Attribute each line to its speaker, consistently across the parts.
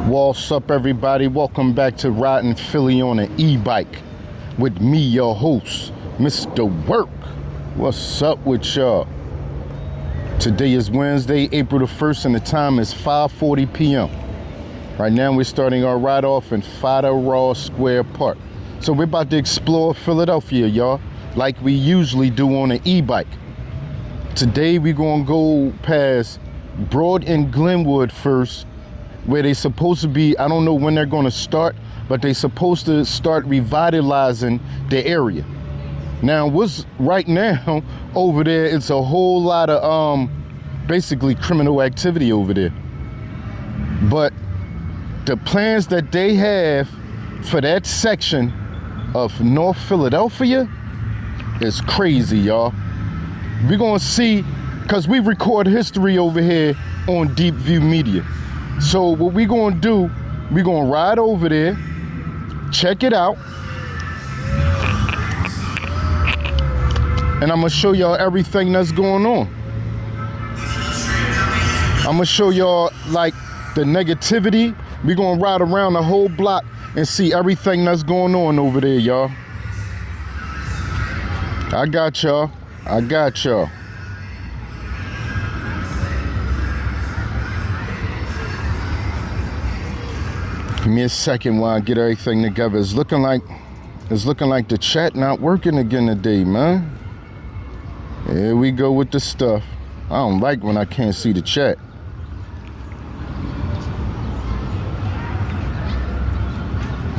Speaker 1: What's up, everybody? Welcome back to Riding Philly on an e-bike with me, your host, Mr. Work. What's up with y'all? Today is Wednesday, April the 1st, and the time is 5:40 p.m. Right now, we're starting our ride off in Federal Square Park. So we're about to explore Philadelphia, y'all, like we usually do on an e-bike. Today, we're gonna go past Broad and Glenwood first, where they supposed to be, I don't know when they're gonna start, but they supposed to start revitalizing the area. Now, what's right now over there, it's a whole lot of basically criminal activity over there. But the plans that they have for that section of North Philadelphia is crazy, y'all. We're gonna see, because we record history over here on DEEPVIEW Media. So what we're gonna do, we're gonna ride over there, check it out, and I'm gonna show y'all everything that's going on. I'm gonna show y'all like the negativity. We're gonna ride around the whole block and see everything that's going on over there, y'all. I got y'all. I got y'all. Give me a second while I get everything together. It's looking like the chat not working again today, man. Here we go with the stuff. I don't like when I can't see the chat.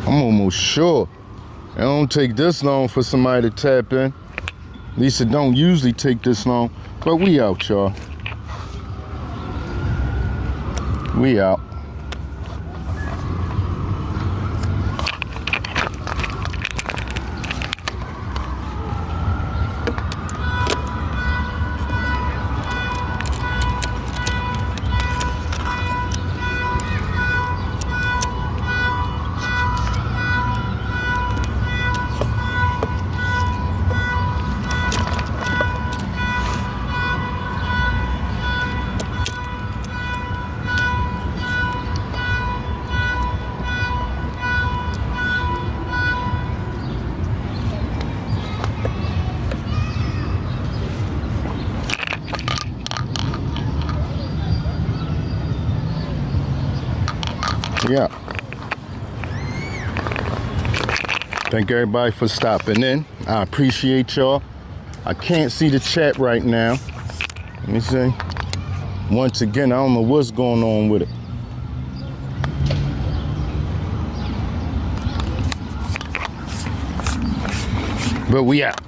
Speaker 1: I'm almost sure it don't take this long for somebody to tap in. At least it don't usually take this long. But we out, y'all. We out. Yeah. Thank everybody for stopping in. I appreciate y'all. I can't see the chat right now. Let me see. Once again, I don't know what's going on with it. But we out.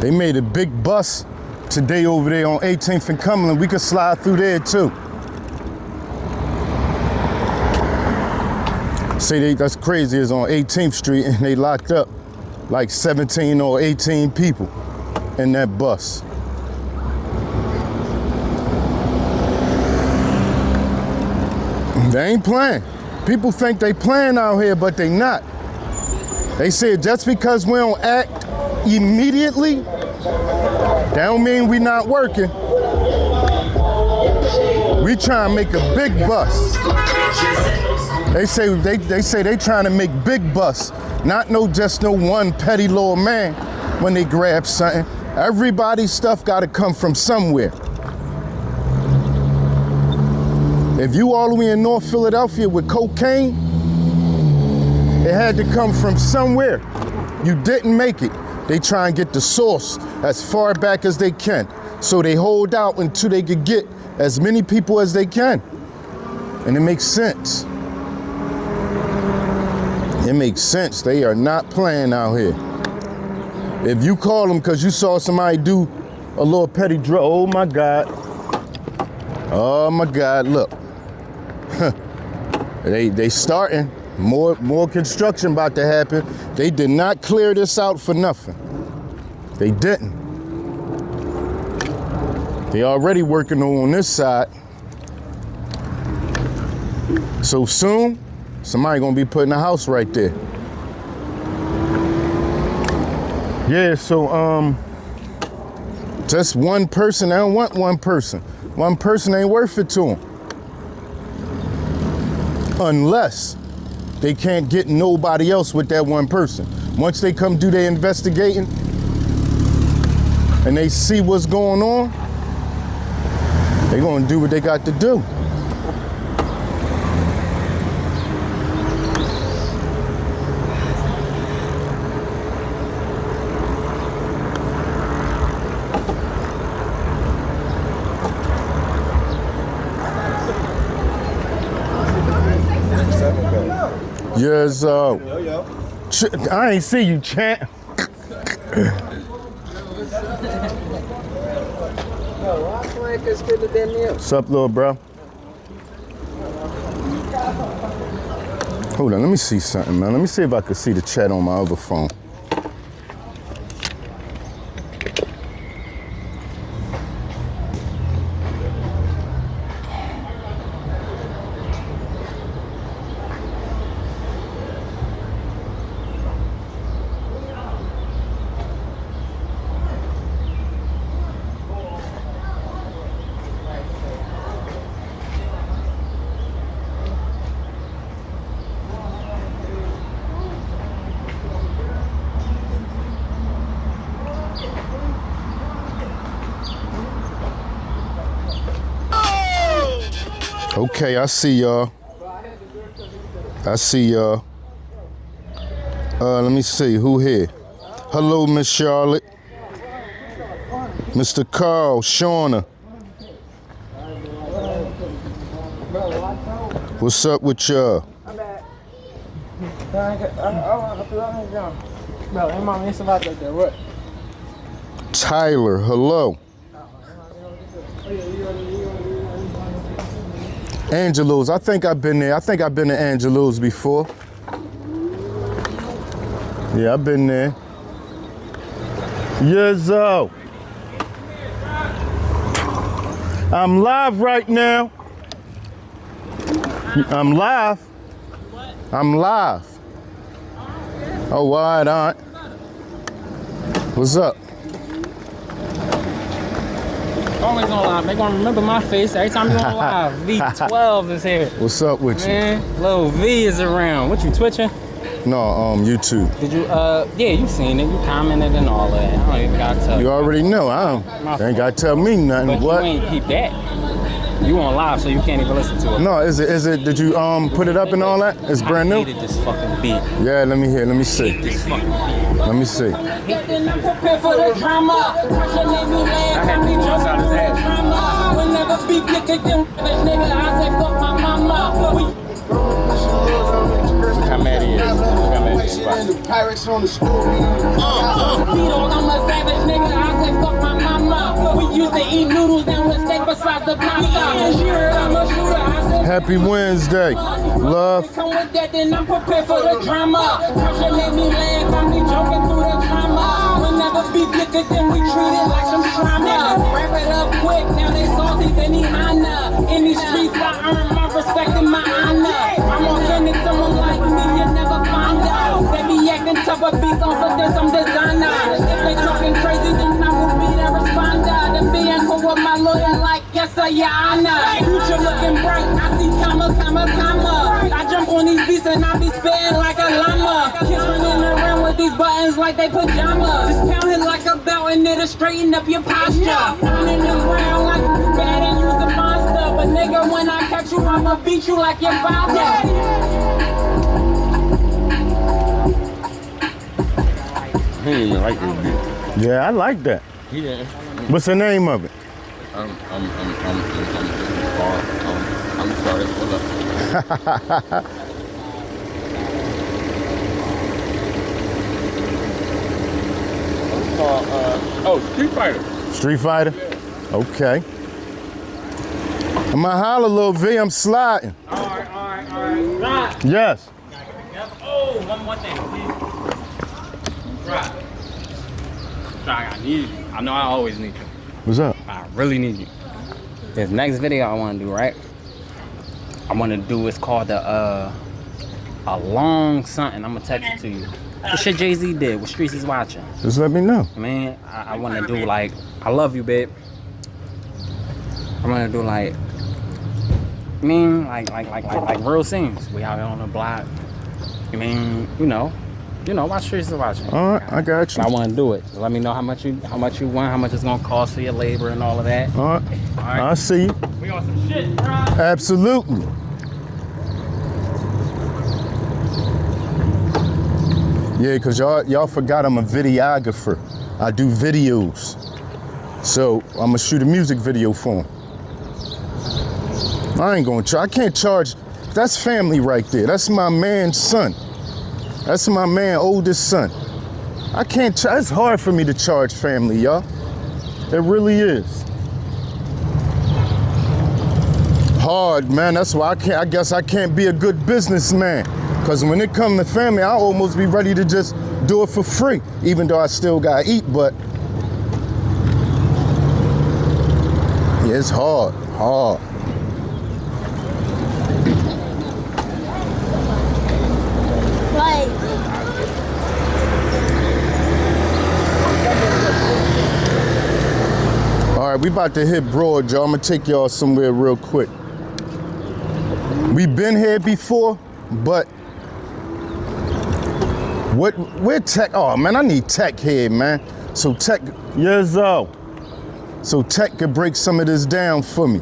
Speaker 1: They made a big bus today over there on 18th and Cumberland. We could slide through there too. Say that's crazy, it's on 18th Street and they locked up like 17 or 18 people in that bus. They ain't playing. People think they playing out here, but they not. They said just because we don't act immediately, that don't mean we not working. We trying to make a big bus. They say they trying to make big bus, not just no one petty little man when they grab something. Everybody's stuff got to come from somewhere. If you all the way in North Philadelphia with cocaine, it had to come from somewhere. You didn't make it. They try and get the source as far back as they can. So they hold out until they could get as many people as they can. And it makes sense. It makes sense. They are not playing out here. If you call them because you saw somebody do a little petty drug, oh my God. Oh my God, look. They starting. More construction about to happen. They did not clear this out for nothing. They didn't. They already working on this side. So soon, somebody gonna be putting a house right there. Yeah, so just one person. I don't want one person. One person ain't worth it to them. Unless they can't get nobody else with that one person. Once they come do their investigating and they see what's going on, they're gonna do what they got to do. Yes, I ain't see you, champ. What's up, little bro? Hold on, let me see something, man. Let me see if I can see the chat on my other phone. Okay, I see y'all. I see y'all. Let me see, who here? Hello, Miss Charlotte. Mr. Carl, Shauna. What's up with y'all? Tyler, hello. Angelo's, I think I've been there. I think I've been to Angelo's before. Yeah, I've been there. Yezzo. I'm live right now. I'm live. I'm live. Oh, all right. What's up?
Speaker 2: Always on live. They gonna remember my face every time you on live. V12 is here.
Speaker 1: What's up with
Speaker 2: Man, Lil V is around. What you twitching?
Speaker 1: No, YouTube.
Speaker 2: Did you? Yeah, you seen it. You commented and all that. I don't even gotta tell you.
Speaker 1: You already know. They ain't gotta tell me nothing.
Speaker 2: But
Speaker 1: what?
Speaker 2: You ain't keep that. You on live, so you can't even listen to it.
Speaker 1: No, is it? Did you put it up and all that? It's brand new.
Speaker 2: I hated this fucking beat.
Speaker 1: Yeah, let me hear. Let me see.
Speaker 2: This fucking beat.
Speaker 1: Let me see.
Speaker 2: I had to jump out his ass. Whenever beef get kicked in, nigga, I say fuck my mama. Look how mad he is. Look how mad he is.
Speaker 3: Pirates on the school.
Speaker 2: I'm a savage nigga, I say fuck my mama. We used to eat noodles and with steak besides the pasta.
Speaker 1: Happy Wednesday. Love.
Speaker 2: Come with that, then I'm prepared for the drama. Pressure made me laugh, I'm be joking through the drama. Whenever beef get kicked in, we treat it like some trauma. Wrap it up quick, now they salty, they need honor. In these streets, I earn my respect and my honor. I'm authentic, someone like me, you never find out. They be acting tough, but beats on for this, I'm designer. If they talking crazy, then I will be the responder. The being cool with my lawyer like, yes sir, your honor. Future looking bright, I see comma. I jump on these beats and I be spitting like a llama. Kids running around with these buttons like they pajamas. Just pound it like a belt and it'll straighten up your posture. Running around like you bad and use a monster. But nigga, when I catch you, I'ma beat you like your father.
Speaker 3: He didn't even like this beat.
Speaker 1: Yeah, I like that.
Speaker 3: He didn't.
Speaker 1: What's the name of it?
Speaker 3: I'm sorry. Hold up. Street Fighter.
Speaker 1: Street Fighter?
Speaker 3: Yeah.
Speaker 1: Okay. I'm gonna holler, little V. I'm sliding.
Speaker 2: All right. Right.
Speaker 1: Yes.
Speaker 2: Oh, one more thing, please. Right. I need you. I know I always need you.
Speaker 1: What's up?
Speaker 2: I really need you. This next video I want to do, right? I want to do, it's called the a long something. I'm gonna text it to you. The shit Jay-Z did with Streets is Watching.
Speaker 1: Just let me know.
Speaker 2: Man, I want to do like, I love you, babe. I want to do like, I mean, like real scenes. We out here on the block. I mean, you know, watch Streets is Watching.
Speaker 1: All right, I got you.
Speaker 2: I want to do it. Let me know how much you want, how much it's gonna cost for your labor and all of that.
Speaker 1: All right. I see you.
Speaker 2: We on some shit, bro.
Speaker 1: Absolutely. Yeah, because y'all forgot I'm a videographer. I do videos. So I'm gonna shoot a music video for him. I ain't gonna try. I can't charge. That's family right there. That's my man's son. That's my man's oldest son. I can't charge. It's hard for me to charge family, y'all. It really is. Hard, man. That's why I guess I can't be a good businessman. Because when it comes to family, I'll almost be ready to just do it for free, even though I still gotta eat, but yeah, it's hard.
Speaker 4: Right.
Speaker 1: All right, we about to hit Broad, y'all. I'm gonna take y'all somewhere real quick. We've been here before, but we're tech. Oh man, I need tech here, man. So tech, yes, so tech could break some of this down for me.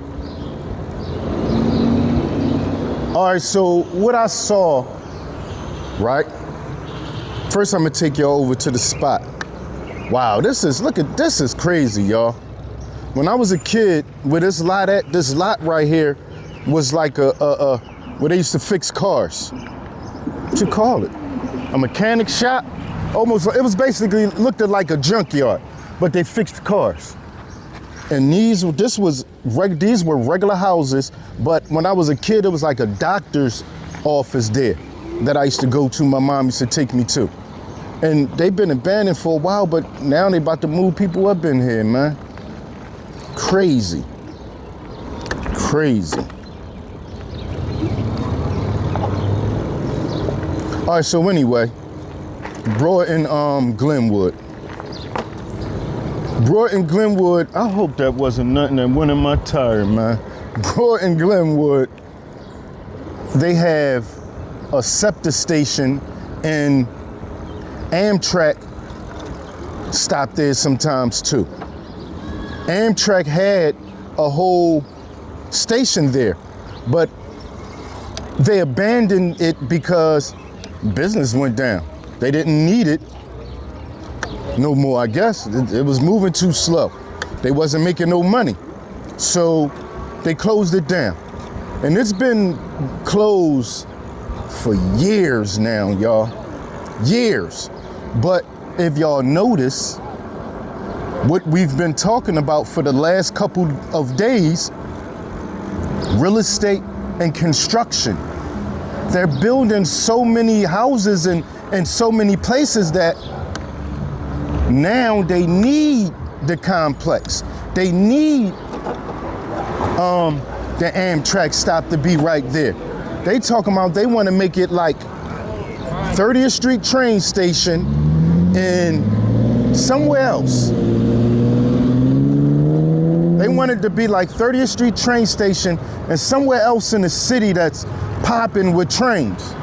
Speaker 1: All right, so what I saw, right? First, I'm gonna take y'all over to the spot. Wow, this is crazy, y'all. When I was a kid, where this lot right here was like where they used to fix cars. What you call it? A mechanic shop? Almost, it was basically looked at like a junkyard, but they fixed cars. And these were regular houses, but when I was a kid, it was like a doctor's office there that I used to go to, my mom used to take me to. And they've been abandoned for a while, but now they about to move people up in here, man. Crazy. All right, so anyway, Broad and Glenwood. Broad and Glenwood, I hope that wasn't nothing that went in my tire, man. Broad and Glenwood, they have a SEPTA station, and Amtrak stop there sometimes too. Amtrak had a whole station there, but they abandoned it because business went down. They didn't need it no more, I guess. It was moving too slow. They wasn't making no money. So they closed it down. And it's been closed for years now, y'all. Years. But if y'all notice, what we've been talking about for the last couple of days, real estate and construction. They're building so many houses in so many places that now they need the complex. They need the Amtrak stop to be right there. They talking about they want to make it like 30th Street train station and somewhere else. They want it to be like 30th Street train station and somewhere else in the city that's popping with trains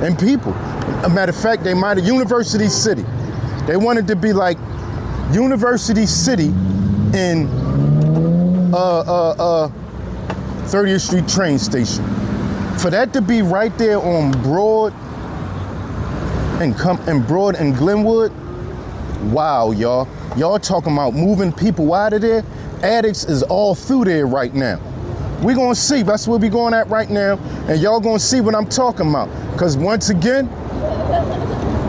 Speaker 1: and people. A matter of fact, they might have University City. They want it to be like University City in 30th Street train station. For that to be right there on Broad and Glenwood, wow, y'all. Y'all talking about moving people out of there? Addicts is all through there right now. We gonna see, that's where we going at right now, and y'all gonna see what I'm talking about. Because once again,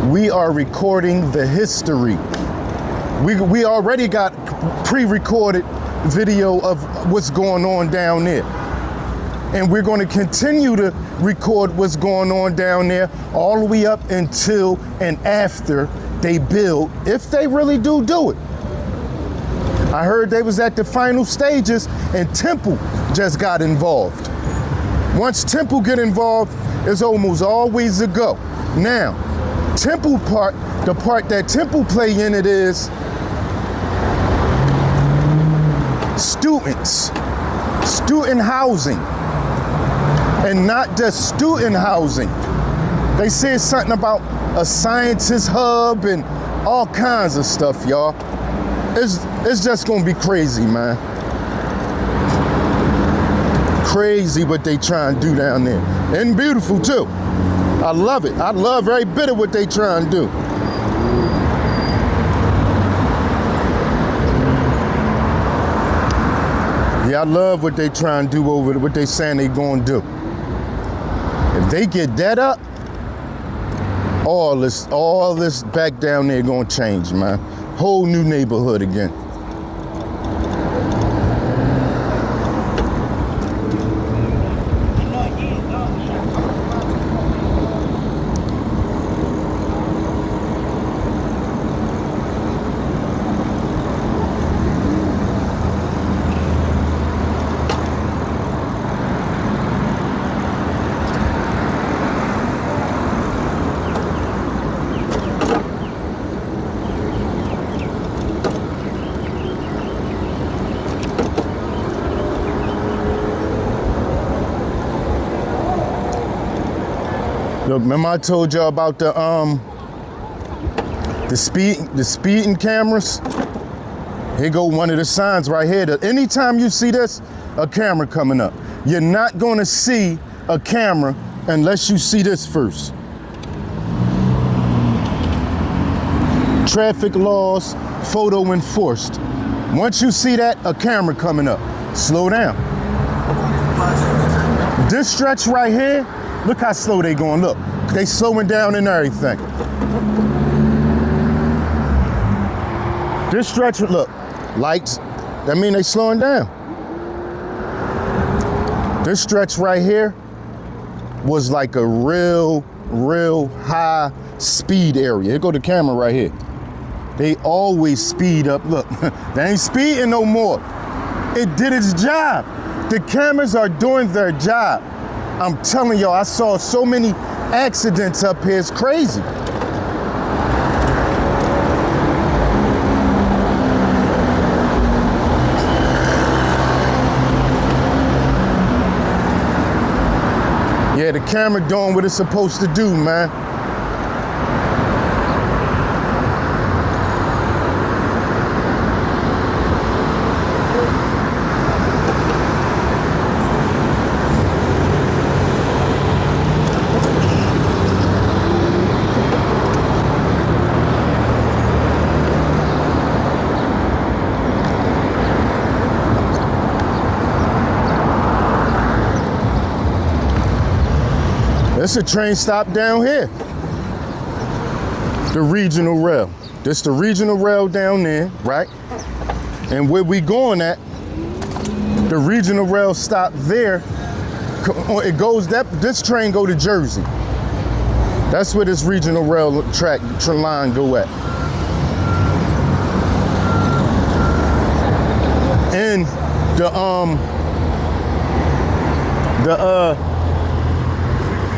Speaker 1: we are recording the history. We already got pre-recorded video of what's going on down there. And we're going to continue to record what's going on down there all the way up until and after they build, if they really do it. I heard they was at the final stages and Temple just got involved. Once Temple get involved, it's almost always a go. Now, Temple part, the part that Temple play in it is students, student housing. And not just student housing. They said something about a scientist hub and all kinds of stuff, y'all. It's just gonna be crazy, man. Crazy what they trying to do down there. And beautiful too. I love it. I love every bit of what they trying to do. Yeah, I love what they trying to do over there, what they saying they gonna do. If they get that up, all this back down there gonna change, man. Whole new neighborhood again. Look, remember I told y'all about the speeding cameras? Here go one of the signs right here. Anytime you see this, a camera coming up. You're not gonna see a camera unless you see this first. Traffic laws, photo enforced. Once you see that, a camera coming up. Slow down. This stretch right here, look how slow they going, look. They slowing down and everything. This stretch, look, lights, that mean they slowing down. This stretch right here was like a real high speed area. Here go the camera right here. They always speed up, look, they ain't speeding no more. It did its job. The cameras are doing their job. I'm telling y'all, I saw so many accidents up here, it's crazy. Yeah, the camera doing what it's supposed to do, man. It's a train stop down here. The regional rail. This the regional rail down there, right? And where we going at, the regional rail stop there. It goes this train go to Jersey. That's where this regional rail track line go at. And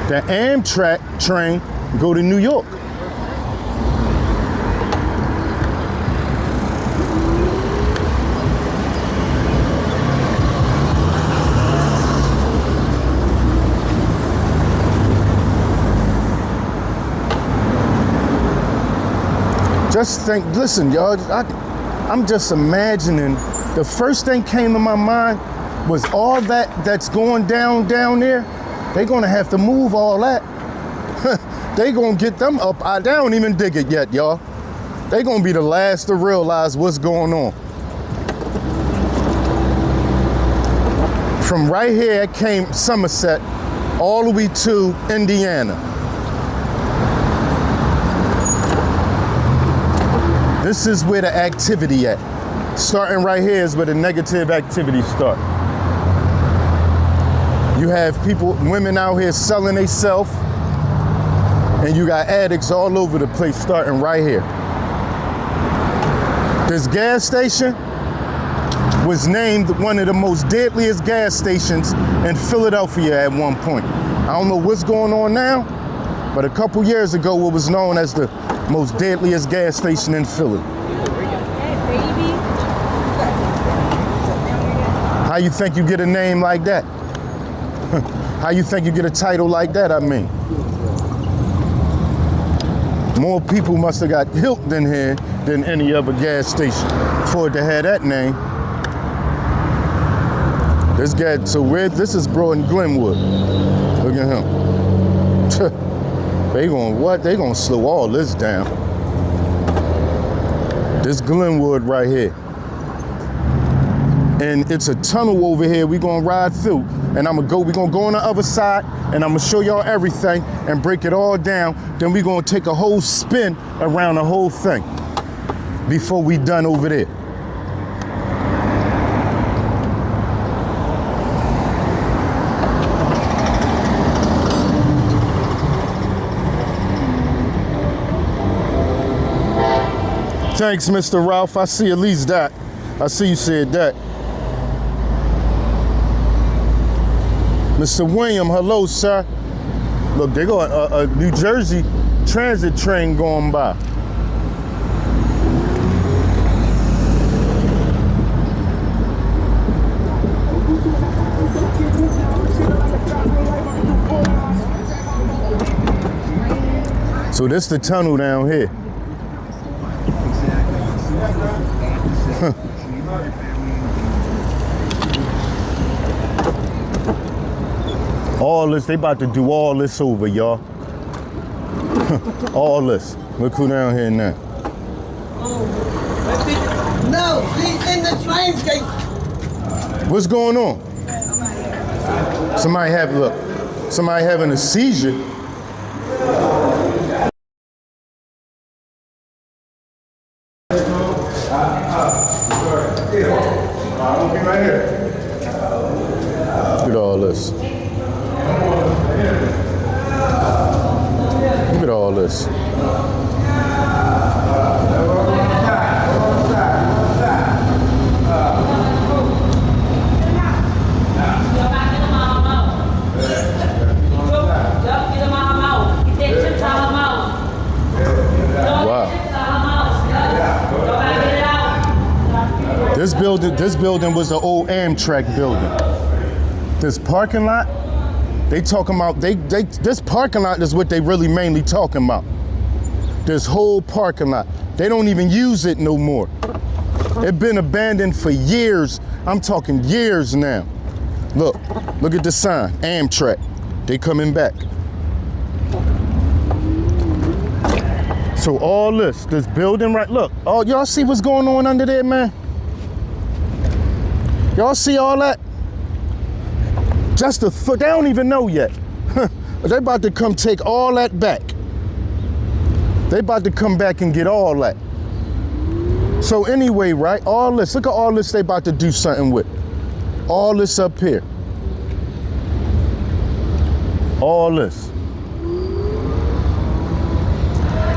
Speaker 1: the Amtrak train go to New York. Just think, listen, y'all, I'm just imagining, the first thing came to my mind was all that's going down there, they gonna have to move all that. They gonna get them up. They don't even dig it yet, y'all. They gonna be the last to realize what's going on. From right here, it came Somerset, all the way to Indiana. This is where the activity at. Starting right here is where the negative activity start. You have people, women out here selling themselves, and you got addicts all over the place starting right here. This gas station was named one of the most deadliest gas stations in Philadelphia at one point. I don't know what's going on now, but a couple years ago it was known as the most deadliest gas station in Philly. How you think you get a name like that? How you think you get a title like that, I mean? More people must have got killed in here than any other gas station for it to have that name. This guy, so where, this is bro in Glenwood. Look at him. They gonna what? They gonna slow all this down. This Glenwood right here. And it's a tunnel over here we gonna ride through. And we gonna go on the other side and I'm gonna show y'all everything and break it all down. Then we gonna take a whole spin around the whole thing before we done over there. Thanks, Mr. Ralph. I see at least that. I see you said that. Mr. William, hello, sir. Look, they got a New Jersey transit train going by. So this the tunnel down here. All this, they about to do all this over, y'all. All this. Look who down here now.
Speaker 4: No, he's in the train station.
Speaker 1: What's going on? Somebody having a seizure. Look at all this. Look at all this. This building was the old Amtrak building. This parking lot, they talking about, this parking lot is what they really mainly talking about. This whole parking lot. They don't even use it no more. It's been abandoned for years. I'm talking years now. Look at the sign, Amtrak. They coming back. So all this building right, look, oh, y'all see what's going on under there, man? Y'all see all that? Just a foot, they don't even know yet. They about to come take all that back. They about to come back and get all that. So anyway, right, all this, look at all this they about to do something with. All this up here. All this.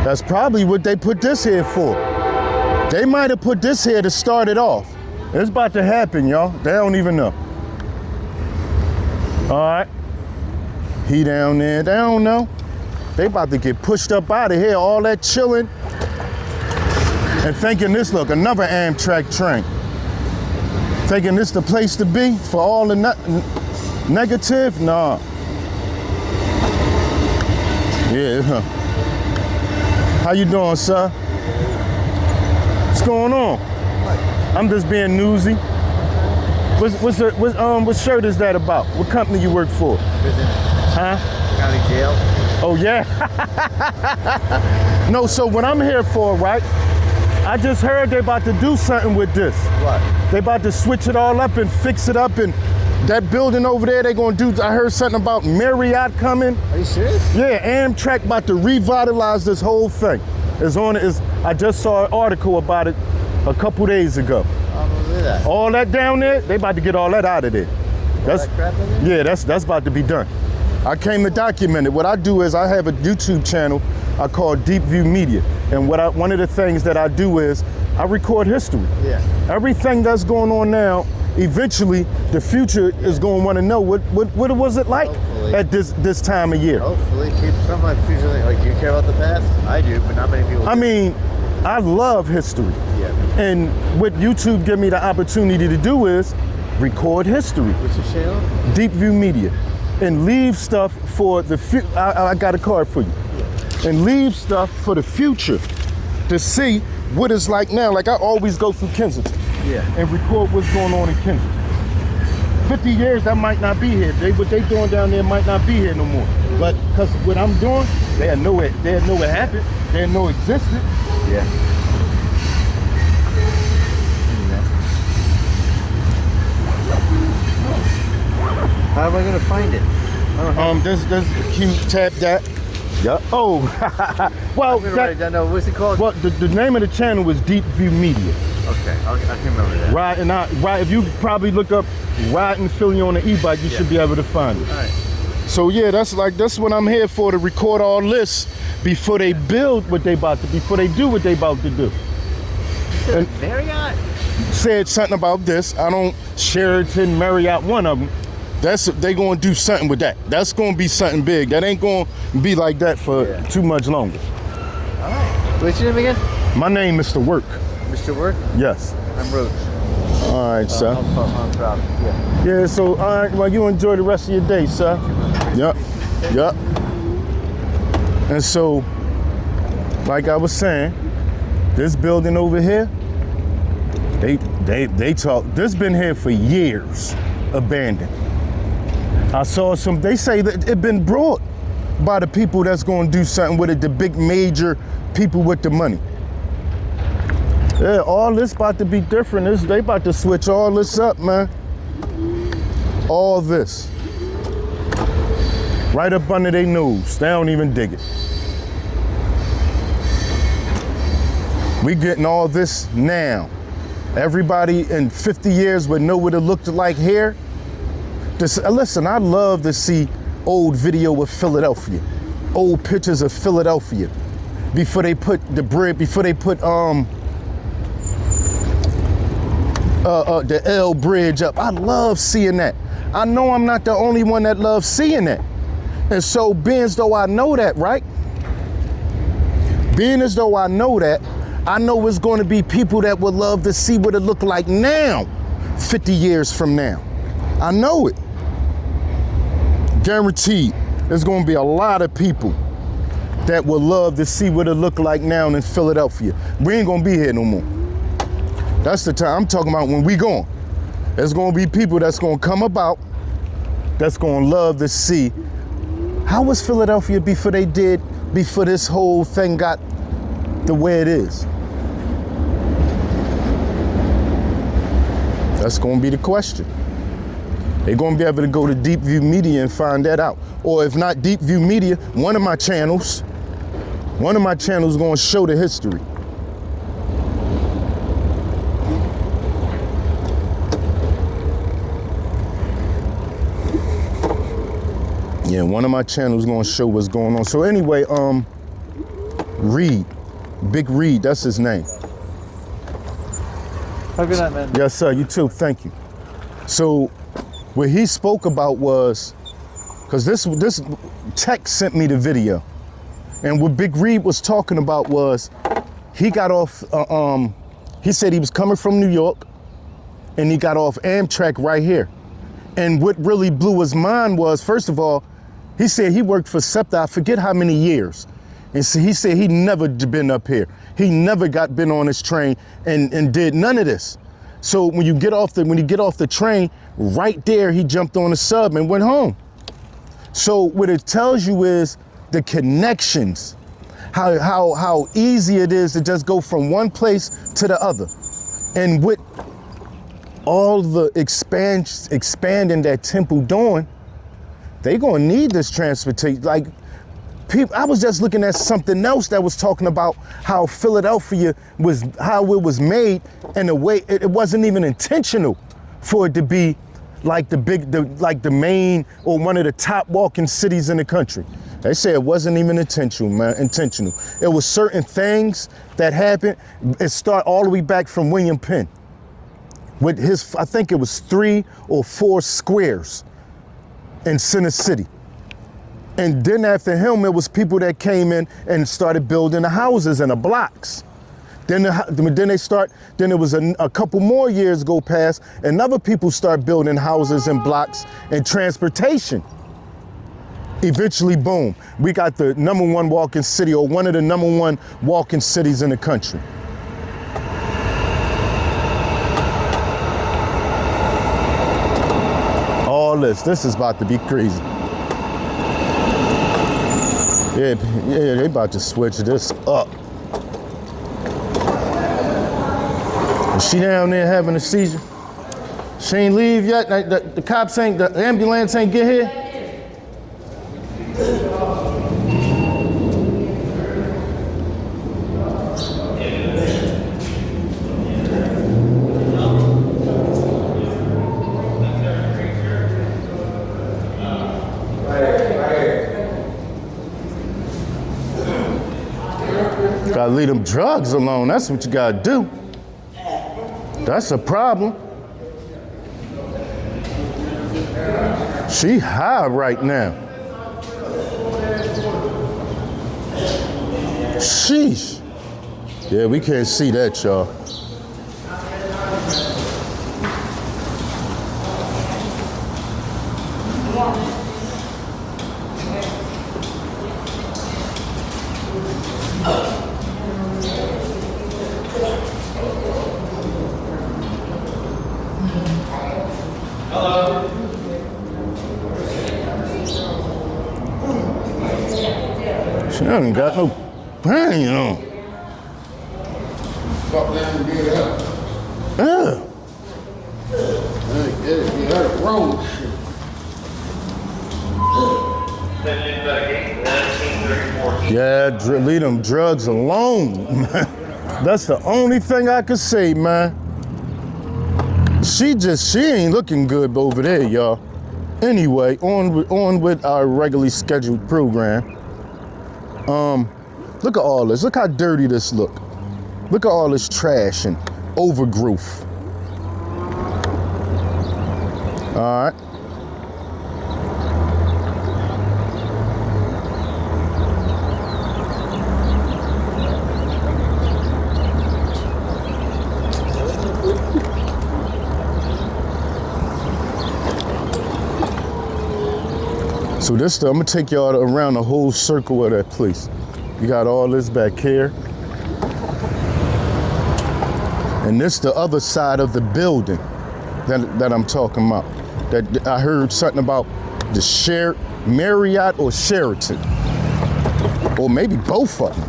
Speaker 1: That's probably what they put this here for. They might have put this here to start it off. It's about to happen, y'all. They don't even know. All right. He down there, they don't know. They about to get pushed up out of here, all that chilling. And thinking this, look, another Amtrak train. Thinking this the place to be for all the negative? Nah. Yeah. How you doing, sir? What's going on? I'm just being newsy. What shirt is that about? What company you work for?
Speaker 5: Prison.
Speaker 1: Huh?
Speaker 5: County jail.
Speaker 1: Oh yeah. No, so what I'm here for, right? I just heard they're about to do something with this.
Speaker 5: What?
Speaker 1: They about to switch it all up and fix it up, and that building over there, they gonna do, I heard something about Marriott coming.
Speaker 5: Are you serious?
Speaker 1: Yeah, Amtrak about to revitalize this whole thing. I just saw an article about it a couple days ago.
Speaker 5: Oh, look at that.
Speaker 1: All that down there, they about to get all that out of there.
Speaker 5: That crap in there?
Speaker 1: Yeah, that's about to be done. I came to document it. What I do is I have a YouTube channel I call DEEPVIEW Media. And one of the things that I do is I record history.
Speaker 5: Yeah.
Speaker 1: Everything that's going on now, eventually the future is going to want to know what was it like
Speaker 5: Hopefully.
Speaker 1: at this time of year.
Speaker 5: Hopefully, keep some of the future. Like, do you care about the past? I do, but not many people do.
Speaker 1: I mean, I love history.
Speaker 5: Yeah.
Speaker 1: And what YouTube give me the opportunity to do is record history.
Speaker 5: What's your channel?
Speaker 1: DEEPVIEW Media. And leave stuff for the future. I got a card for you. And leave stuff for the future to see what it's like now. Like I always go through Kensington.
Speaker 5: Yeah.
Speaker 1: And record what's going on in Kensington. 50 years, that might not be here. What they doing down there might not be here no more. But because what I'm doing, they know it happened. They know it existed.
Speaker 5: Yeah. How am I gonna find it?
Speaker 1: Can you tap that? Yeah. Oh, well,
Speaker 5: I'm gonna write it down. No, what's it called?
Speaker 1: Well, the name of the channel is DEEPVIEW Media.
Speaker 5: Okay, I can remember that.
Speaker 1: Right, if you probably look up Riding Philly on an e-bike, you should be able to find it.
Speaker 5: All right.
Speaker 1: So yeah, that's what I'm here for, to record all this before they build what they about to, before they do what they about to do. And
Speaker 5: Marriott?
Speaker 1: said something about this. I don't, Sheraton, Marriott, one of them. They gonna do something with that. That's gonna be something big. That ain't gonna be like that for too much longer.
Speaker 5: All right. What's your name again?
Speaker 1: My name, Mr. Work.
Speaker 5: Mr. Work?
Speaker 1: Yes.
Speaker 5: I'm Roach.
Speaker 1: All right, sir.
Speaker 5: I'm proud. Yeah.
Speaker 1: Yeah, so all right, well, you enjoy the rest of your day, sir. Yep. And so, like I was saying, this building over here, they talk, this been here for years, abandoned. I saw they say that it been brought by the people that's gonna do something with it, the big major people with the money. Yeah, all this about to be different. They about to switch all this up, man. All this. Right up under their nose. They don't even dig it. We getting all this now. Everybody in 50 years would know what it looked like here. Listen, I love to see old video of Philadelphia, old pictures of Philadelphia before they put the bridge, before they put the L bridge up. I love seeing that. I know I'm not the only one that loves seeing that. And so being as though I know that, right? Being as though I know that, I know it's going to be people that would love to see what it look like now, 50 years from now. I know it. Guaranteed, there's going to be a lot of people that would love to see what it look like now in Philadelphia. We ain't going to be here no more. That's the time I'm talking about when we gone. There's going to be people that's going to come about that's going to love to see how was Philadelphia before this whole thing got the way it is. That's going to be the question. They're going to be able to go to DEEPVIEW Media and find that out. Or if not DEEPVIEW Media, one of my channels is going to show the history. Yeah, one of my channels is going to show what's going on. So anyway, Reed, Big Reed, that's his name.
Speaker 5: Have a good night, man.
Speaker 1: Yes, sir, you too, thank you. So what he spoke about was, because this tech sent me the video, and what Big Reed was talking about was, he got off, he said he was coming from New York, and he got off Amtrak right here. And what really blew his mind was, first of all, he said he worked for SEPTA, I forget how many years. And so he said he never been up here. He never been on this train and did none of this. So when you get off the train, right there, he jumped on the sub and went home. So what it tells you is the connections, how easy it is to just go from one place to the other. And with all the expanding that Temple doing, they gonna need this transportation. Like, people, I was just looking at something else that was talking about how Philadelphia was, how it was made in a way, it wasn't even intentional for it to be like the main or one of the top walking cities in the country. They say it wasn't even intentional, man, intentional. It was certain things that happened. It started all the way back from William Penn with his, I think it was 3 or 4 squares in Center City. And then after him, it was people that came in and started building the houses and the blocks. Then it was a couple more years go past, and other people start building houses and blocks and transportation. Eventually, boom, we got the #1 walking city, or one of the #1 walking cities in the country. All this is about to be crazy. Yeah, they about to switch this up. Is she down there having a seizure? She ain't leave yet? The cops ain't, the ambulance ain't get here? Gotta leave them drugs alone. That's what you gotta do. That's a problem. She high right now. Sheesh. Yeah, we can't see that, y'all. She ain't got no pain on.
Speaker 3: Fuck down and get it up.
Speaker 1: Yeah.
Speaker 3: Get her wrong.
Speaker 1: Yeah, leave them drugs alone. That's the only thing I could say, man. She ain't looking good over there, y'all. Anyway, on with our regularly scheduled program. Look at all this. Look how dirty this look. Look at all this trash and overgrowth. All right. So I'm gonna take y'all around the whole circle of that place. You got all this back here. And this the other side of the building that I'm talking about. That I heard something about the Marriott or Sheraton. Or maybe both of them.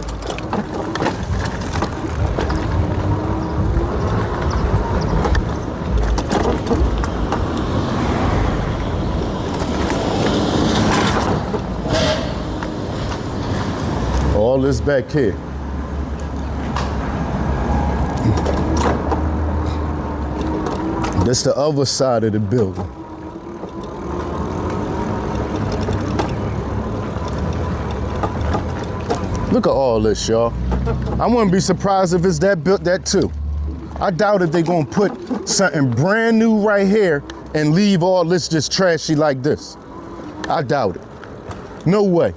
Speaker 1: All this back here. This the other side of the building. Look at all this, y'all. I wouldn't be surprised if it's that too. I doubt if they're gonna put something brand new right here and leave all this just trashy like this. I doubt it. No way.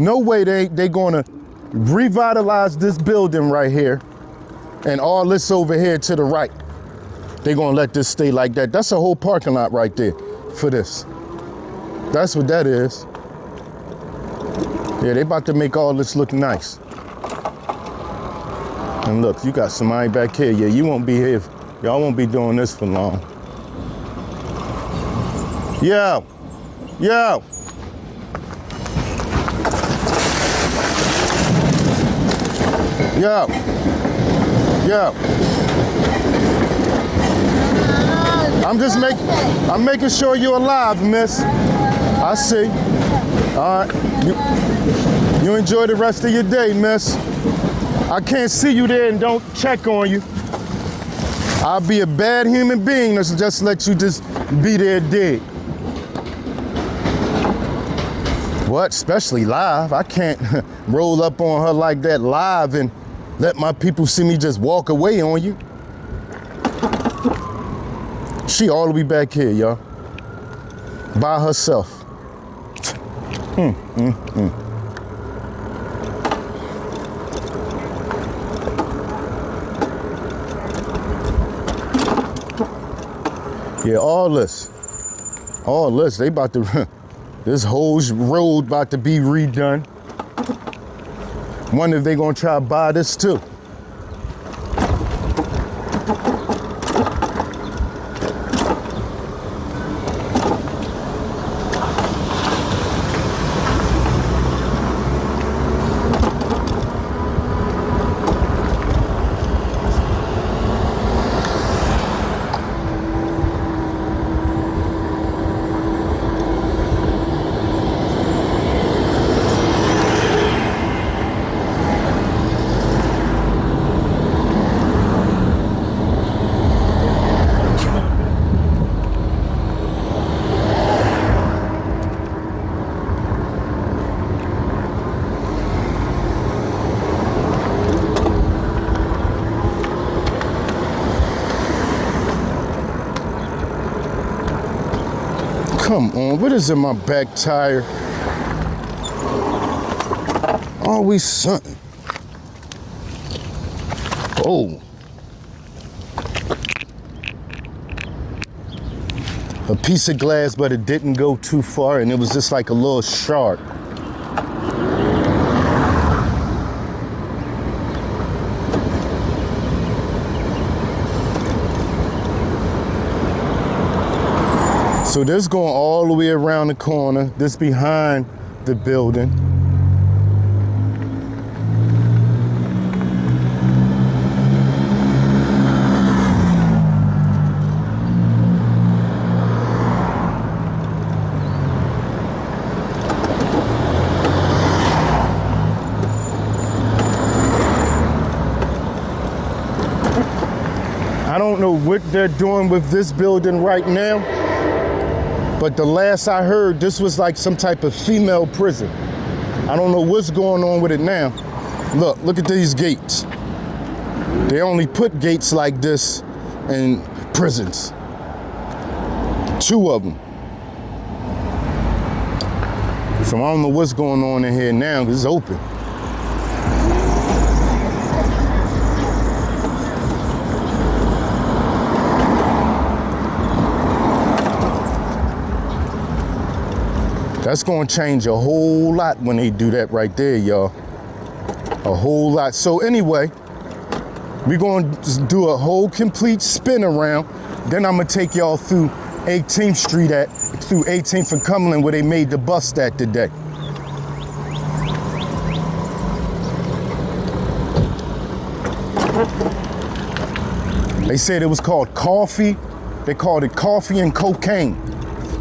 Speaker 1: No way they gonna revitalize this building right here and all this over here to the right. They gonna let this stay like that. That's a whole parking lot right there for this. That's what that is. Yeah, they about to make all this look nice. And look, you got somebody back here. Yeah, you won't be here Y'all won't be doing this for long. Yo, yo. Yo, yo. I'm making sure you're alive, miss. I see. All right. You enjoy the rest of your day, miss. I can't see you there and don't check on you. I'll be a bad human being to just let you just be there dead. What? Especially live. I can't roll up on her like that live and let my people see me just walk away on you. She all the way back here, y'all. By herself. Yeah, all this, they about to, this whole road about to be redone. Wonder if they gonna try to buy this too. Come on, what is in my back tire? Always something. Oh. A piece of glass, but it didn't go too far, and it was just like a little shard. So this going all the way around the corner, this behind the building. I don't know what they're doing with this building right now. But the last I heard, this was like some type of female prison. I don't know what's going on with it now. Look at these gates. They only put gates like this in prisons. 2 of them. So I don't know what's going on in here now, because it's open. That's gonna change a whole lot when they do that right there, y'all. A whole lot. So anyway, we're gonna just do a whole complete spin around. Then I'm gonna take y'all through 18th Street through 18th and Cumberland where they made the bust at today. They said it was called coffee. They called it coffee and cocaine.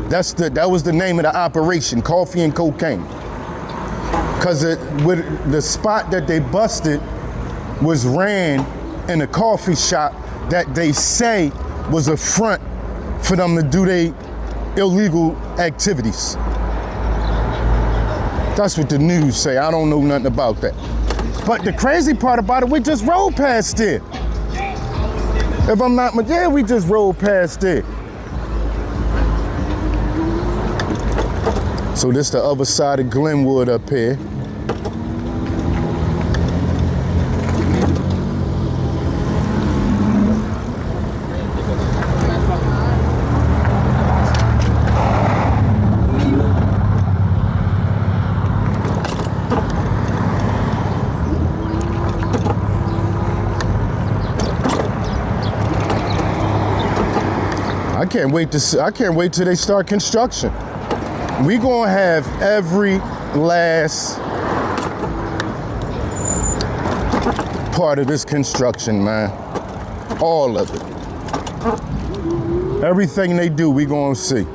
Speaker 1: That was the name of the operation, coffee and cocaine. Because with the spot that they busted was ran in a coffee shop that they say was a front for them to do their illegal activities. That's what the news say. I don't know nothing about that. But the crazy part about it, we just rode past it. If I'm not, yeah, we just rode past it. So this the other side of Glenwood up here. can't wait to see, I can't wait till they start construction. We gonna have every last part of this construction, man. All of it. Everything they do, we gonna see.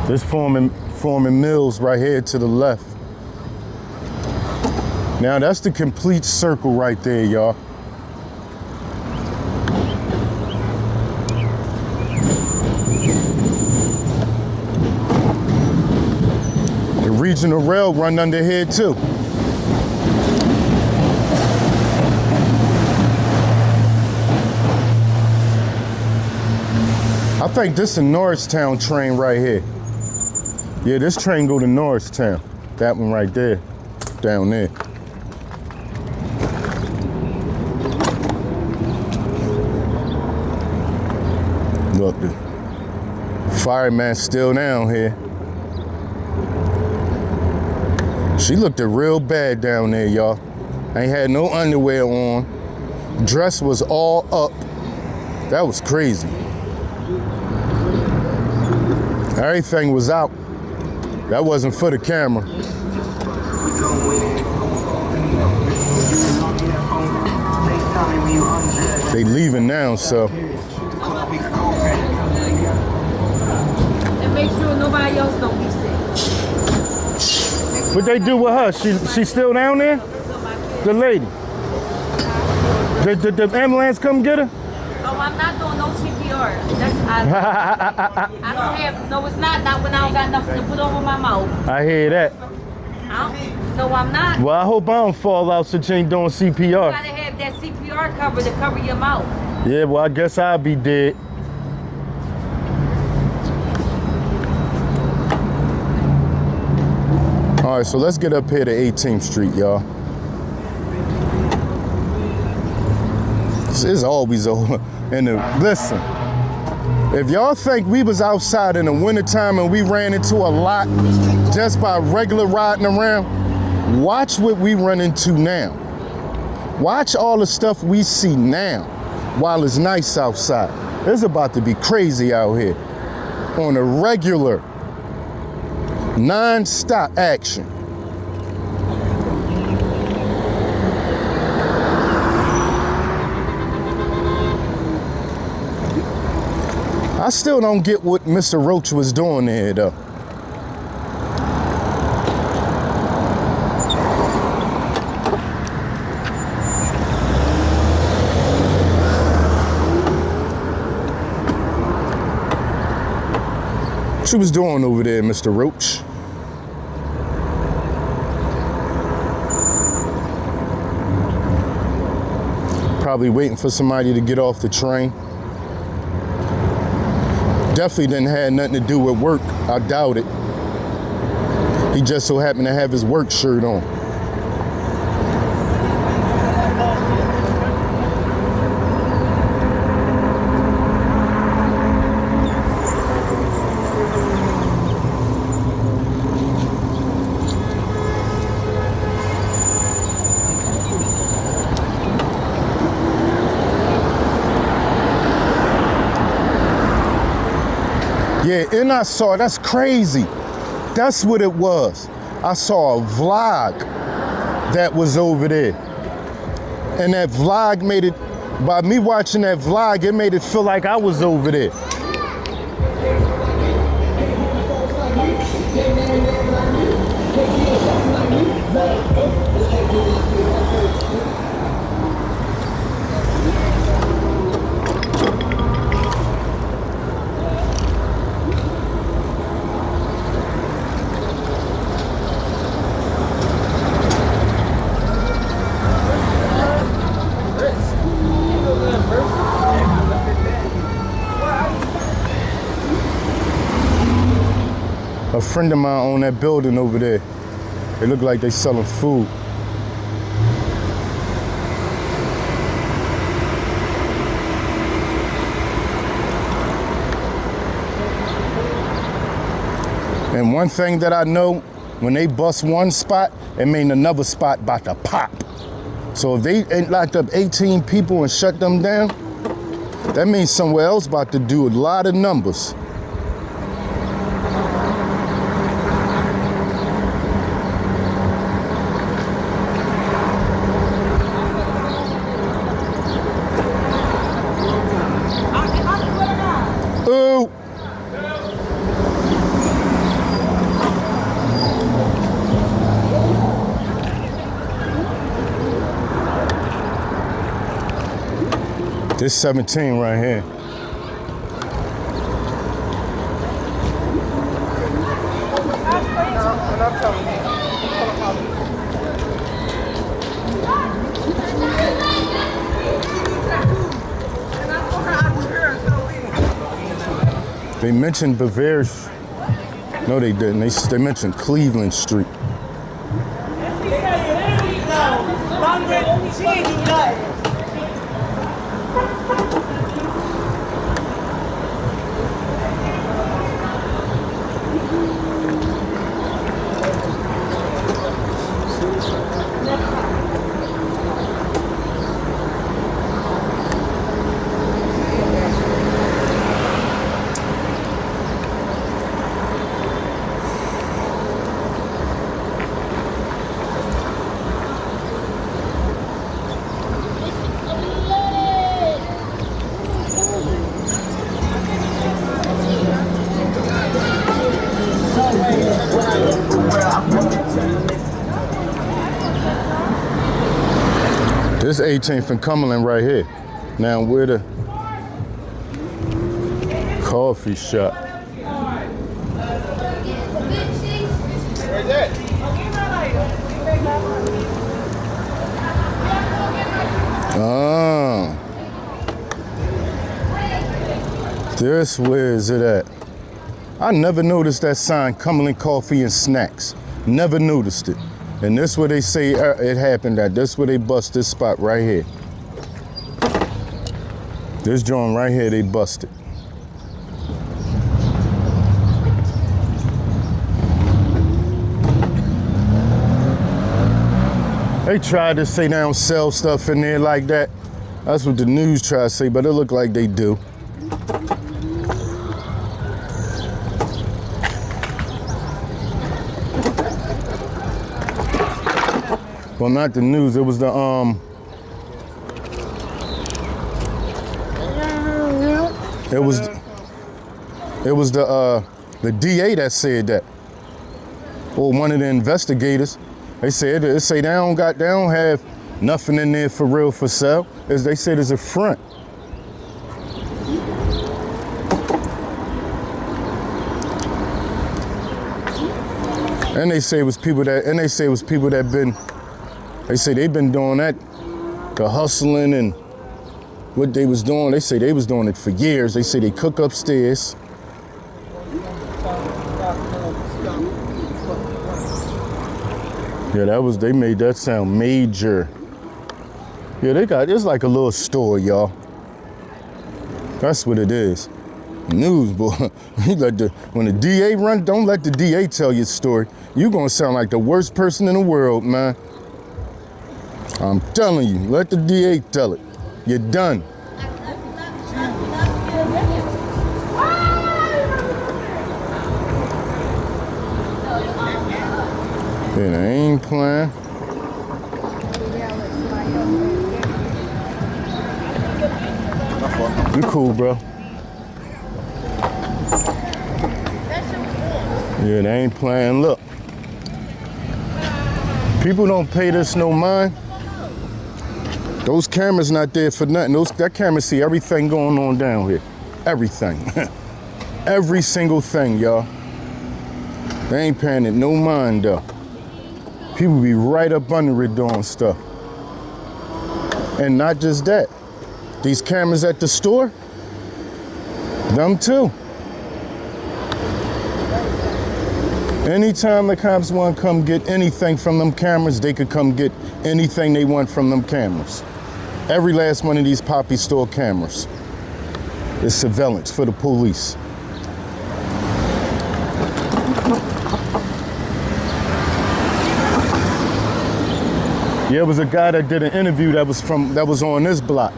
Speaker 1: This forming mills right here to the left. Now that's the complete circle right there, y'all. The regional rail run under here too. I think this is a Norristown train right here. Yeah, this train go to Norristown. That one right there, down there. Look, the fireman's still down here. She looked real bad down there, y'all. Ain't had no underwear on. Dress was all up. That was crazy. Everything was out. That wasn't for the camera. They leaving now, so.
Speaker 6: And make sure nobody else don't be sick.
Speaker 1: What they do with her? She still down there? The lady. Did the ambulance come get her?
Speaker 6: Oh, I'm not doing no CPR. I don't have, no, it's not when I don't got nothing to put over my mouth.
Speaker 1: I hear that.
Speaker 6: No, I'm not.
Speaker 1: Well, I hope I don't fall out since you ain't doing CPR.
Speaker 6: You gotta have that CPR cover to cover your mouth.
Speaker 1: Yeah, well, I guess I'll be dead. All right, so let's get up here to 18th Street, y'all. This is always over. Listen, if y'all think we was outside in the wintertime and we ran into a lot just by regular riding around, watch what we run into now. Watch all the stuff we see now while it's nice outside. It's about to be crazy out here on a regular, non-stop action. I still don't get what Mr. Roach was doing there, though. What you was doing over there, Mr. Roach? Probably waiting for somebody to get off the train. Definitely didn't have nothing to do with work. I doubt it. He just so happened to have his work shirt on. Yeah, and I saw, that's crazy. That's what it was. I saw a vlog that was over there. And that vlog made it, by me watching that vlog, it made it feel like I was over there. A friend of mine owned that building over there. It looked like they selling food. And one thing that I know, when they bust one spot, it mean another spot about to pop. So if they locked up 18 people and shut them down, that means somewhere else about to do a lot of numbers. Ooh. This 17 right here. They mentioned Bavaria. No, they didn't. They mentioned Cleveland Street. This 18th and Cumberland right here. Now we're the coffee shop. Oh. This, where is it at? I never noticed that sign, Cumberland Coffee and Snacks. Never noticed it. And this where they say it happened at. This where they bust this spot right here. This joint right here, they busted. They tried to say they don't sell stuff in there like that. That's what the news tried to say, but it looked like they do. Well, not the news, it was the the DA that said that, or one of the investigators. They said they don't have nothing in there for real for sale. As they said, it's a front. And they say it was people that been. They say they've been doing that, the hustling and what they was doing. They say they was doing it for years. They say they cook upstairs. Yeah, they made that sound major. Yeah, it's like a little store, y'all. That's what it is. News, boy. When the DA run, don't let the DA tell your story. You're gonna sound like the worst person in the world, man. I'm telling you, let the DA tell it. You're done. It ain't playing. You cool, bro. Yeah, they ain't playing. Look. People don't pay this no mind. Those cameras not there for nothing. That camera see everything going on down here. Everything. Every single thing, y'all. They ain't paying it no mind, though. People be right up under it doing stuff. And not just that. These cameras at the store, them too. Anytime the cops want to come get anything from them cameras, they could come get anything they want from them cameras. Every last one of these Poppy store cameras is surveillance for the police. Yeah, it was a guy that did an interview that was on this block.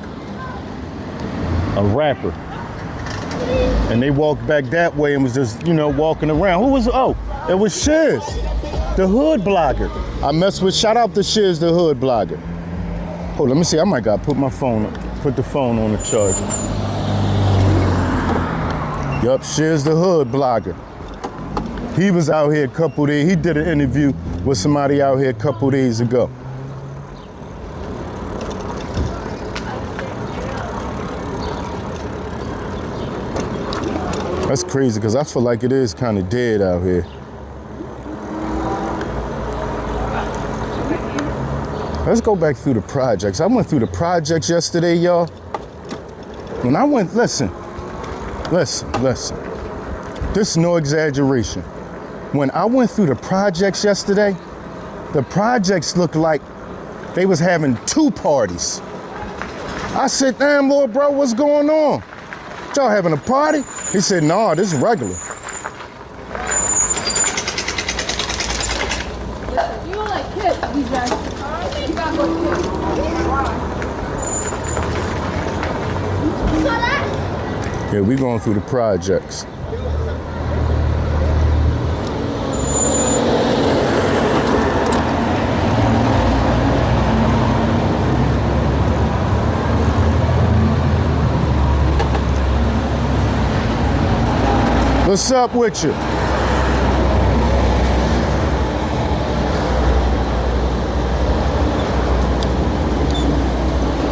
Speaker 1: A rapper. And they walked back that way and was just, you know, walking around. Who was, oh, it was Shiz, the hood blogger. I messed with, shout out to Shiz, the hood blogger. Hold on, let me see, I might gotta put the phone on the charger. Yup, Shiz, the hood blogger. He was out here a couple days, he did an interview with somebody out here a couple days ago. That's crazy, because I feel like it is kind of dead out here. Let's go back through the projects. I went through the projects yesterday, y'all. When I went, listen. This is no exaggeration. When I went through the projects yesterday, the projects looked like they was having two parties. I said, damn, Lord, bro, what's going on? Y'all having a party? He said, nah, this is regular.
Speaker 7: You don't like kids, these guys. You gotta go kids. You saw that?
Speaker 1: Yeah, we going through the projects. What's up with you?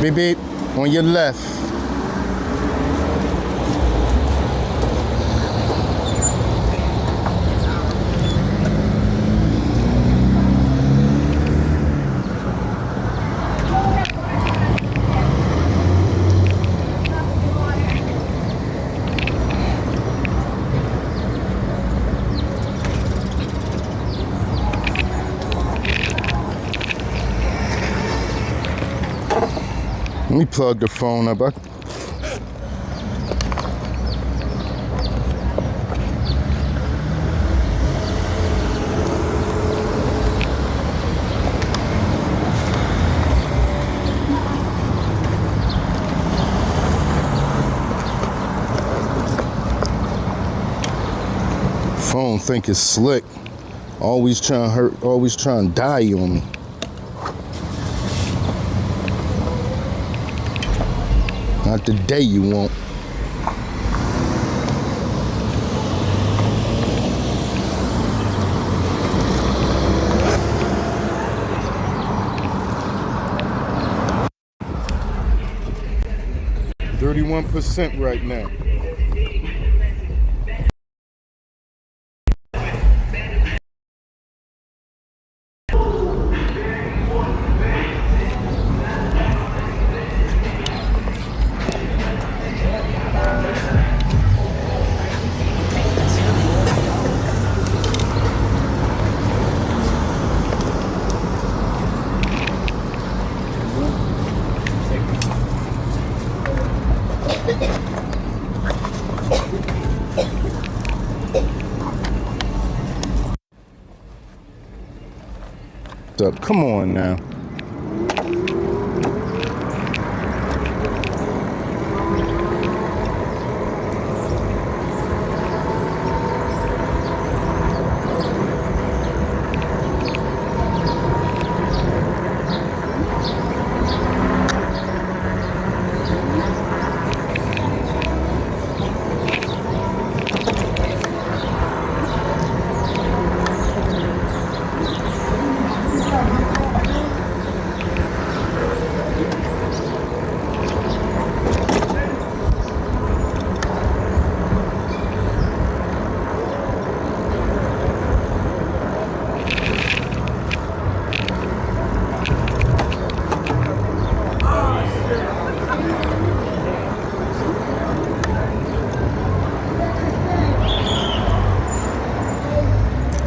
Speaker 1: Beep beep, on your left. Let me plug the phone up. Phone think it's slick. Always trying to hurt, always trying to die on me. Not the day you won't. %31 right now. Up. Come on now.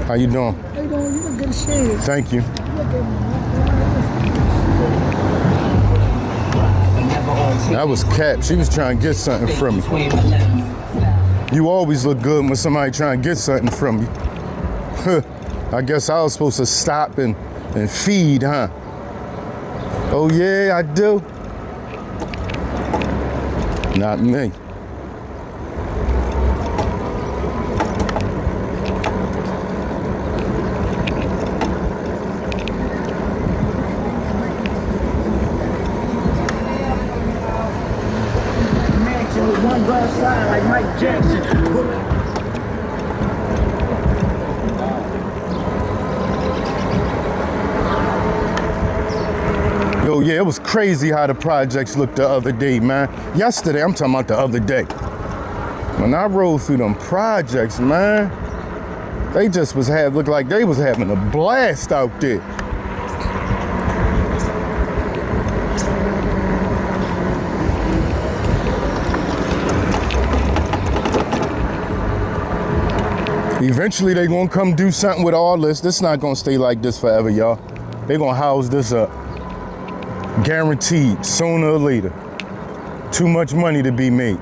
Speaker 1: How you doing?
Speaker 7: How you doing? You look good as shit.
Speaker 1: Thank you. That was Cap. She was trying to get something from me. You always look good when somebody trying to get something from you. I guess I was supposed to stop and feed, huh? Oh yeah, I do. Not me.
Speaker 2: One bus side like Mike Jackson.
Speaker 1: Yo, yeah, it was crazy how the projects looked the other day, man. Yesterday, I'm talking about the other day. When I rode through them projects, man, they just looked like they was having a blast out there. Eventually, they gonna come do something with all this. This not gonna stay like this forever, y'all. They gonna house this up. Guaranteed, sooner or later. Too much money to be made.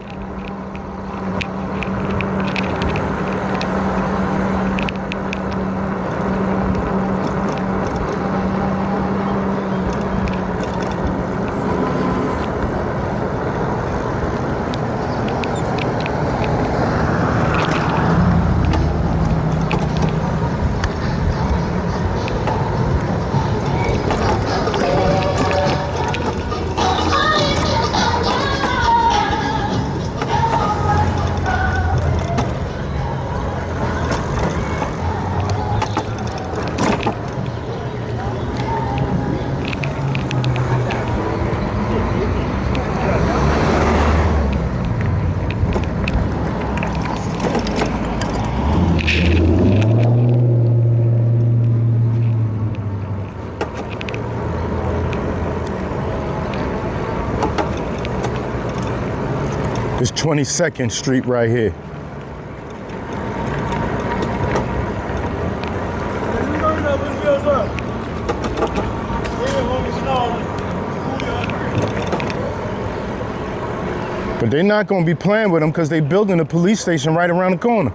Speaker 1: This 22nd Street right here. But they're not gonna be playing with them because they building a police station right around the corner.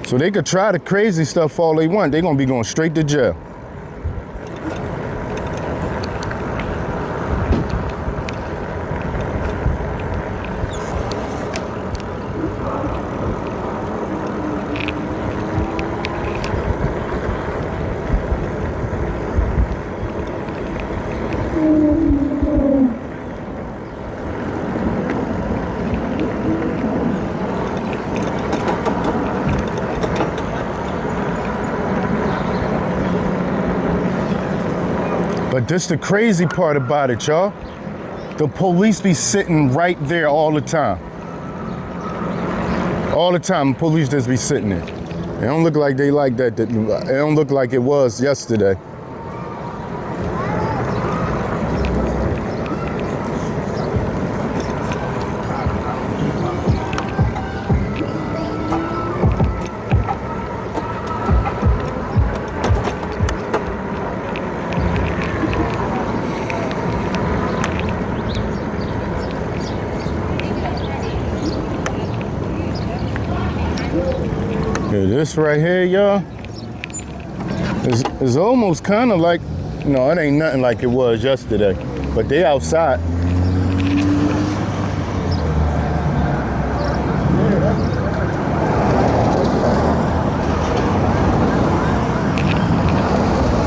Speaker 1: So they could try the crazy stuff all they want. They're gonna be going straight to jail. But this the crazy part about it, y'all. The police be sitting right there all the time. All the time, the police just be sitting there. It don't look like they like that. It don't look like it was yesterday. Yeah, this right here, y'all, is almost kind of like, no, it ain't nothing like it was yesterday, but they outside.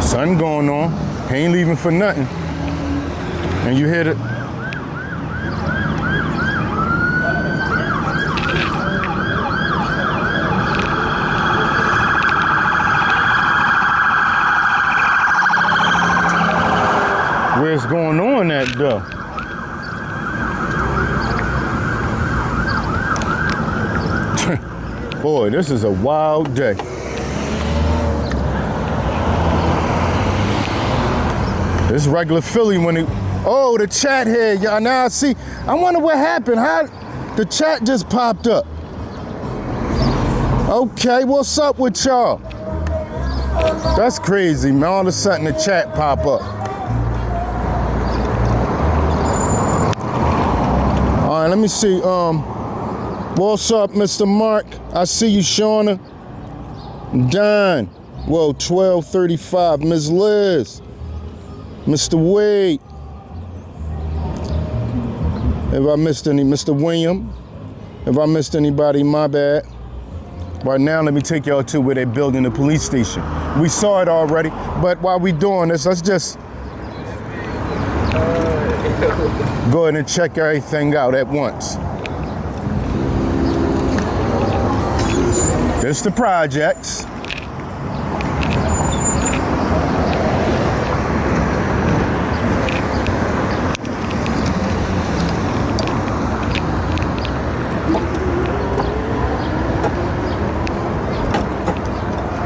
Speaker 1: Sun going on, he ain't leaving for nothing. And you hear it. Where's going on at though? Boy, this is a wild day. This is regular Philly when it, oh, the chat here, y'all. Now I see, I wonder what happened. How the chat just popped up. Okay, what's up with y'all? That's crazy, man. All of a sudden the chat pop up. All right, let me see. What's up, Mr. Mark? I see you, Shauna. Don. Whoa, 1235. Ms. Liz. Mr. Wade. If I missed any, Mr. William, if I missed anybody, my bad. Right now, let me take y'all to where they're building the police station. We saw it already, but while we doing this, let's just go ahead and check everything out at once. This the projects.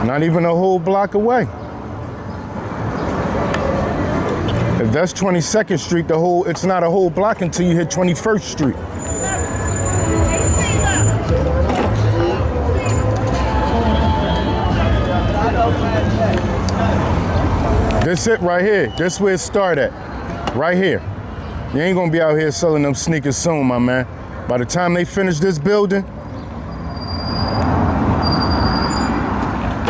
Speaker 1: Not even a whole block away. If that's 22nd Street, it's not a whole block until you hit 21st Street. This it right here. This where it start at. Right here. You ain't gonna be out here selling them sneakers soon, my man. By the time they finish this building,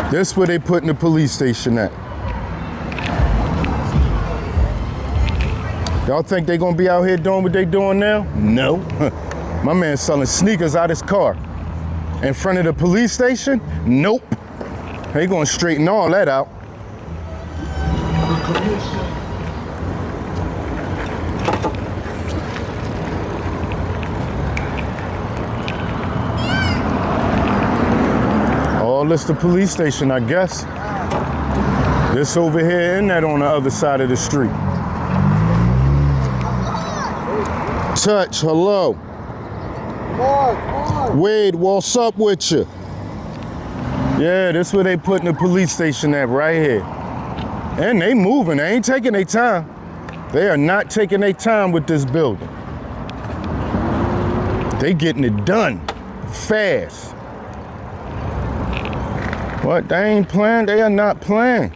Speaker 1: this where they putting the police station at. Y'all think they gonna be out here doing what they doing now? No. My man selling sneakers out his car. In front of the police station? Nope. They gonna straighten all that out. Oh, this the police station, I guess. This over here and that on the other side of the street. Touch, hello. Wade, what's up with you? Yeah, this where they putting the police station at, right here. And they moving, they ain't taking their time. They are not taking their time with this building. They getting it done, fast. What, they ain't playing? They are not playing.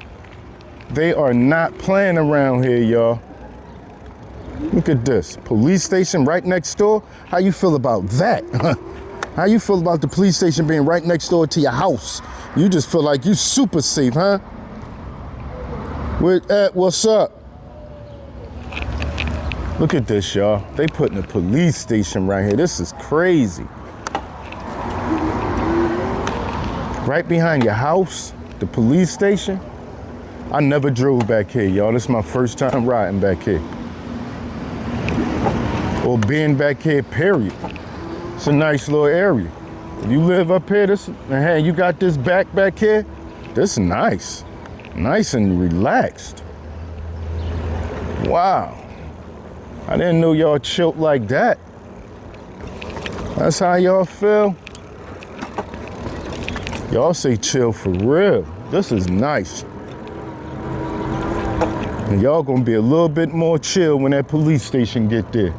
Speaker 1: They are not playing around here, y'all. Look at this, police station right next door. How you feel about that? How you feel about the police station being right next door to your house? You just feel like you super safe, huh? What's up? Look at this, y'all. They putting a police station right here. This is crazy. Right behind your house, the police station. I never drove back here, y'all. This is my first time riding back here. Or being back here, period. It's a nice little area. If you live up here, hey, you got this back here, this is nice. Nice and relaxed. Wow. I didn't know y'all chilled like that. That's how y'all feel? Y'all say chill for real. This is nice. And y'all gonna be a little bit more chill when that police station get there.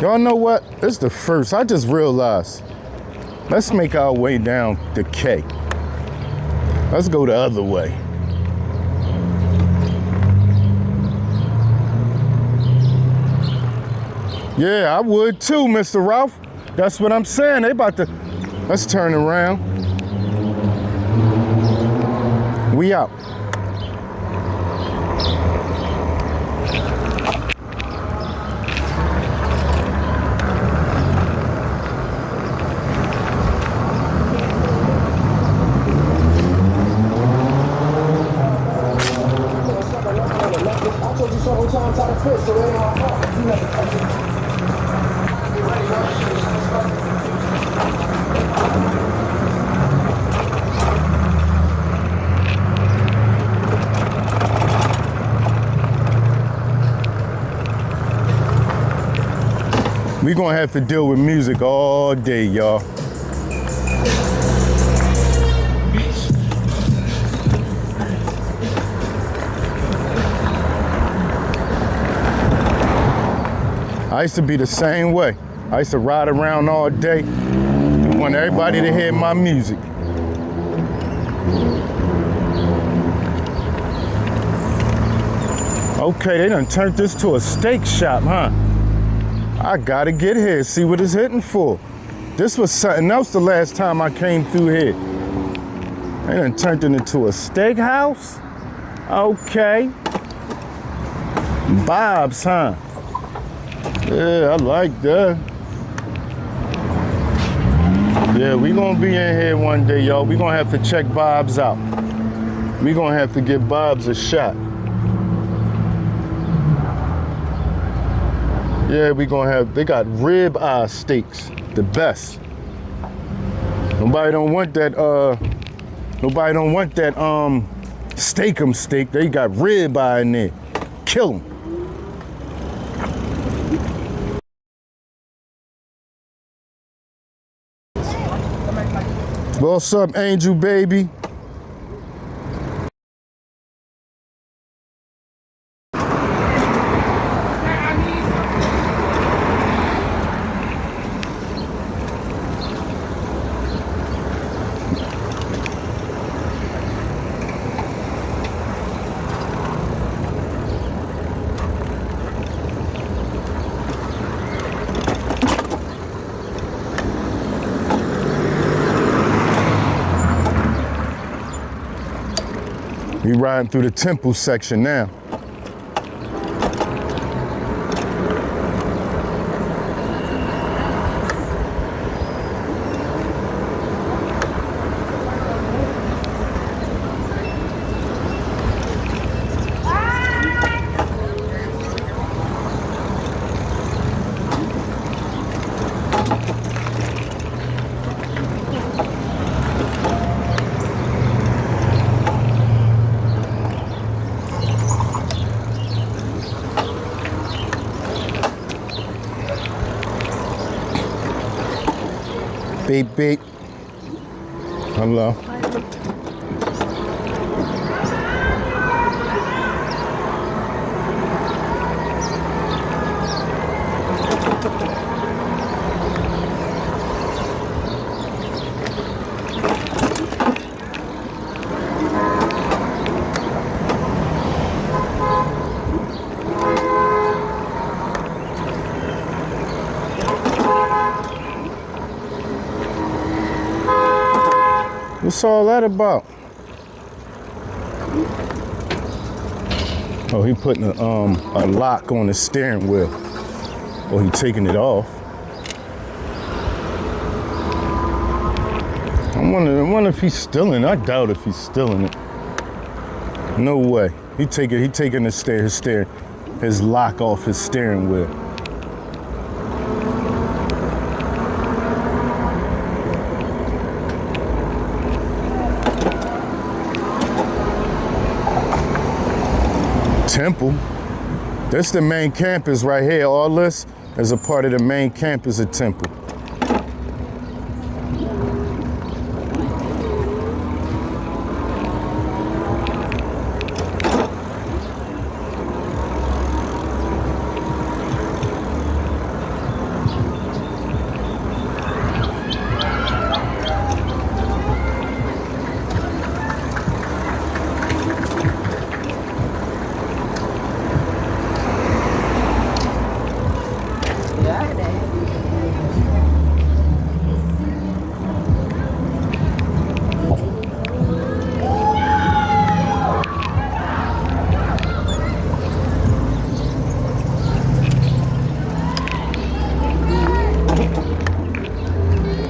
Speaker 1: Y'all know what? It's the first. I just realized. Let's make our way down the K. Let's go the other way. Yeah, I would too, Mr. Ralph. That's what I'm saying. They about to, let's turn around. We out. We're gonna have to deal with music all day, y'all. I used to be the same way. I used to ride around all day. I want everybody to hear my music. Okay, they done turned this to a steak shop, huh? I gotta get here, see what it's hitting for. This was something else the last time I came through here. They done turned it into a steakhouse? Okay. Bob's, huh? Yeah, I like that. Yeah, we gonna be in here one day, y'all. We gonna have to check Bob's out. We gonna have to give Bob's a shot. Yeah, we gonna have, they got rib eye steaks, the best. Nobody don't want that, steak-em steak. They got rib eye in there. Kill 'em. What's up, Angel baby? We riding through the temple section now. Beep, beep. Hello. What's all that about? Oh, he putting a lock on the steering wheel. Or he taking it off. I wonder if he's stealing it. I doubt if he's stealing it. No way. He taking his lock off his steering wheel. Temple. That's the main campus right here. All this is a part of the main campus of Temple.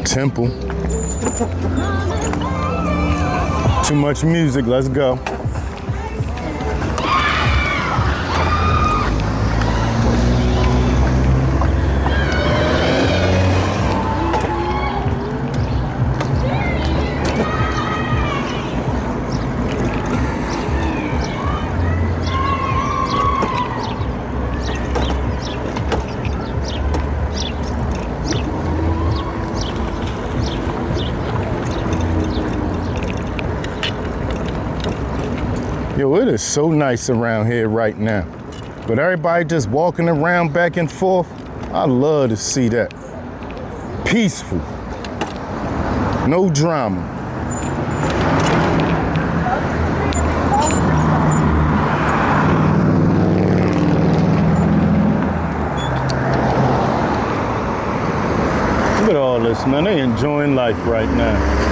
Speaker 1: Temple. Too much music, let's go. Yo, it is so nice around here right now. But everybody just walking around back and forth, I love to see that. Peaceful. No drama. ridiculous, man. They enjoying life right now.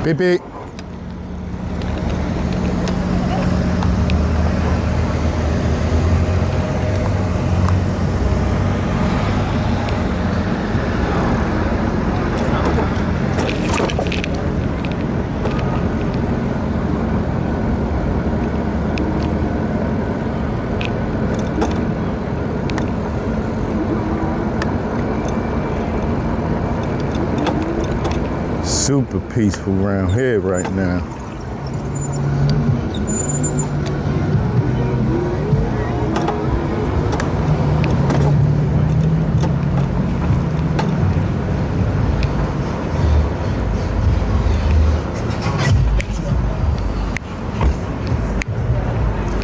Speaker 1: Beep beep. Super peaceful around here right now.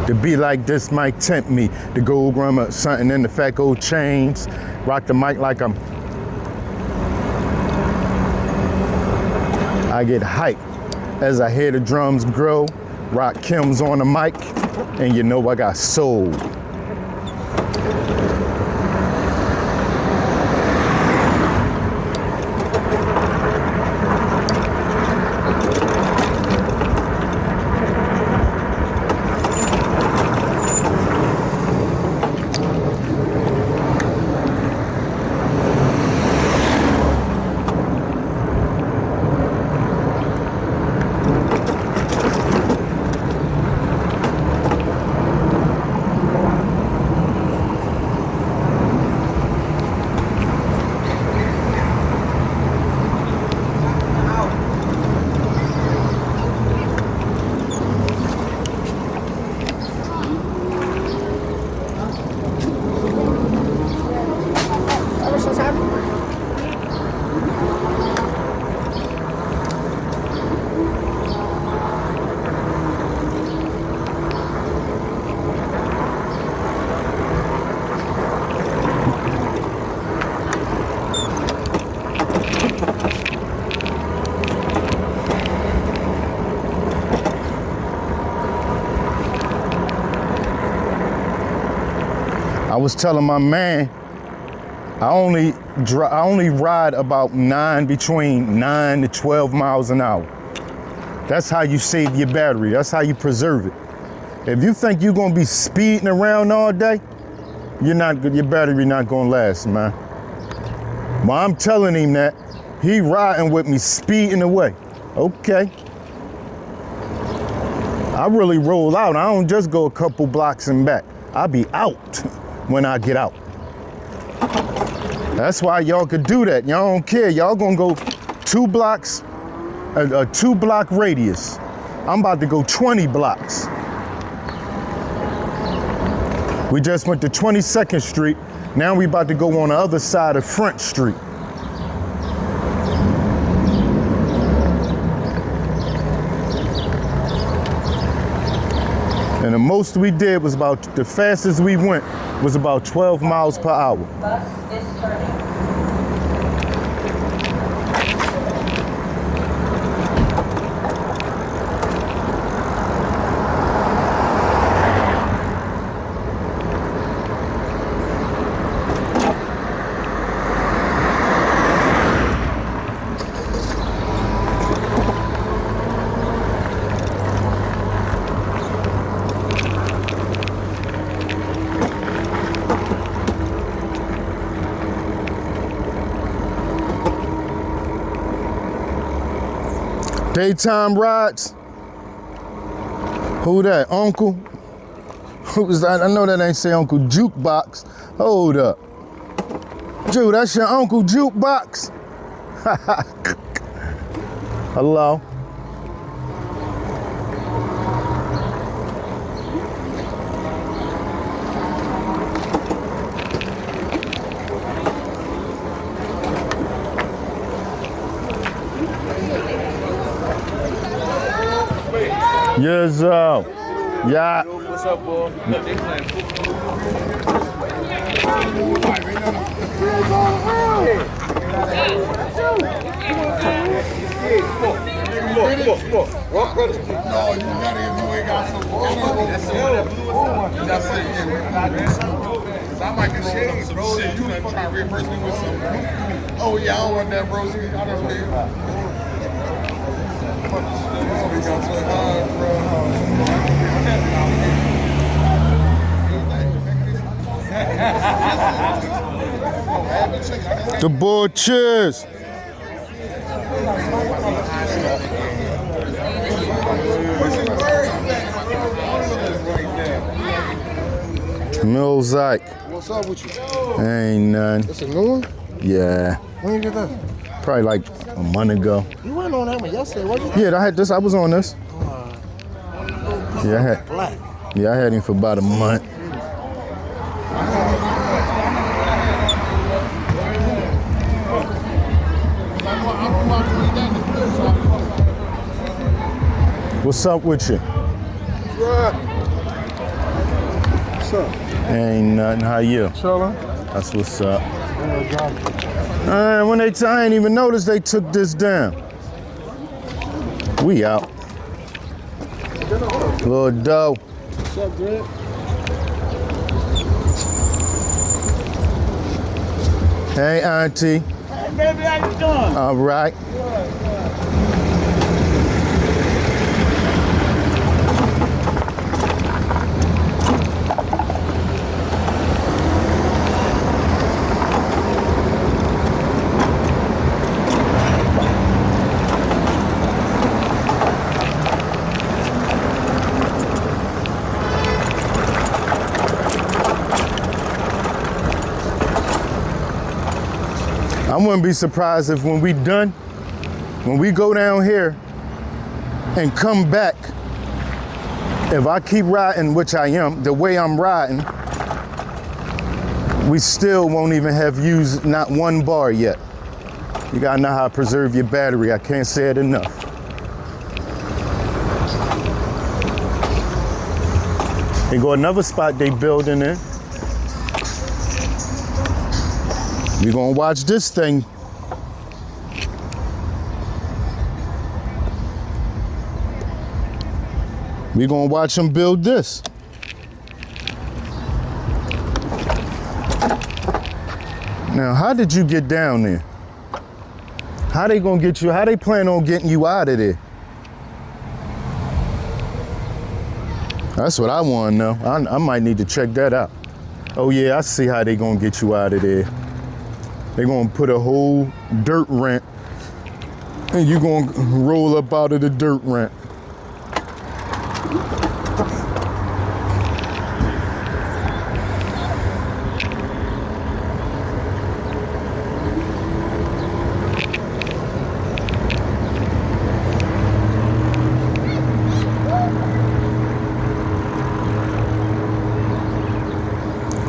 Speaker 1: To be like this might tempt me to go grandma something in the fat gold chains, rock the mic like I get hyped as I hear the drums grow, rock Kim's on the mic, and you know I got soul. I was telling my man, I only ride about between 9 to 12 miles an hour. That's how you save your battery. That's how you preserve it. If you think you're gonna be speeding around all day, your battery not gonna last, man. Well, I'm telling him that, he riding with me, speeding away. Okay. I really roll out. I don't just go a couple blocks and back. I be out when I get out. That's why y'all could do that. Y'all don't care. Y'all gonna go 2 blocks, a 2-block radius. I'm about to go 20 blocks. We just went to 22nd Street. Now we about to go on the other side of Front Street. And the most we did was the fastest we went was about 12 miles per hour.
Speaker 8: Bus is turning.
Speaker 1: Daytime rides? Who that, Uncle? Who's that? I know that ain't say Uncle Jukebox. Hold up. Dude, that's your Uncle Jukebox? Hello. Yes, yeah.
Speaker 3: What's up, boy? They playing
Speaker 9: What, brother? No, you gotta even know he got some water. That's it. I might get shades, bro. Shit, you done try to reimburse me with some. Oh, yeah, I don't want that, bro. I done paid. We got so hard, bro.
Speaker 1: The butchers. Millsike.
Speaker 9: What's up with you?
Speaker 1: Ain't none.
Speaker 9: It's a new one?
Speaker 1: Yeah.
Speaker 9: When you get that?
Speaker 1: Probably like a month ago.
Speaker 9: You went on that one yesterday, wasn't you?
Speaker 1: Yeah, I had this. I was on this. Yeah, I had him for about a month. What's up with you?
Speaker 9: What's up?
Speaker 1: Ain't nothing. How you?
Speaker 9: Chillin'.
Speaker 1: That's what's up. When I ain't even noticed they took this down. We out. Little dough.
Speaker 9: What's up, Greg?
Speaker 1: Hey, Auntie.
Speaker 4: Hey, baby, how you doing?
Speaker 1: All right. I wouldn't be surprised if when we done, when we go down here and come back, if I keep riding, which I am, the way I'm riding, we still won't even have used not one bar yet. You gotta know how to preserve your battery. I can't say it enough. Here go another spot they building in. We're gonna watch this thing. We're gonna watch them build this. Now, how did you get down there? How they gonna get you, how they plan on getting you out of there? That's what I wanna know. I might need to check that out. Oh yeah, I see how they gonna get you out of there. They're gonna put a whole dirt ramp and you're gonna roll up out of the dirt ramp.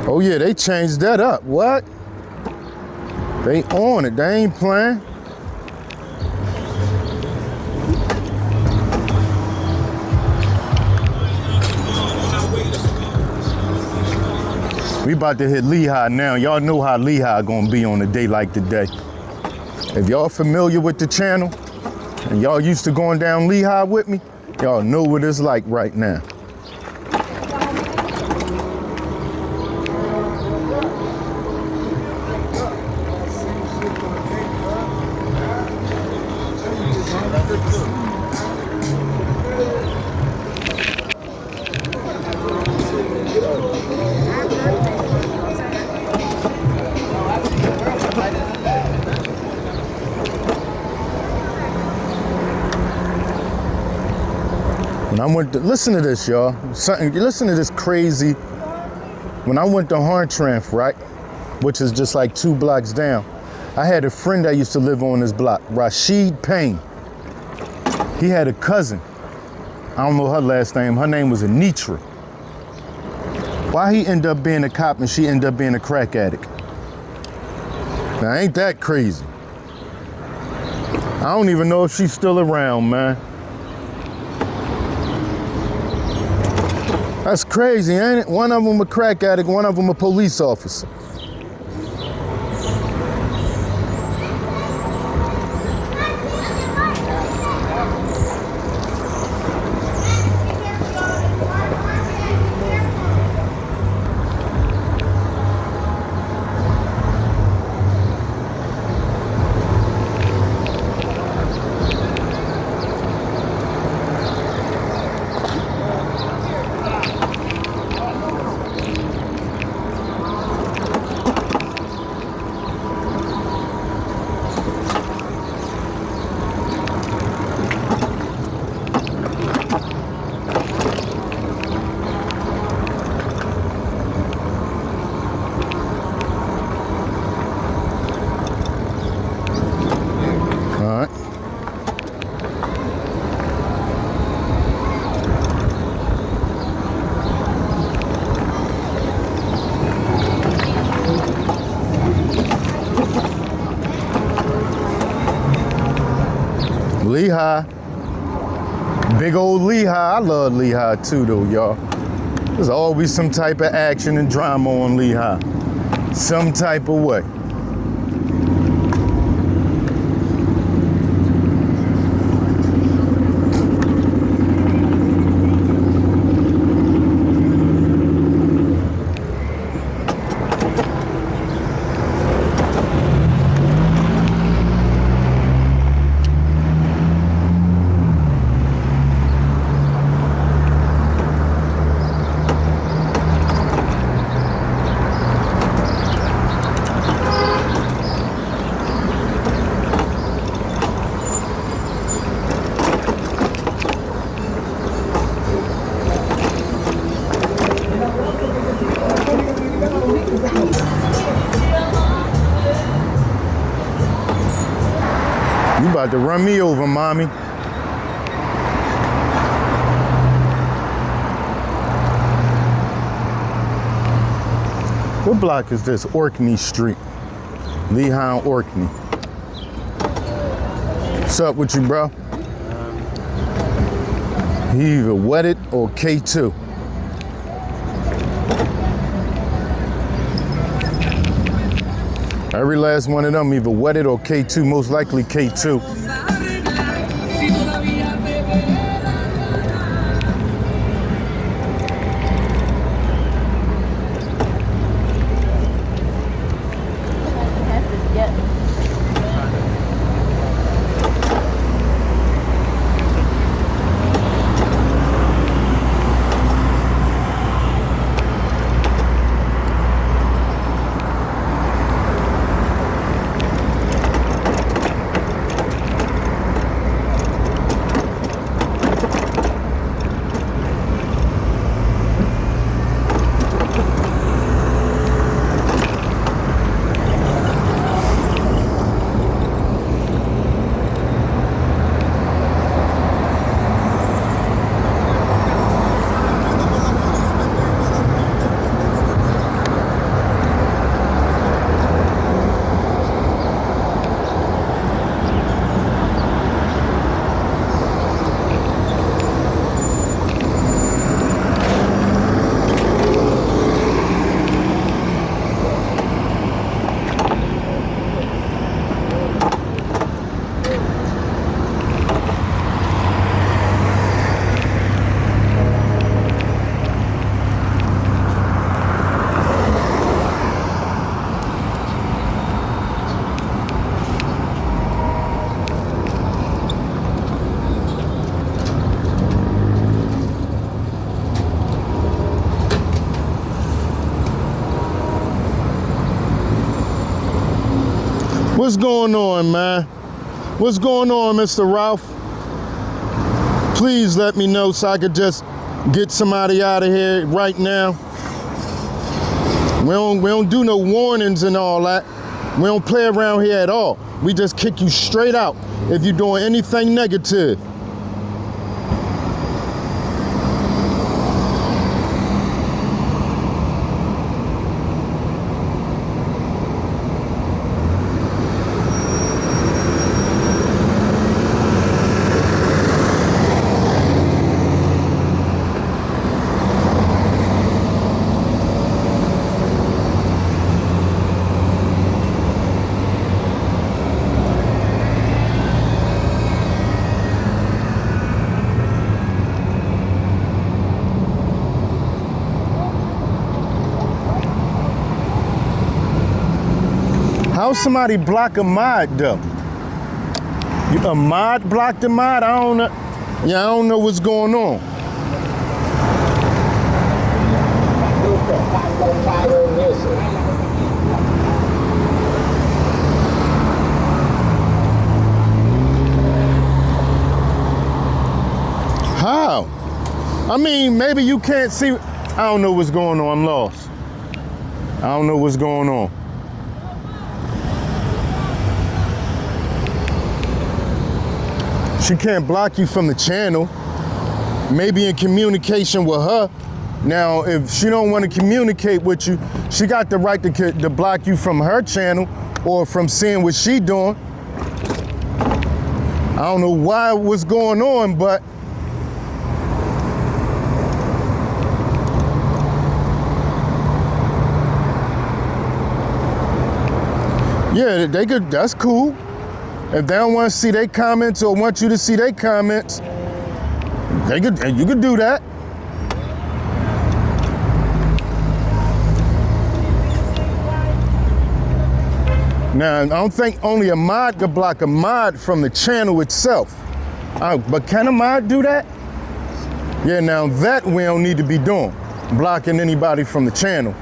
Speaker 1: Oh yeah, they changed that up. What? They on it, they ain't playing. We about to hit Lehigh now. Y'all know how Lehigh gonna be on a day like today. If y'all familiar with the channel and y'all used to going down Lehigh with me, y'all know what it's like right now. When I went to, listen to this, y'all. Listen to this crazy. When I went to Hartranft, right, which is just like 2 blocks down, I had a friend that used to live on this block, Rashid Payne. He had a cousin. I don't know her last name. Her name was Anitra. Why he end up being a cop and she end up being a crack addict? Now, ain't that crazy? I don't even know if she's still around, man. That's crazy, ain't it? One of them a crack addict, one of them a police officer. Lehigh. Big old Lehigh. I love Lehigh too though, y'all. There's always some type of action and drama on Lehigh. Some type of way. You about to run me over, mommy. What block is this? Orkney Street. Lehigh and Orkney. What's up with you, bro? He either wetted or K2. Every last one of them either wetted or K2, most likely K2. What's going on, man? What's going on, Mr. Ralph? Please let me know so I could just get somebody out of here right now. We don't do no warnings and all that. We don't play around here at all. We just kick you straight out if you're doing anything negative. How somebody block a mod though? A mod blocked a mod? I don't know. Yeah, I don't know what's going on. How? I mean, maybe you can't see. I don't know what's going on. I'm lost. I don't know what's going on. She can't block you from the channel. Maybe in communication with her. Now, if she don't want to communicate with you, she got the right to block you from her channel or from seeing what she doing. I don't know what's going on, but yeah, they could. That's cool. If they don't want to see their comments or want you to see their comments, you could do that. Now, I don't think only a mod could block a mod from the channel itself. But can a mod do that? Yeah, now that we don't need to be doing, blocking anybody from the channel.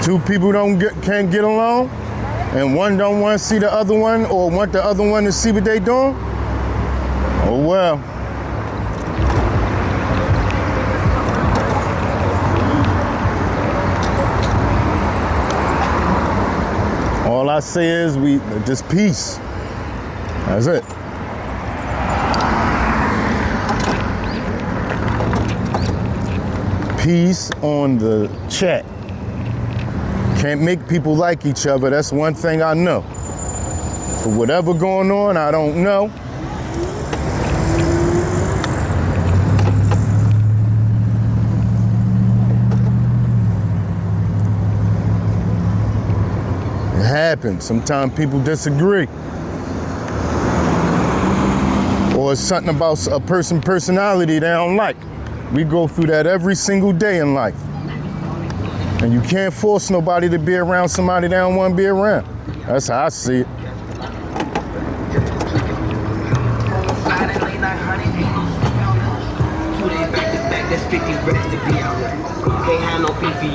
Speaker 1: Two people can't get along, and one don't want to see the other one or want the other one to see what they doing. Oh well. All I say is we just peace. That's it. Peace on the chat. Can't make people like each other. That's one thing I know. For whatever going on, I don't know. It happens. Sometimes people disagree. Or it's something about a person's personality they don't like. We go through that every single day in life. And you can't force nobody to be around somebody they don't want to be around. That's how I see it.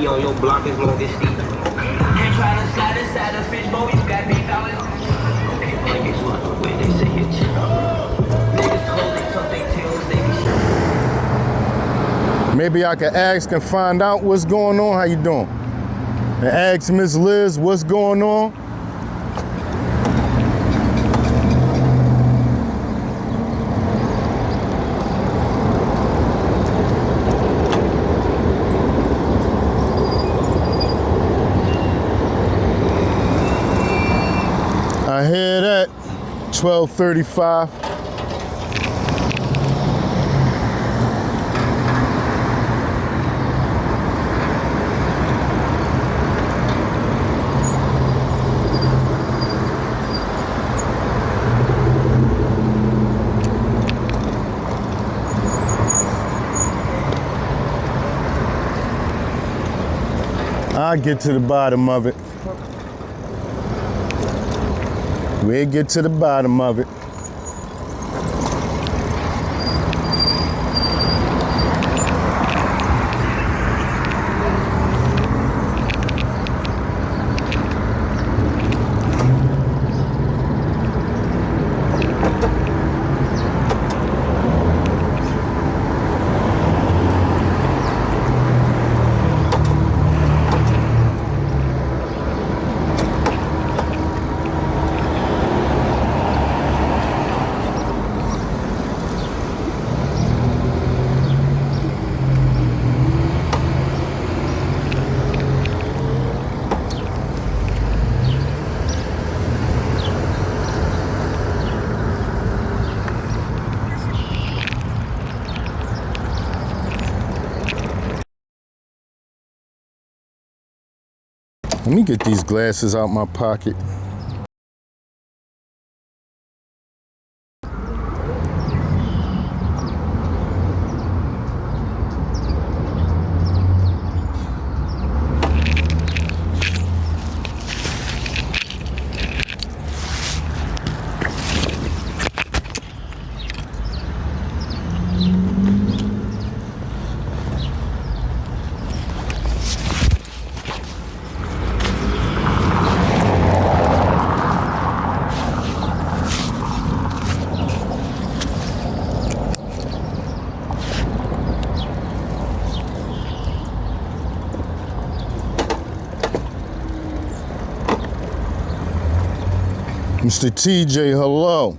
Speaker 10: On your block as long as Steve. And try to slide inside a fishbowl, you got beef out. Okay, niggas want the way they say it. Niggas hold it, tuck their tails, they be.
Speaker 1: Maybe I could ask and find out what's going on. How you doing? And ask Miss Liz what's going on. I hear that. 12:35. I'll get to the bottom of it. We'll get to the bottom of it. Let me get these glasses out my pocket. Mr. TJ, hello.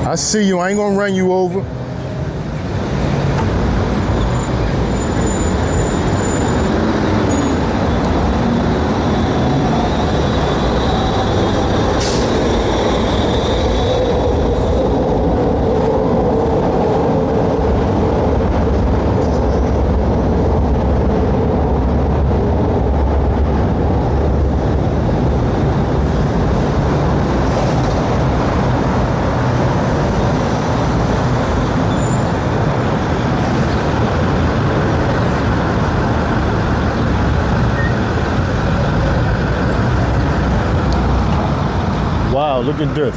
Speaker 1: I see you, I ain't gonna run you over. Wow, look at this.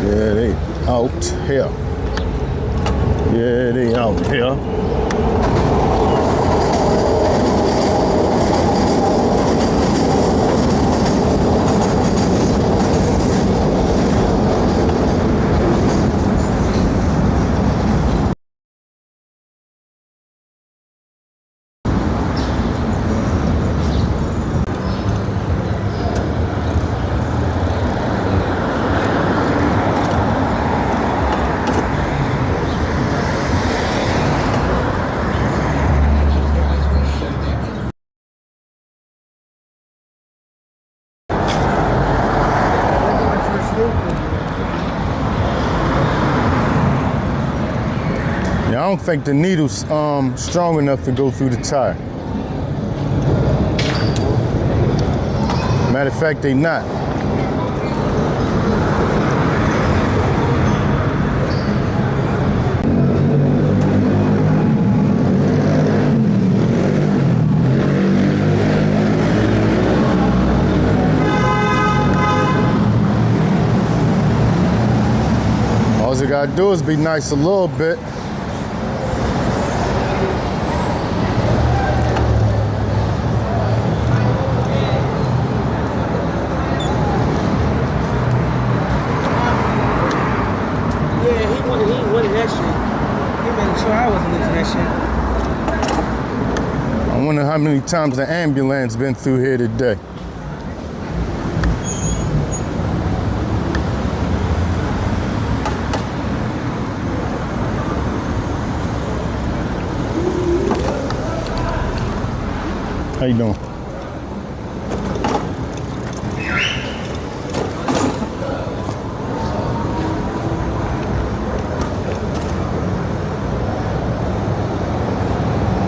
Speaker 1: Yeah, they out here. Yeah, they out here. Yeah, I don't think the needle's strong enough to go through the tire. Matter of fact, they not. All you gotta do is be nice a little bit. I wonder how many times the ambulance been through here today. How you doing?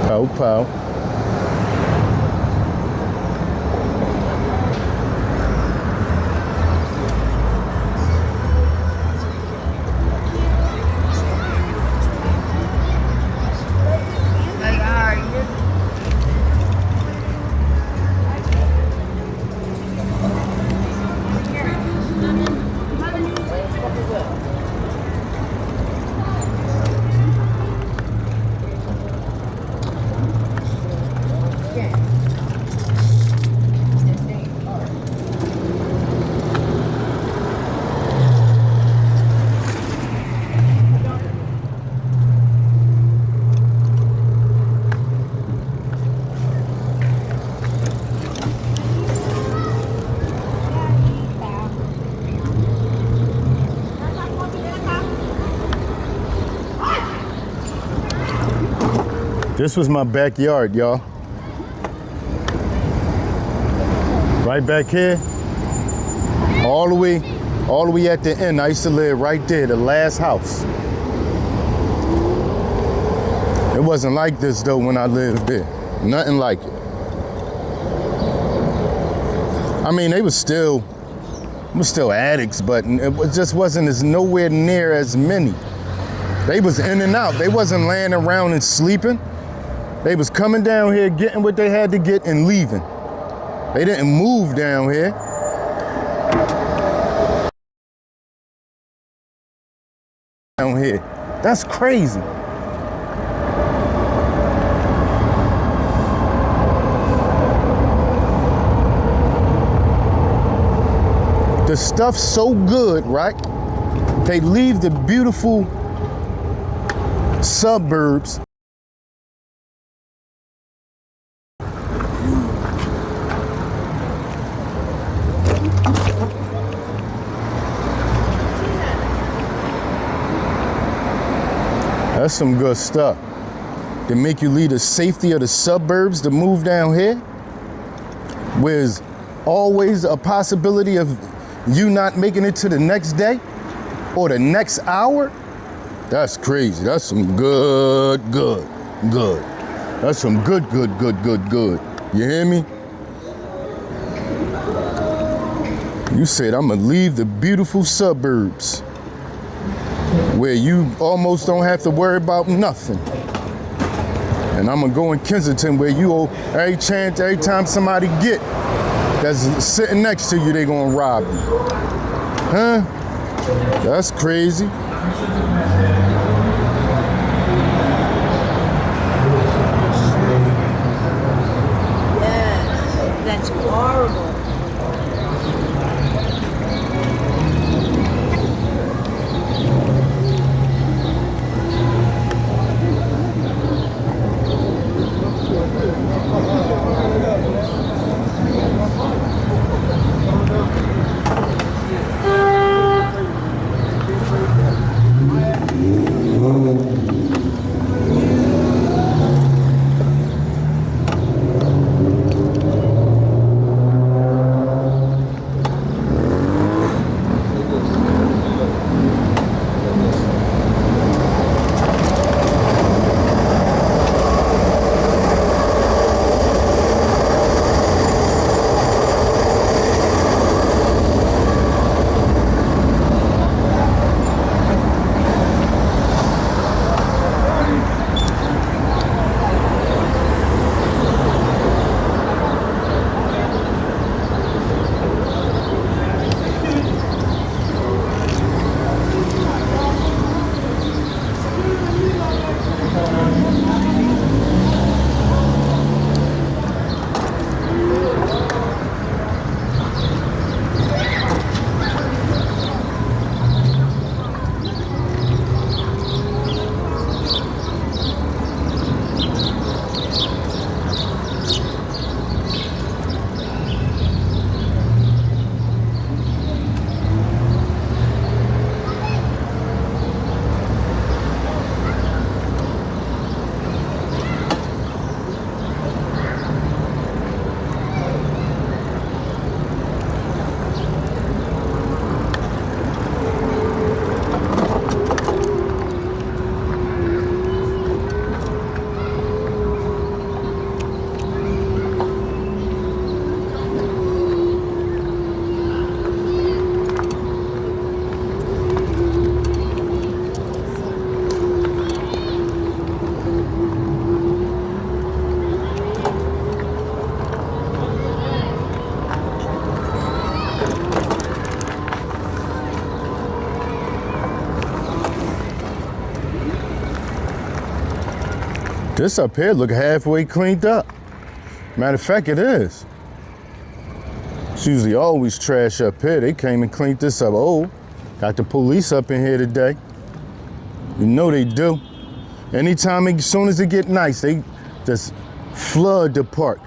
Speaker 1: Pow, pow.
Speaker 6: Like, are you?
Speaker 1: This was my backyard, y'all. Right back here, all the way at the end. I used to live right there, the last house. It wasn't like this though when I lived there. Nothing like it. I mean, they was still addicts, but it just wasn't as nowhere near as many. They was in and out. They wasn't laying around and sleeping. They was coming down here, getting what they had to get and leaving. They didn't move down here. Down here. That's crazy. The stuff's so good, right? They leave the beautiful suburbs. That's some good stuff. They make you leave the safety of the suburbs to move down here, where there's always a possibility of you not making it to the next day or the next hour. That's crazy. That's some good. That's some good. You hear me? You said I'm gonna leave the beautiful suburbs where you almost don't have to worry about nothing. And I'm gonna go in Kensington where you, every time somebody get that's sitting next to you, they gonna rob you. Huh? That's crazy.
Speaker 6: Yes, that's horrible.
Speaker 1: This up here look halfway cleaned up. Matter of fact, it is. It's usually always trash up here. They came and cleaned this up. Oh, got the police up in here today. You know they do. Anytime, as soon as it get nice, they just flood the park.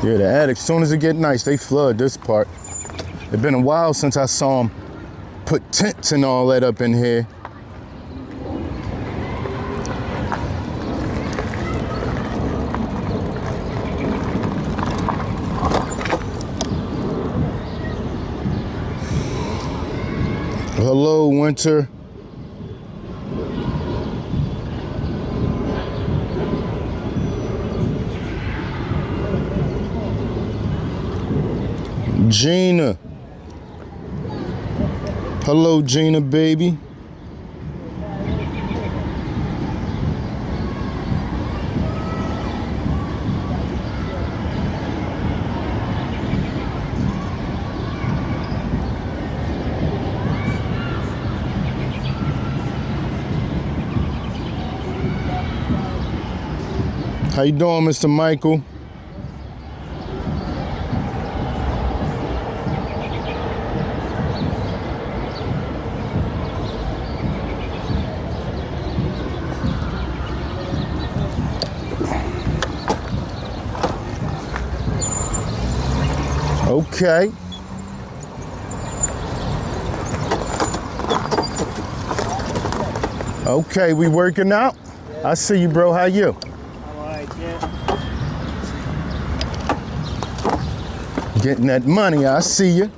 Speaker 1: Yeah, the addicts, as soon as it get nice, they flood this park. It's been a while since I saw them put tents and all that up in here. Hello, winter. Gina. Hello, Gina, baby. How you doing, Mr. Michael? Okay. Okay, we working out? I see you, bro. How you?
Speaker 4: I'm alright, yeah.
Speaker 1: Getting that money, I see you.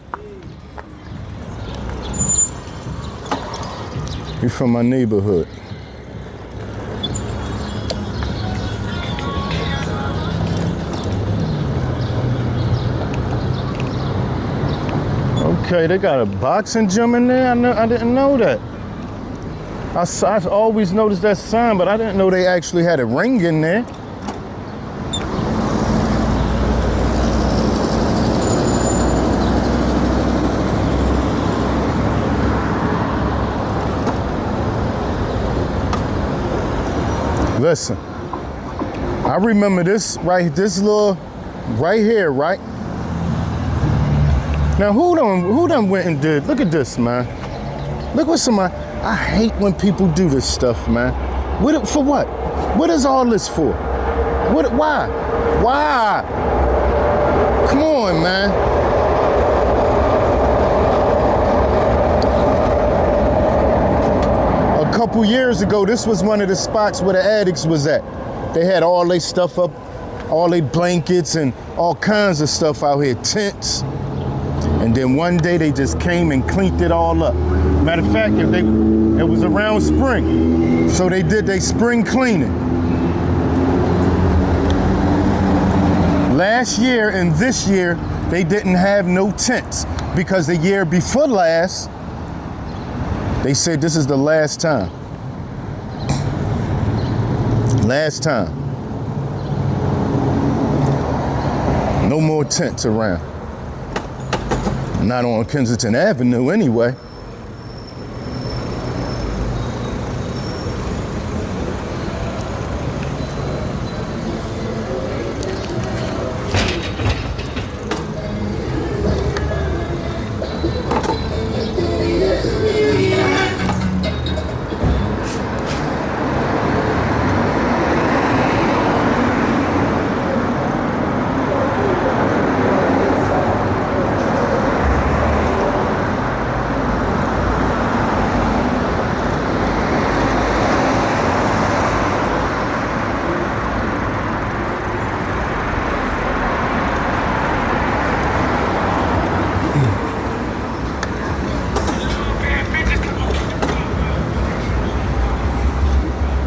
Speaker 1: You from my neighborhood. Okay, they got a boxing gym in there? I didn't know that. I always noticed that sign, but I didn't know they actually had a ring in there. Listen, I remember this little right here, right? Now who done went and did? Look at this, man. Look what somebody. I hate when people do this stuff, man. For what? What is all this for? Why? Why? Come on, man. A couple years ago, this was one of the spots where the addicts was at. They had all their stuff up, all their blankets and all kinds of stuff out here, tents. And then one day they just came and cleaned it all up. Matter of fact, it was around spring, so they did their spring cleaning. Last year and this year, they didn't have no tents because the year before last, they said this is the last time. Last time. No more tents around. Not on Kensington Avenue anyway.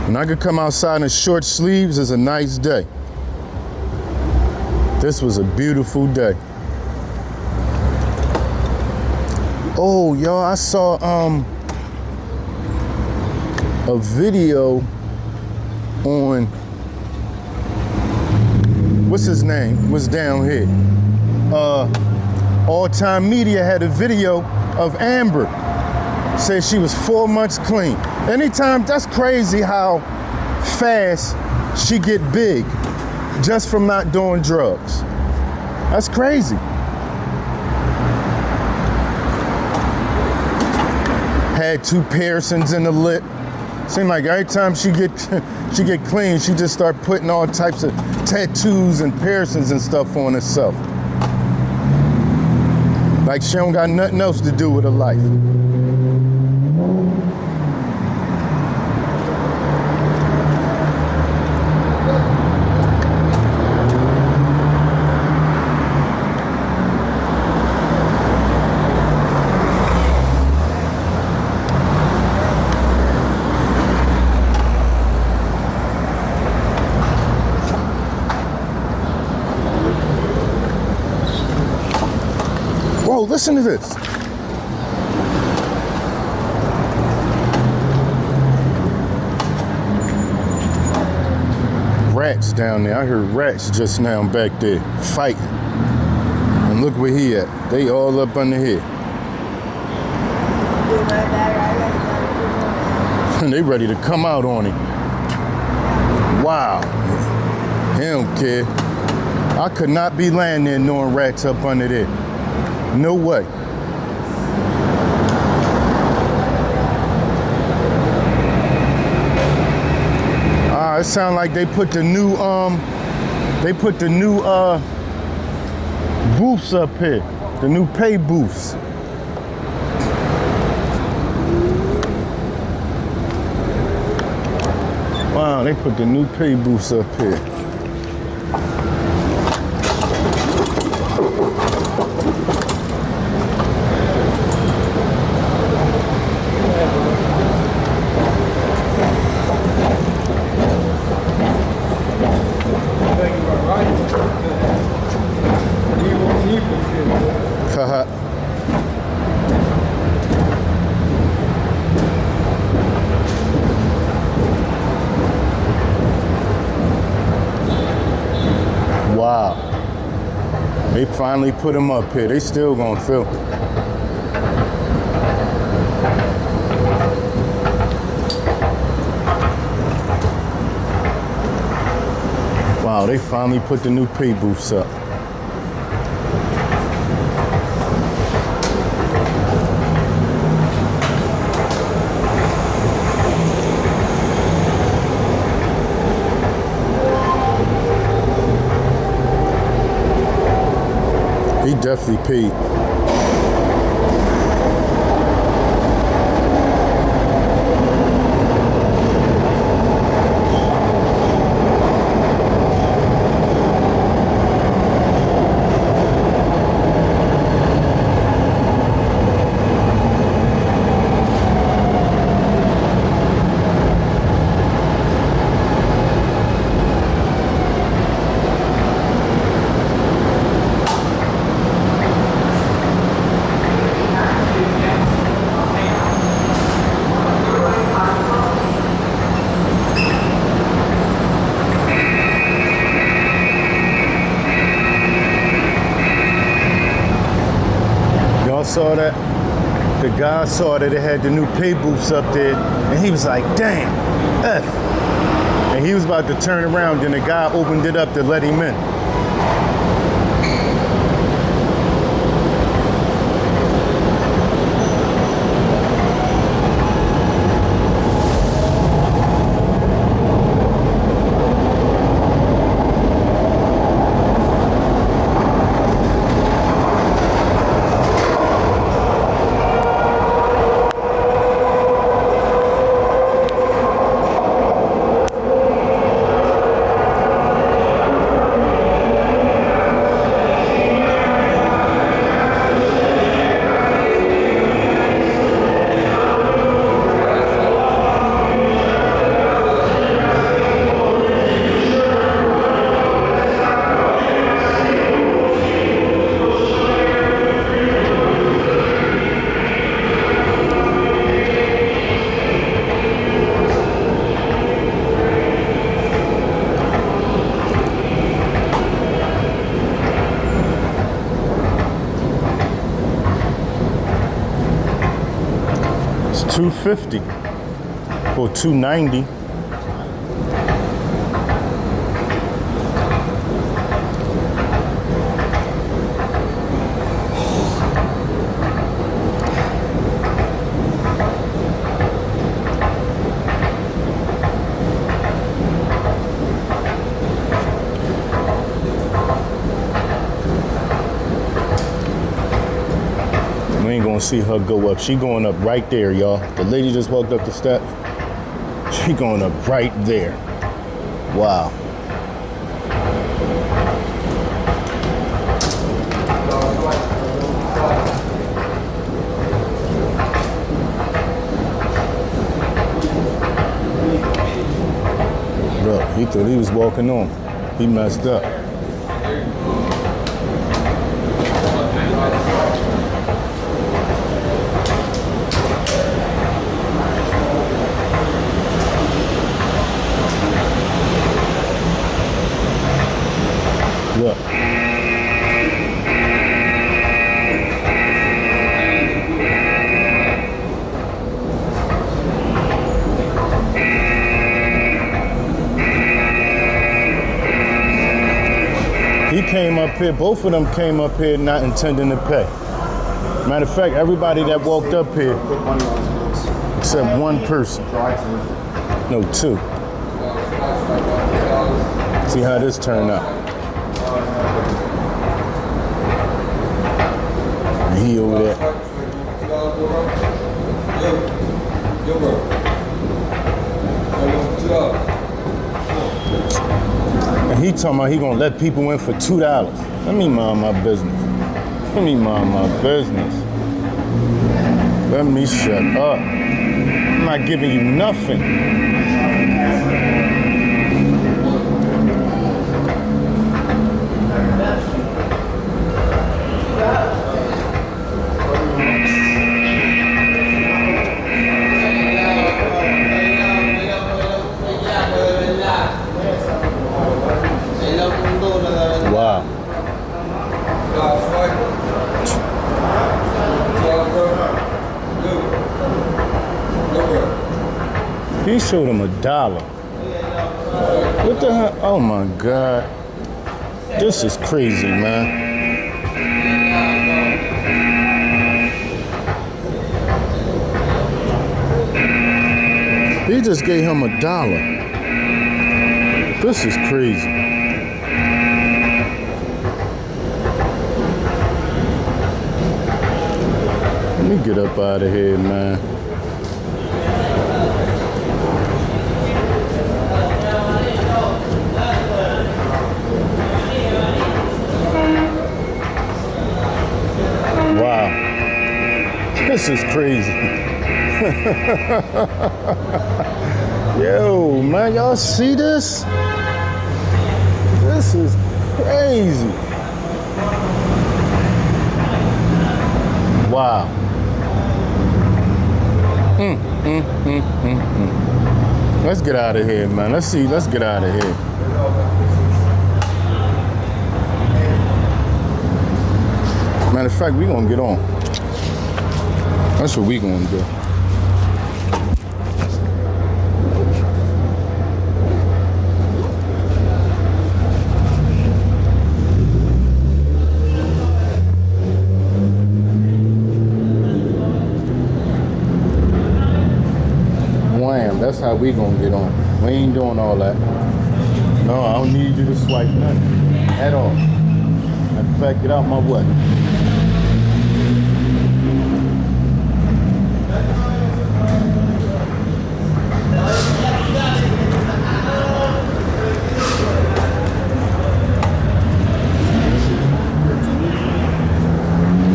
Speaker 1: When I could come outside in short sleeves, it's a nice day. This was a beautiful day. Oh, y'all, I saw a video on, what's his name, was down here. All Time Media had a video of Amber. Said she was 4 months clean. Anytime, that's crazy how fast she get big just from not doing drugs. That's crazy. Had 2 piercings in the lip. Seemed like every time she get clean, she just start putting all types of tattoos and piercings and stuff on herself. Like she don't got nothing else to do with her life. Whoa, listen to this. Rats down there. I heard rats just now back there fighting. And look where he at. They all up under here. And they ready to come out on him. Wow. He don't care. I could not be laying there knowing rats up under there. No way. It sound like they put the new booths up here, the new pay booths. Wow, they put the new pay booths up here. Wow. They finally put them up here. They still gonna fill. Wow, they finally put the new pay booths up. He definitely peed. Saw that the guy saw that it had the new pay booths up there, and he was like, damn, F. And he was about to turn around, and the guy opened it up to let him in. $250 or $290. See her go up. She going up right there, y'all. The lady just walked up the steps. She going up right there. Wow. Look, he thought he was walking on. He messed up. up here, both of them came up here not intending to pay. Matter of fact, everybody that walked up here, except one person. No, two. See how this turned out. And he over there. And he talking about he gonna let people in for $2. Let me mind my business. Let me mind my business. Let me shut up. I'm not giving you nothing. Wow. He showed him $1. What the hell? Oh my God. This is crazy, man. He just gave him $1. This is crazy. Let me get up out of here, man. Wow. This is crazy. Yo, man, y'all see this? This is crazy. Wow. Let's get out of here, man. Let's get out of here. Matter of fact, we gonna get on. That's what we gonna do. That's how we gonna get on. We ain't doing all that. No, I don't need you to swipe nothing at all. In fact, get out my way.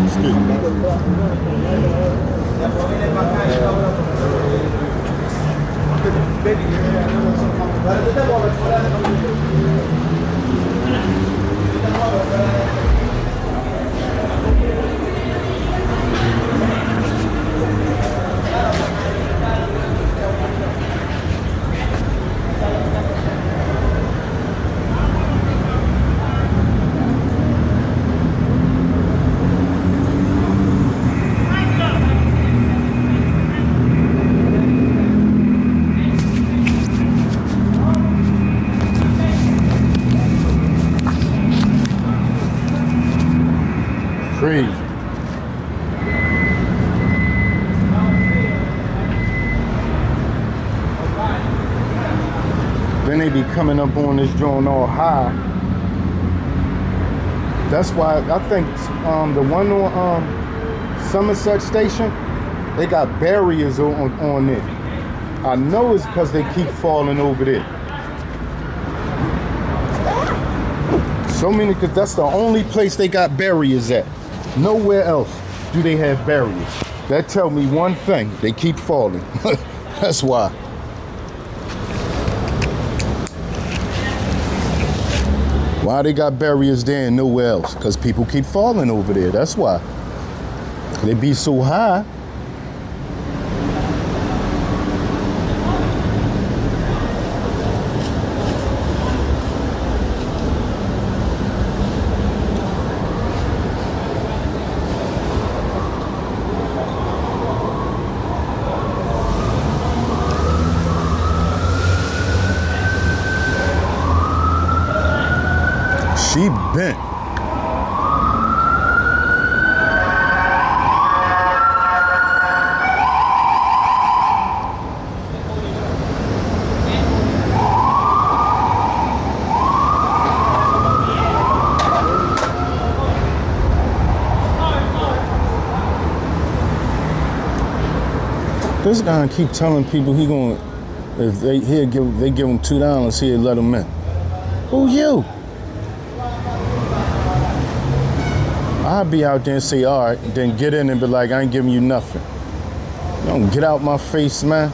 Speaker 1: Excuse me. Crazy. Then they be coming up on this joint all high. That's why I think the one on Somerset Station, they got barriers on it. I know it's because they keep falling over there. So many, because that's the only place they got barriers at. Nowhere else do they have barriers. That tell me one thing, they keep falling. That's why. Why they got barriers there and nowhere else? Because people keep falling over there, that's why. They be so high. She bent. This guy keep telling people he gonna, if they give him $2, he'll let him in. Who you? I'll be out there and say, all right, then get in and be like, I ain't giving you nothing. Don't get out my face, man.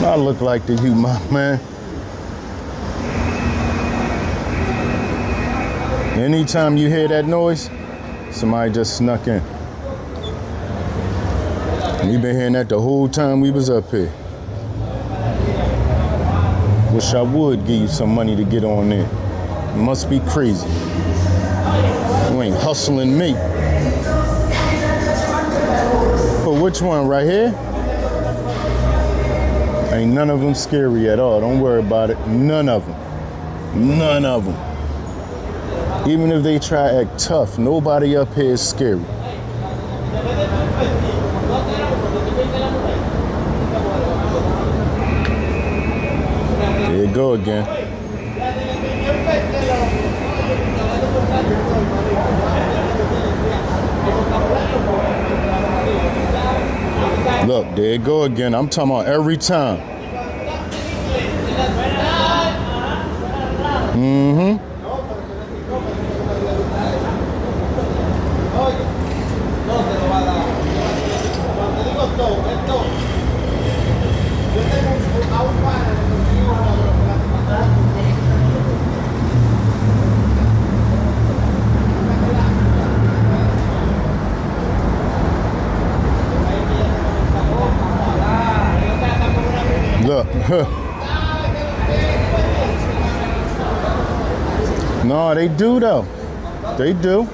Speaker 1: I look like to you, my man. Anytime you hear that noise, somebody just snuck in. We've been hearing that the whole time we was up here. Wish I would give you some money to get on there. You must be crazy. You ain't hustling me. But which one, right here? Ain't none of them scary at all. Don't worry about it. None of them. None of them. Even if they try to act tough, nobody up here is scary. There you go again. Look, there you go again. I'm talking about every time. Mm-hmm. Look. No, they do though. They do.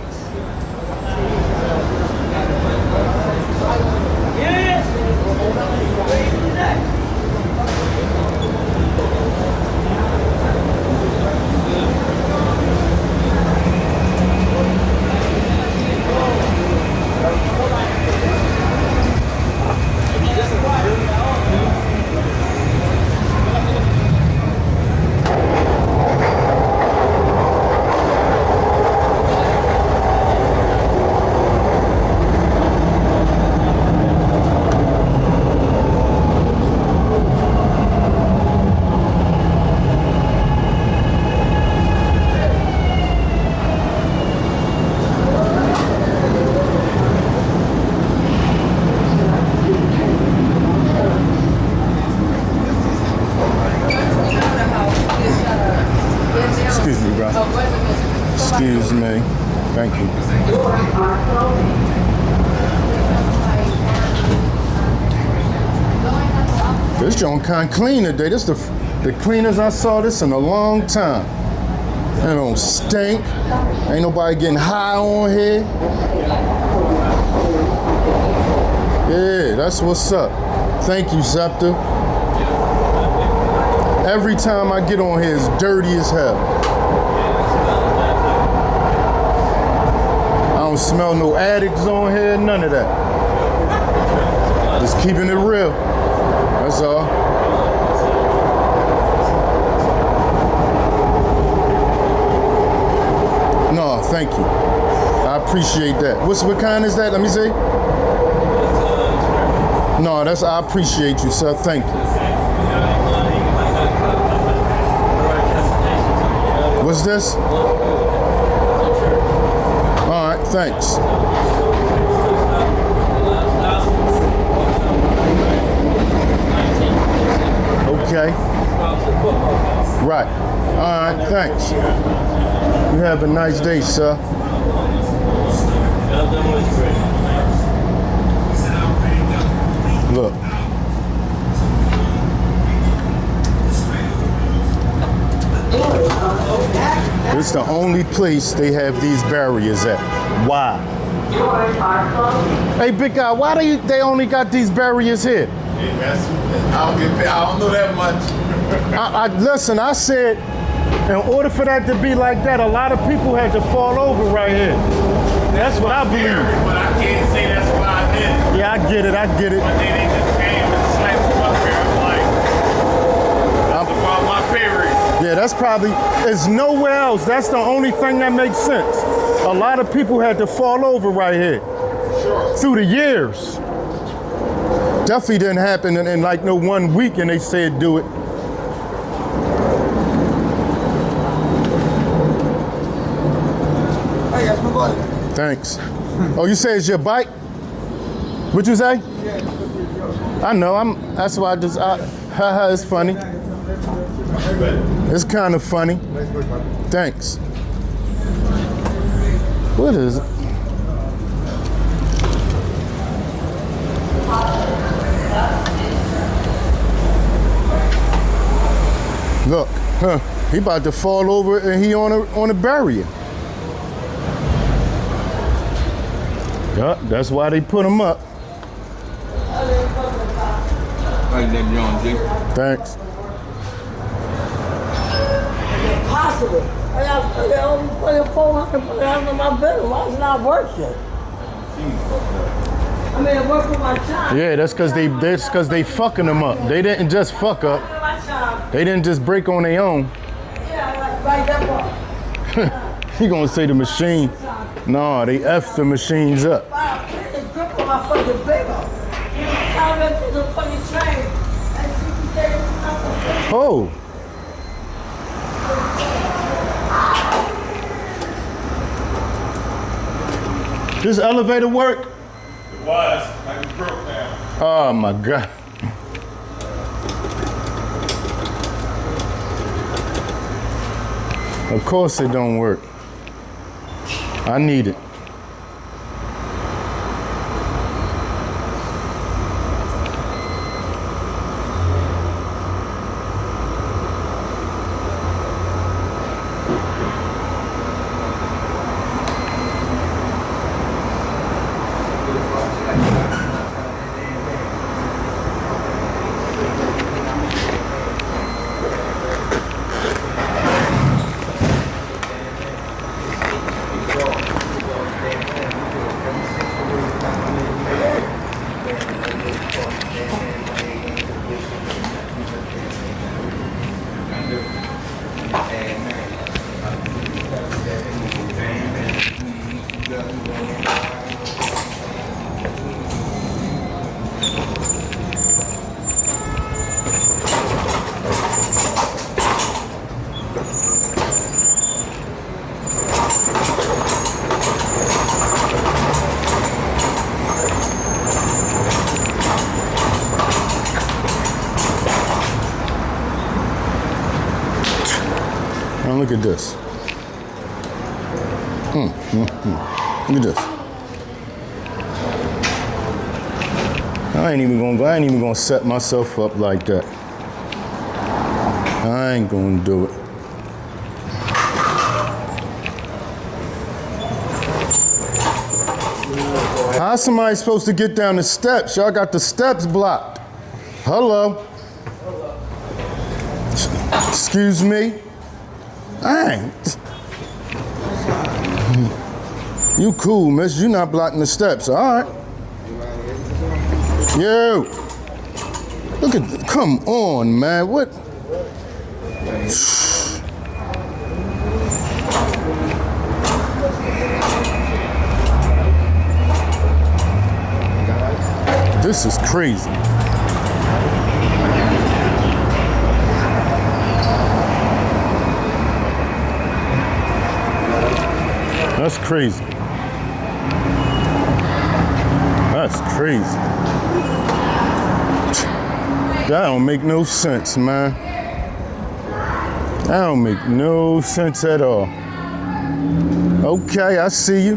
Speaker 1: Excuse me. Thank you. This joint kind of clean today. This is the cleanest I saw this in a long time. It don't stink. Ain't nobody getting high on here. Yeah, that's what's up. Thank you, Scepter. Every time I get on here, it's dirty as hell. I don't smell no addicts on here, none of that. Just keeping it real. That's all. No, thank you. I appreciate that. What kind is that? Let me see. No, I appreciate you, sir. Thank you. What's this? All right, thanks. Okay. Right. All right, thanks. You have a nice day, sir. Look. It's the only place they have these barriers at. Why? Hey, big guy, why they only got these barriers here?
Speaker 9: I don't know that much.
Speaker 1: Listen, I said, in order for that to be like that, a lot of people had to fall over right here. That's what I believe.
Speaker 9: But I can't say that's what I did.
Speaker 1: Yeah, I get it.
Speaker 9: But then they just came and slapped them up here. I'm like, that's about my favorite.
Speaker 1: Yeah, that's probably, it's nowhere else. That's the only thing that makes sense. A lot of people had to fall over right here.
Speaker 9: Sure.
Speaker 1: Through the years. Definitely didn't happen in like no 1 week and they said do it.
Speaker 9: Hey, that's my buddy.
Speaker 1: Thanks. Oh, you say it's your bike? What'd you say? I know, that's why haha, it's funny. It's kind of funny. Thanks. What is it? Look, huh, he about to fall over and he on a barrier. Yup, that's why they put him up.
Speaker 3: Like that, John G.
Speaker 1: Thanks.
Speaker 11: Possible. I got only $400 in my bill. Why is it not working? I mean, it worked for my child.
Speaker 1: Yeah, that's because they fucking them up. They didn't just fuck up. They didn't just break on their own.
Speaker 11: Yeah, like that.
Speaker 1: You gonna say the machine? No, they F the machines up.
Speaker 11: Wow, the grip on my fucking bagel. I went to the fucking train.
Speaker 1: Oh. This elevator work?
Speaker 9: It was. Like it broke down.
Speaker 1: Oh my God. Of course it don't work. I need it. Now look at this. Look at this. I ain't even gonna set myself up like that. I ain't gonna do it. How's somebody supposed to get down the steps? Y'all got the steps blocked. Hello? Excuse me? I ain't. You cool, miss. You not blocking the steps. All right. Yo. Look at, come on, man. What? This is crazy. That's crazy. That's crazy. That don't make no sense, man. That don't make no sense at all. Okay, I see you.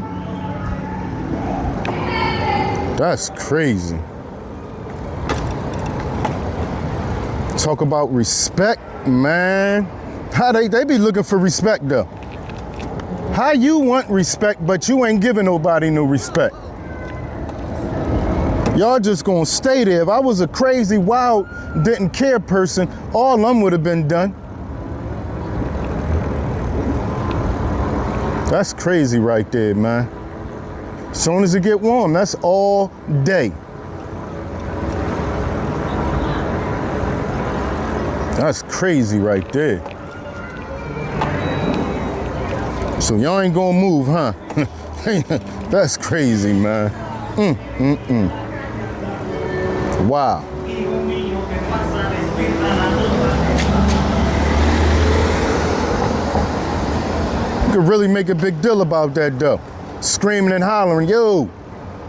Speaker 1: That's crazy. Talk about respect, man. How they be looking for respect though? How you want respect, but you ain't giving nobody no respect? Y'all just gonna stay there. If I was a crazy, wild, didn't care person, all of them would have been done. That's crazy right there, man. As soon as it get warm, that's all day. That's crazy right there. So y'all ain't gonna move, huh? That's crazy, man. Wow. You could really make a big deal about that though. Screaming and hollering, yo,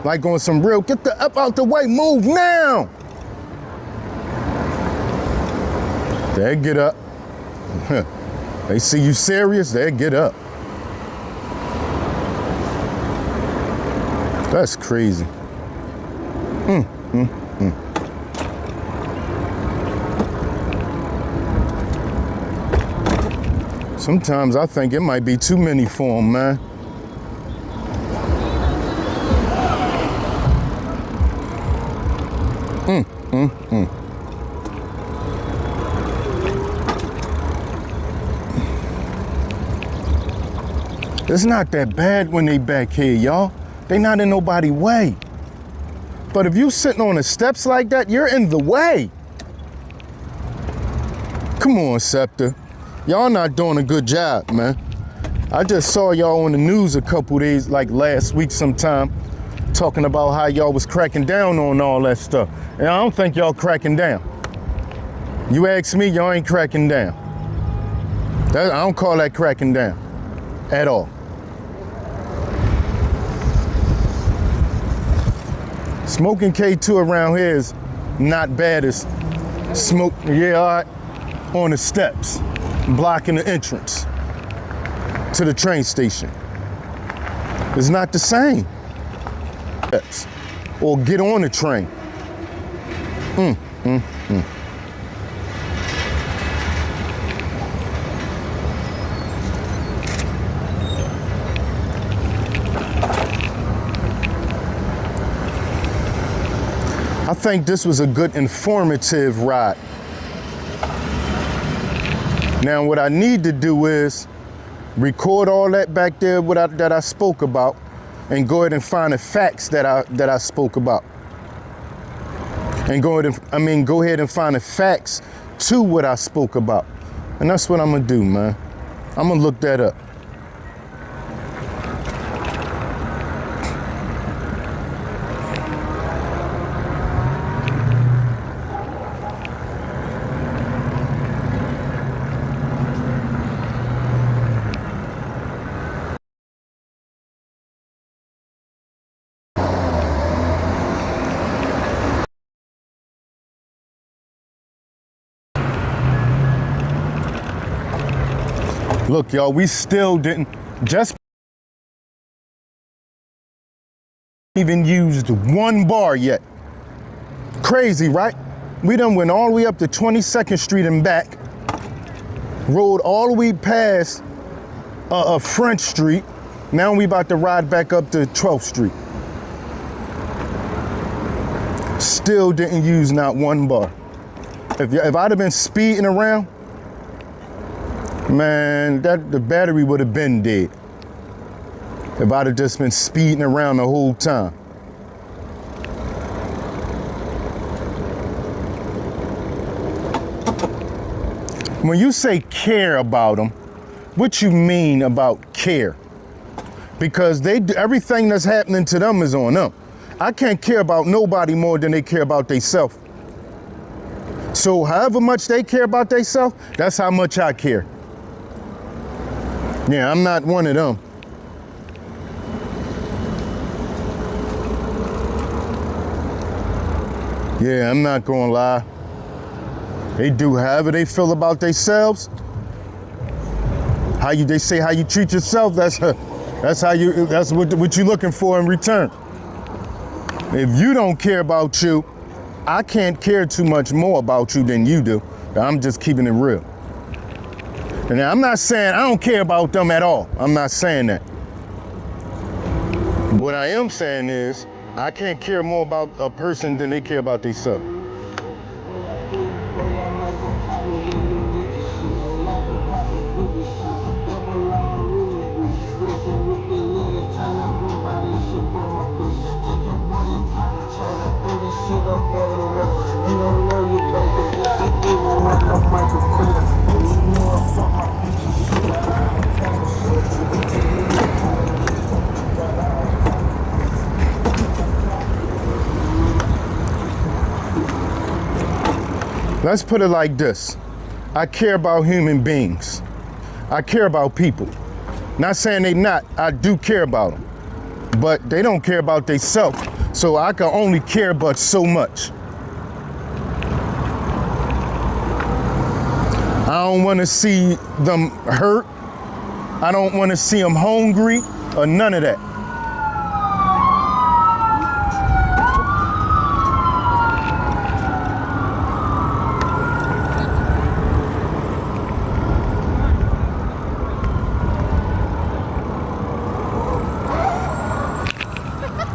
Speaker 1: like on some real, get the up out the way, move now. They get up. They see you serious, they get up. That's crazy. Sometimes I think it might be too many for them, man. It's not that bad when they back here, y'all. They not in nobody's way. But if you sitting on the steps like that, you're in the way. Come on, Scepter. Y'all not doing a good job, man. I just saw y'all on the news a couple days, like last week sometime, talking about how y'all was cracking down on all that stuff. And I don't think y'all cracking down. You ask me, y'all ain't cracking down. I don't call that cracking down at all. Smoking K2 around here is not bad as smoke, yeah, all right, on the steps, blocking the entrance to the train station. It's not the same. Or get on the train. I think this was a good informative ride. Now what I need to do is record all that back there that I spoke about and go ahead and find the facts that I spoke about. And go ahead and find the facts to what I spoke about. And that's what I'm gonna do, man. I'm gonna look that up. Look, y'all, we still didn't just even used one bar yet. Crazy, right? We done went all the way up to 22nd Street and back, rode all the way past French Street. Now we about to ride back up to 12th Street. Still didn't use not one bar. If I'd have been speeding around, man, the battery would have been dead if I'd have just been speeding around the whole time. When you say care about them, what you mean about care? Because everything that's happening to them is on them. I can't care about nobody more than they care about themselves. So however much they care about themselves, that's how much I care. Yeah, I'm not one of them. Yeah, I'm not gonna lie. They do however they feel about themselves. They say how you treat yourself, that's what you're looking for in return. If you don't care about you, I can't care too much more about you than you do. I'm just keeping it real. And I'm not saying I don't care about them at all. I'm not saying that. What I am saying is I can't care more about a person than they care about themselves. Let's put it like this. I care about human beings. I care about people. Not saying they not, I do care about them. But they don't care about themselves. So I can only care about so much. I don't want to see them hurt. I don't want to see them hungry or none of that.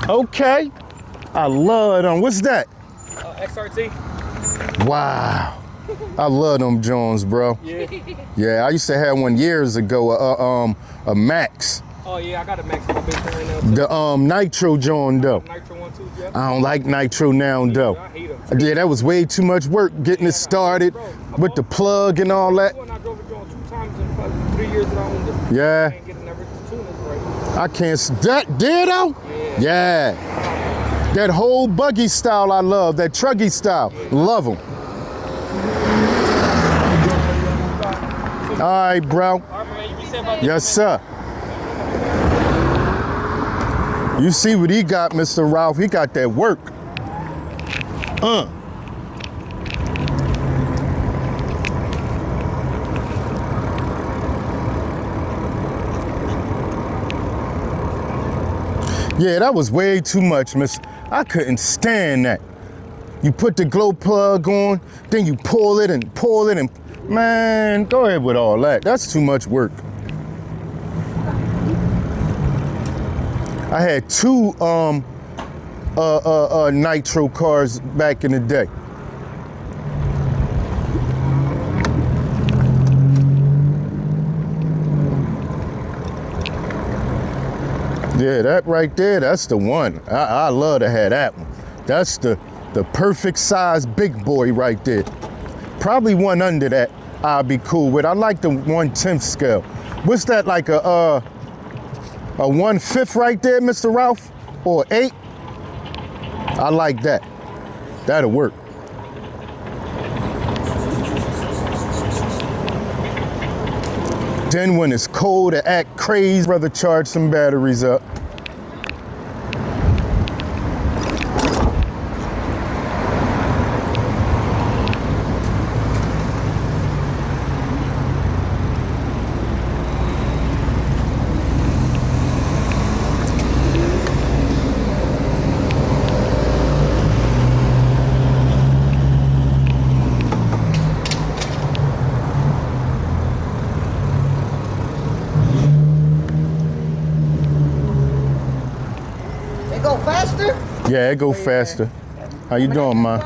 Speaker 1: Okay. I love them. What's that?
Speaker 12: XRT.
Speaker 1: Wow. I love them Jones, bro.
Speaker 12: Yeah.
Speaker 1: Yeah, I used to have one years ago, a Max.
Speaker 12: Oh yeah, I got a Max in my basement right now too.
Speaker 1: The Nitro John though.
Speaker 12: Nitro one too, yeah.
Speaker 1: I don't like Nitro now though.
Speaker 12: I hate them.
Speaker 1: Yeah, that was way too much work getting it started with the plug and all that.
Speaker 12: I drove it John 2 times in probably 3 years that I owned it.
Speaker 1: Yeah.
Speaker 12: I can't get it never tuning right.
Speaker 1: I can't. That did though? Yeah. That whole buggy style I love. That truggy style. Love them. All right, bro. Yes, sir. You see what he got, Mr. Ralph? He got that work. Yeah, that was way too much, miss. I couldn't stand that. You put the glow plug on, then you pull it and man, go ahead with all that. That's too much work. I had 2 Nitro cars back in the day. Yeah, that right there, that's the one. I love to have that one. That's the perfect size big boy right there. Probably one under that I'll be cool with. I like the 1/10 scale. What's that, like a 1/5 right there, Mr. Ralph? Or 8? I like that. That'll work. Then when it's cold, to act crazy, rather charge some batteries up. Yeah, it go faster. How you doing, man?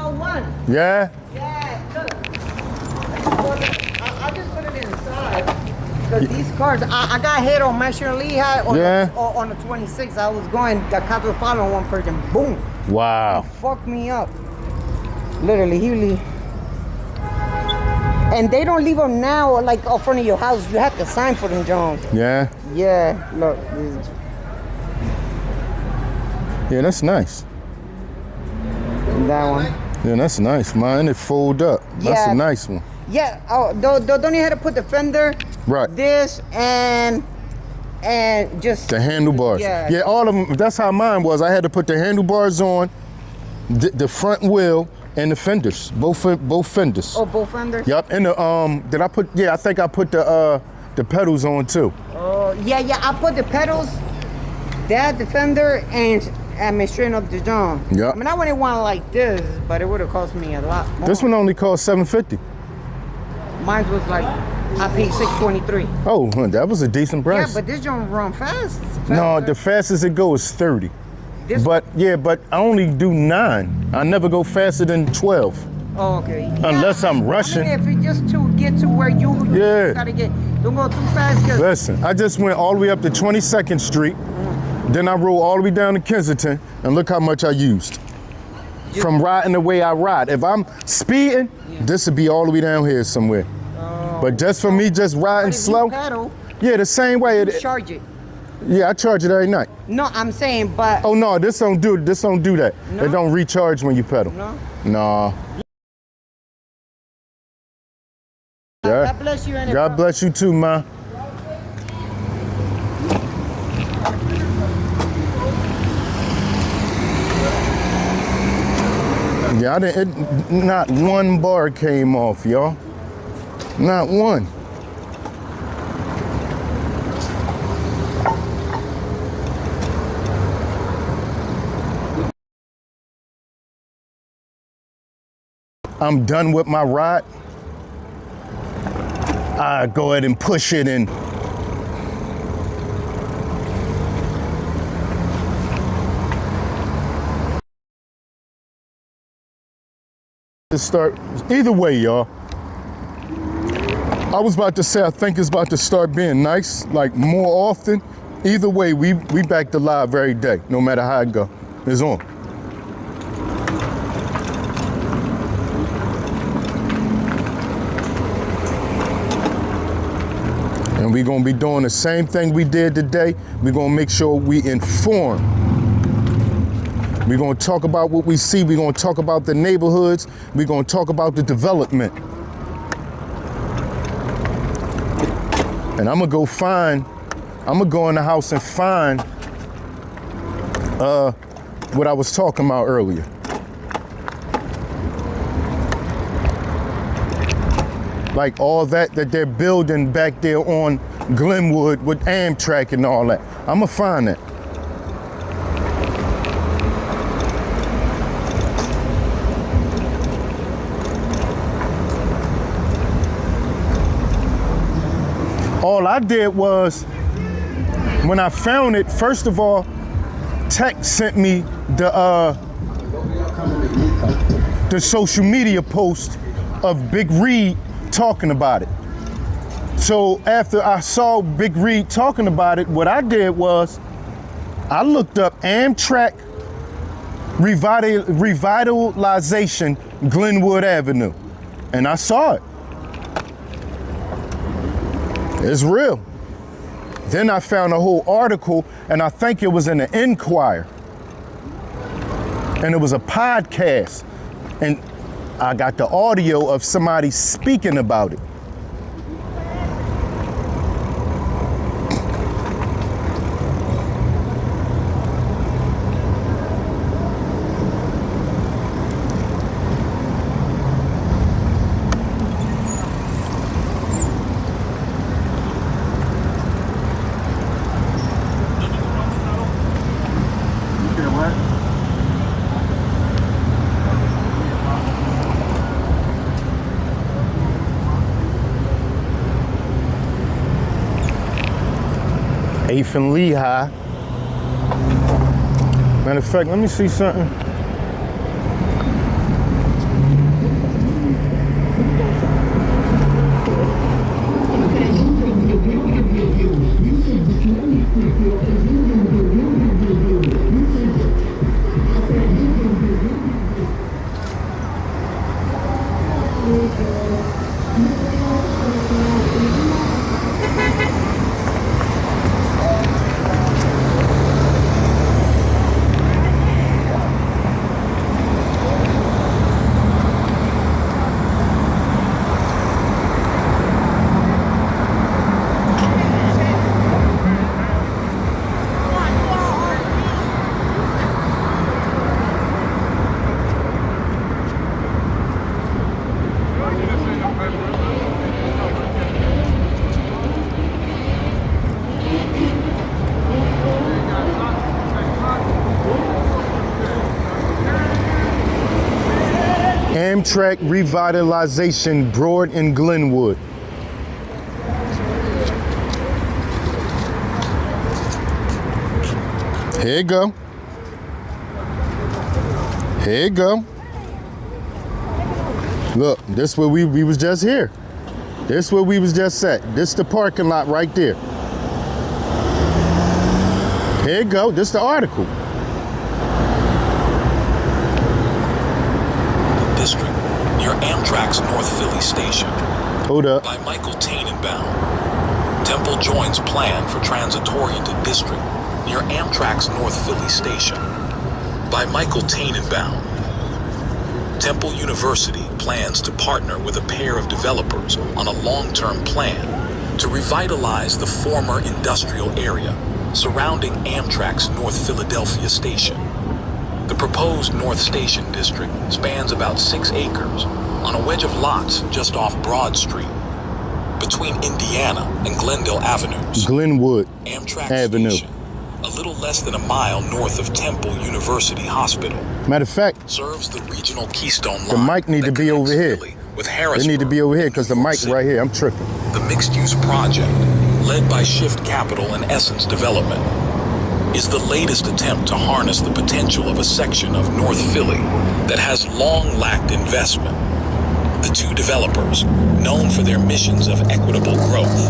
Speaker 1: Yeah?
Speaker 11: Yeah, look. I just put it inside. Because these cars, I got hit on Mesher Lehigh on the 26th. I was going, the cops were following one person. Boom.
Speaker 1: Wow.
Speaker 11: He fucked me up. Literally, he leave. And they don't leave them now, like, in front of your house. You have to sign for them, Jones.
Speaker 1: Yeah?
Speaker 11: Yeah, look.
Speaker 1: Yeah, that's nice.
Speaker 11: That one.
Speaker 1: Yeah, that's nice, man. And it fold up. That's a nice one.
Speaker 11: Yeah. Oh, don't you have to put the fender?
Speaker 1: Right.
Speaker 11: This and just
Speaker 1: the handlebars.
Speaker 11: Yeah.
Speaker 1: Yeah, all of them. That's how mine was. I had to put the handlebars on, the front wheel, and the fenders. Both fenders.
Speaker 11: Oh, both fenders.
Speaker 1: Yep. And the did I put? Yeah, I think I put the pedals on too.
Speaker 11: Oh yeah. I put the pedals, the fender, and I mean, straighten up the John.
Speaker 1: Yeah.
Speaker 11: I mean, I wouldn't want like this, but it would have cost me a lot more.
Speaker 1: This one only cost $750.
Speaker 11: Mine was like, I paid $623.
Speaker 1: Oh, that was a decent price.
Speaker 11: Yeah, but this John run fast.
Speaker 1: No, the fastest it goes is 30. But I only do 9. I never go faster than 12.
Speaker 11: Oh, okay. Yeah,
Speaker 1: unless I'm rushing.
Speaker 11: I mean, if it's just to get to where you gotta get, don't go too fast.
Speaker 1: Listen, I just went all the way up to 22nd Street. Then I rode all the way down to Kensington, and look how much I used. From riding the way I ride. If I'm speeding, this would be all the way down here somewhere. But just for me, just riding slow.
Speaker 11: Pedal,
Speaker 1: yeah, the same way.
Speaker 11: Charge it.
Speaker 1: Yeah, I charge it every night.
Speaker 11: No, I'm saying, but.
Speaker 1: Oh no, this don't do that. No? It don't recharge when you pedal.
Speaker 11: No.
Speaker 1: No.
Speaker 11: God bless you. And
Speaker 1: God bless you too, ma. Yeah, not one bar came off, y'all. Not one. I'm done with my ride. I go ahead and push it in. To start, either way, y'all. I was about to say, I think it's about to start being nice, like more often. Either way, we back to live every day, no matter how it go. It's on. And we're gonna be doing the same thing we did today. We're gonna make sure we inform. We're gonna talk about what we see. We're gonna talk about the neighborhoods. We're gonna talk about the development. And I'm gonna go in the house and find what I was talking about earlier. Like all that they're building back there on Glenwood with Amtrak and all that. I'm gonna find that. All I did was, when I found it, first of all, Tech sent me the social media post of Big Reed talking about it. So after I saw Big Reed talking about it, what I did was, I looked up Amtrak Revitalization Glenwood Avenue, and I saw it. It's real. Then I found a whole article, and I think it was in the Enquirer. And it was a podcast. And I got the audio of somebody speaking about it. Eighth and Lehigh. Matter of fact, let me see something. Amtrak Revitalization Broad in Glenwood. Here you go. Here you go. Look, this where we was just here. This where we was just at. This the parking lot right there. Here you go. This the article.
Speaker 13: District, near Amtrak's North Philly Station.
Speaker 1: Hold up.
Speaker 13: By Michael Tannenbaum. Temple joins plan for transit-oriented district, near Amtrak's North Philly Station. By Michael Tannenbaum. Temple University plans to partner with a pair of developers on a long-term plan to revitalize the former industrial area surrounding Amtrak's North Philadelphia station. The proposed North Station district spans about 6 acres on a wedge of lots just off Broad Street, between Indiana and Glendale Avenues.
Speaker 1: Glenwood
Speaker 13: Amtrak
Speaker 1: Avenue.
Speaker 13: Station, a little less than a mile north of Temple University Hospital.
Speaker 1: Matter of fact,
Speaker 13: serves the regional Keystone
Speaker 1: the
Speaker 13: line.
Speaker 1: mic need to be over here.
Speaker 13: With
Speaker 1: They need to be over here because the mic right here. I'm tripping.
Speaker 13: The mixed-use project, led by Shift Capital and Essence Development, is the latest attempt to harness the potential of a section of North Philly that has long lacked investment. The two developers, known for their missions of equitable growth,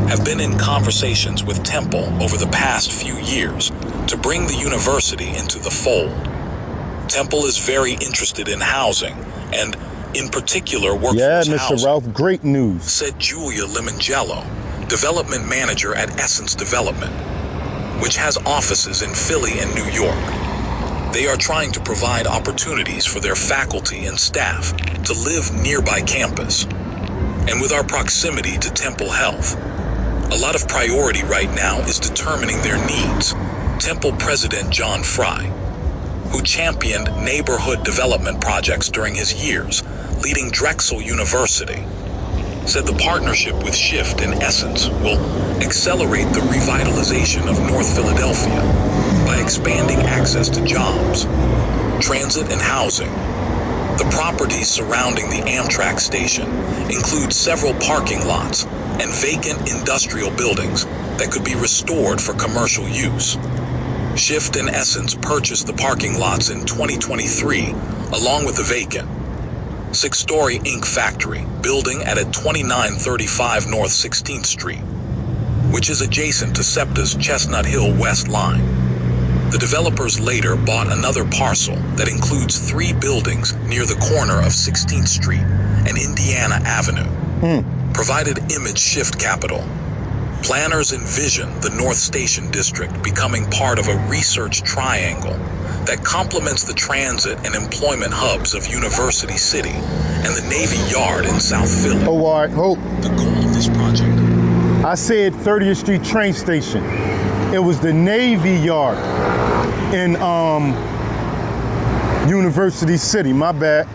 Speaker 13: have been in conversations with Temple over the past few years to bring the university into the fold. Temple is very interested in housing and, in particular, workforce
Speaker 1: Mr.
Speaker 13: housing.
Speaker 1: Ralph, great news.
Speaker 13: Said Julia Limongello, development manager at Essence Development, which has offices in Philly and New York. They are trying to provide opportunities for their faculty and staff to live nearby campus. And with our proximity to Temple Health, a lot of priority right now is determining their needs. Temple President John Fry, who championed neighborhood development projects during his years leading Drexel University, said the partnership with Shift and Essence will accelerate the revitalization of North Philadelphia by expanding access to jobs, transit, and housing. The properties surrounding the Amtrak station include several parking lots and vacant industrial buildings that could be restored for commercial use. Shift and Essence purchased the parking lots in 2023, along with the vacant 6-story ink factory building at 2935 North 16th Street, which is adjacent to SEPTA's Chestnut Hill West line. The developers later bought another parcel that includes 3 buildings near the corner of 16th Street and Indiana Avenue, provided Image Shift Capital. Planners envision the North Station District becoming part of a research triangle that complements the transit and employment hubs of University City and the Navy Yard in South Philly.
Speaker 1: Oh, all right, hold.
Speaker 13: The goal of this project.
Speaker 1: I said 30th Street train station. It was the Navy Yard in University City, my bad.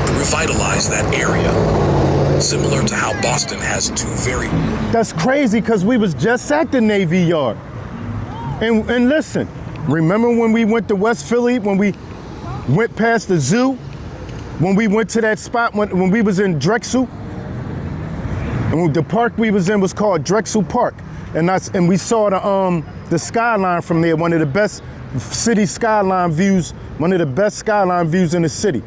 Speaker 13: To revitalize that area, similar to how Boston has 2 very...
Speaker 1: That's crazy because we was just at the Navy Yard. And listen, remember when we went to West Philly, when we went past the zoo? When we went to that spot when we was in Drexel? And the park we was in was called Drexel Park. And we saw the skyline from there, one of the best city skyline views, one of the best skyline views in the city.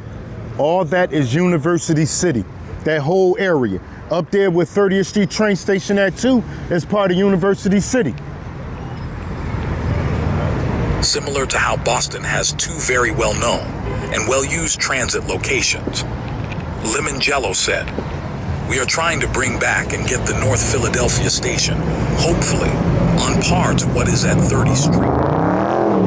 Speaker 1: All that is University City, that whole area. Up there with 30th Street train station at too, is part of University City.
Speaker 13: Similar to how Boston has 2 very well-known and well-used transit locations. Limongello said, "We are trying to bring back and get the North Philadelphia station, hopefully, on par to what is at 30th Street.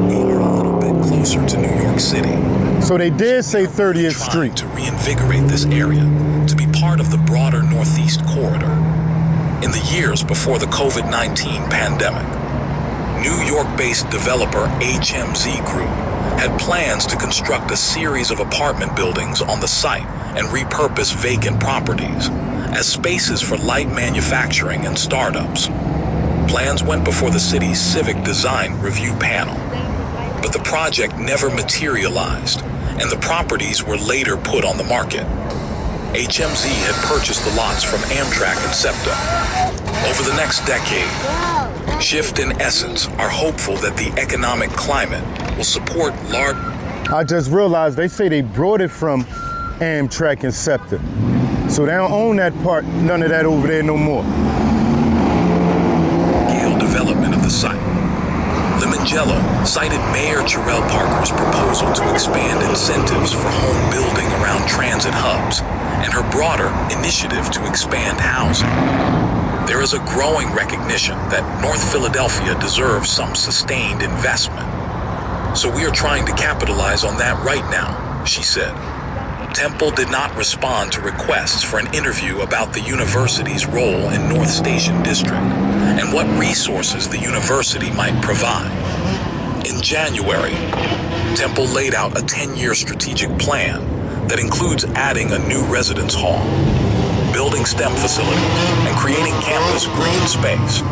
Speaker 13: We are a little bit closer to New York City."
Speaker 1: So they did say 30th Street.
Speaker 13: To reinvigorate this area, to be part of the broader Northeast corridor. In the years before the COVID-19 pandemic, New York-based developer HMZ Group had plans to construct a series of apartment buildings on the site and repurpose vacant properties as spaces for light manufacturing and startups. Plans went before the city's civic design review panel, but the project never materialized, and the properties were later put on the market. HMZ had purchased the lots from Amtrak and SEPTA. Over the next decade, Shift and Essence are hopeful that the economic climate will support large...
Speaker 1: I just realized they say they brought it from Amtrak and SEPTA. So they don't own that part, none of that over there no more.
Speaker 13: Scale development of the site. Limongello cited Mayor Jarrell Parker's proposal to expand incentives for home building around transit hubs and her broader initiative to expand housing. There is a growing recognition that North Philadelphia deserves some sustained investment. So we are trying to capitalize on that right now she said. Temple did not respond to requests for an interview about the university's role in North Station District and what resources the university might provide. In January, Temple laid out a 10-year strategic plan that includes adding a new residence hall, building STEM facilities, and creating campus green space.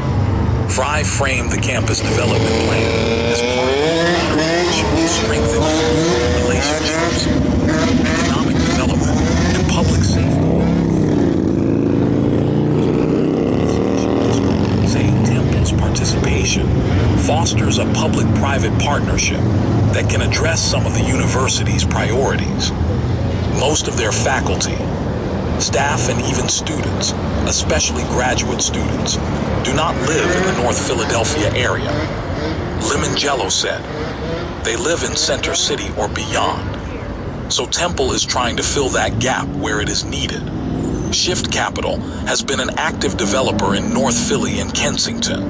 Speaker 13: Fry framed the campus development plan as part of a mission to strengthen community relationships, economic development, and public safety. Saying Temple's participation fosters a public-private partnership that can address some of the university's priorities. Most of their faculty, staff, and even students, especially graduate students, do not live in the North Philadelphia area. Limongello said, they live in Center City or beyond. So Temple is trying to fill that gap where it is needed. Shift Capital has been an active developer in North Philly and Kensington,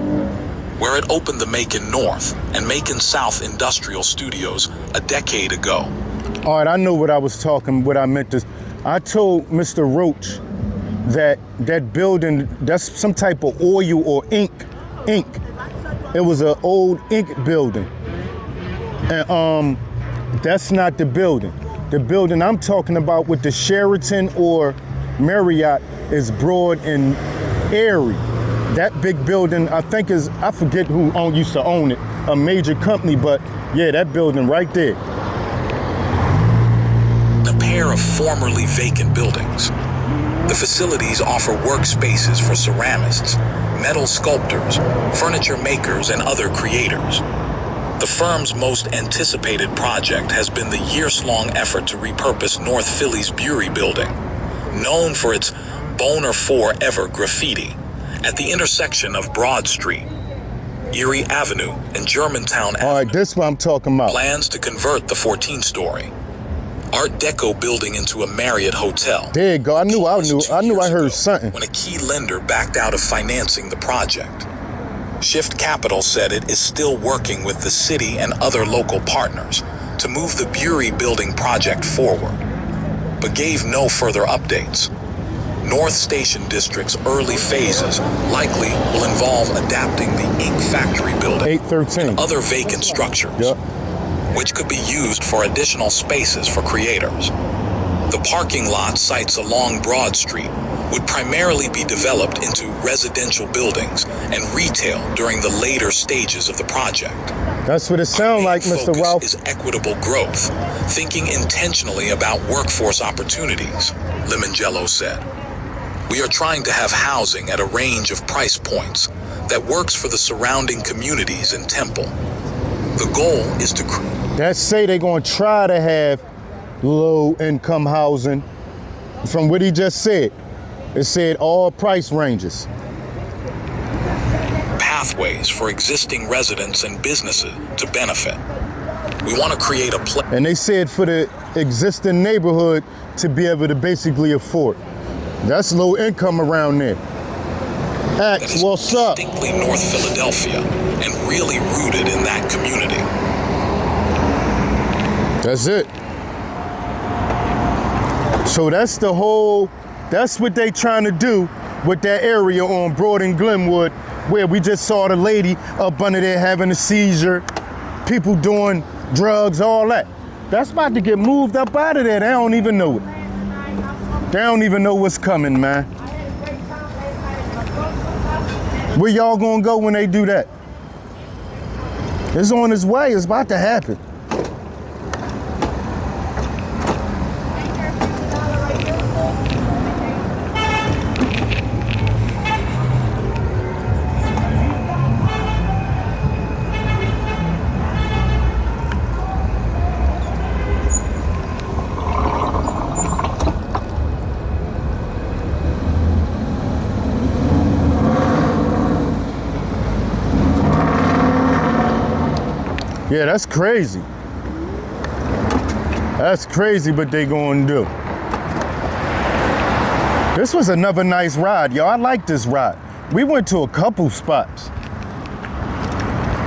Speaker 13: where it opened the Macon North and Macon South Industrial Studios a decade ago.
Speaker 1: All right, I know what I meant to. I told Mr. Roach that that building, that's some type of oil or ink. It was an old ink building. And that's not the building. The building I'm talking about with the Sheraton or Marriott is broad and airy. That big building, I think is, I forget who used to own it, a major company, but yeah, that building right there.
Speaker 13: A pair of formerly vacant buildings. The facilities offer workspaces for ceramists, metal sculptors, furniture makers, and other creators. The firm's most anticipated project has been the years-long effort to repurpose North Philly's Bury building, known for its Boner Forever graffiti, at the intersection of Broad Street, Erie Avenue, and Germantown Avenue.
Speaker 1: All right, this is what I'm talking about.
Speaker 13: Plans to convert the 14-story Art Deco building into a Marriott hotel.
Speaker 1: There you go. I knew I heard something.
Speaker 13: When a key lender backed out of financing the project. Shift Capital said it is still working with the city and other local partners to move the Bury building project forward, but gave no further updates. North Station District's early phases likely will involve adapting the ink factory building
Speaker 1: 813
Speaker 13: and other vacant structures, which could be used for additional spaces for creators. The parking lot sites along Broad Street would primarily be developed into residential buildings and retail during the later stages of the project.
Speaker 1: That's what it sounds like, Mr. Ralph.
Speaker 13: Is equitable growth, thinking intentionally about workforce opportunities, Limongello said. We are trying to have housing at a range of price points that works for the surrounding communities in Temple. The goal is to
Speaker 1: That say they're going to try to have low-income housing. From what he just said, it said all price ranges.
Speaker 13: Pathways for existing residents and businesses to benefit. We want to create a place.
Speaker 1: And they said for the existing neighborhood to be able to basically afford. That's low income around there. Ax, what's up?
Speaker 13: Distinctly North Philadelphia and really rooted in that community.
Speaker 1: That's it. So that's what they trying to do with that area on Broad and Glenwood, where we just saw the lady up under there having a seizure, people doing drugs, all that. That's about to get moved up out of there. They don't even know it. They don't even know what's coming, man. Where y'all gonna go when they do that? It's on its way. It's about to happen. Yeah, that's crazy. That's crazy what they gonna do. This was another nice ride, y'all. I like this ride. We went to a couple spots.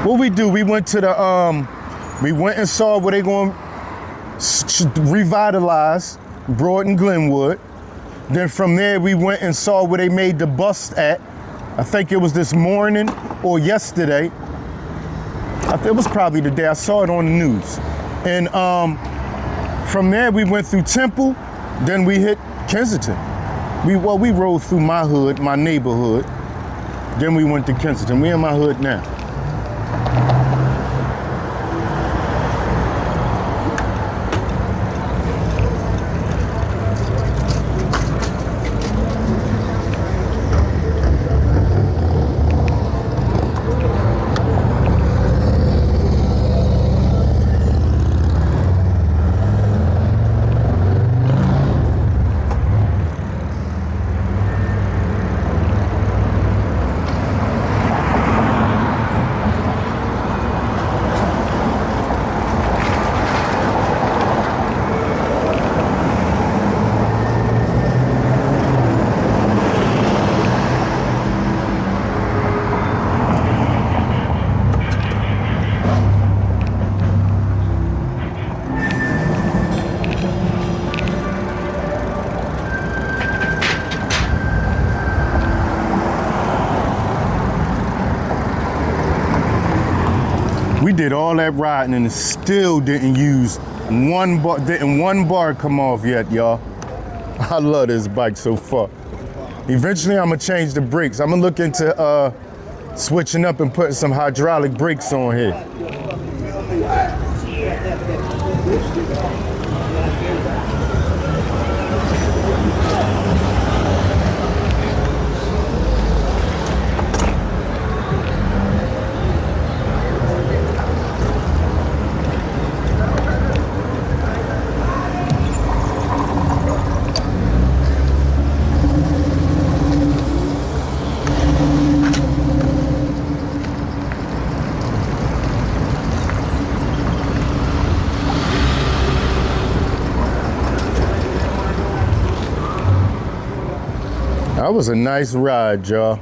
Speaker 1: What we do, we went to the, we went and saw where they going, revitalized Broad and Glenwood. Then from there, we went and saw where they made the bust at. I think it was this morning or yesterday. It was probably the day I saw it on the news. And from there, we went through Temple. Then we hit Kensington. We rode through my hood, my neighborhood. Then we went to Kensington. We in my hood now. We did all that riding and it still didn't use one bar, didn't one bar come off yet, y'all. I love this bike so far. Eventually I'm gonna change the brakes. I'm gonna look into switching up and putting some hydraulic brakes on here. That was a nice ride, y'all.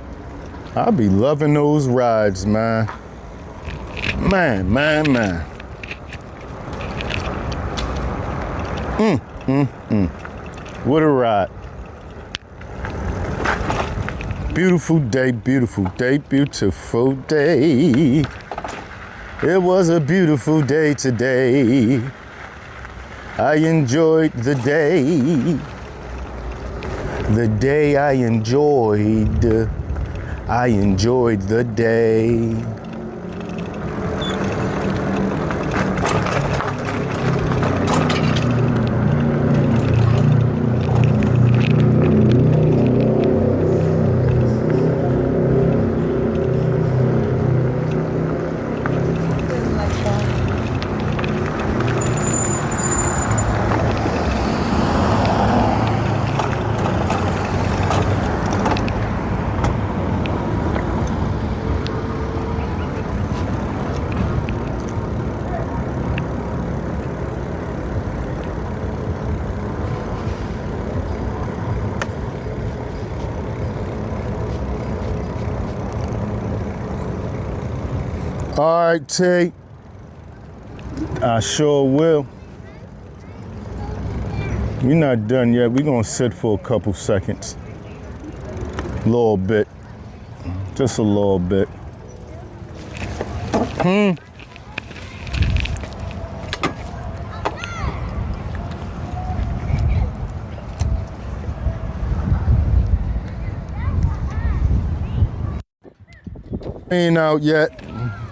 Speaker 1: I'll be loving those rides, man. Man. What a ride. Beautiful day, beautiful day, beautiful day. It was a beautiful day today. I enjoyed the day. The day I enjoyed the day. All right, T. I sure will. We're not done yet. We're gonna sit for a couple seconds. A little bit. Just a little bit. Ain't out yet.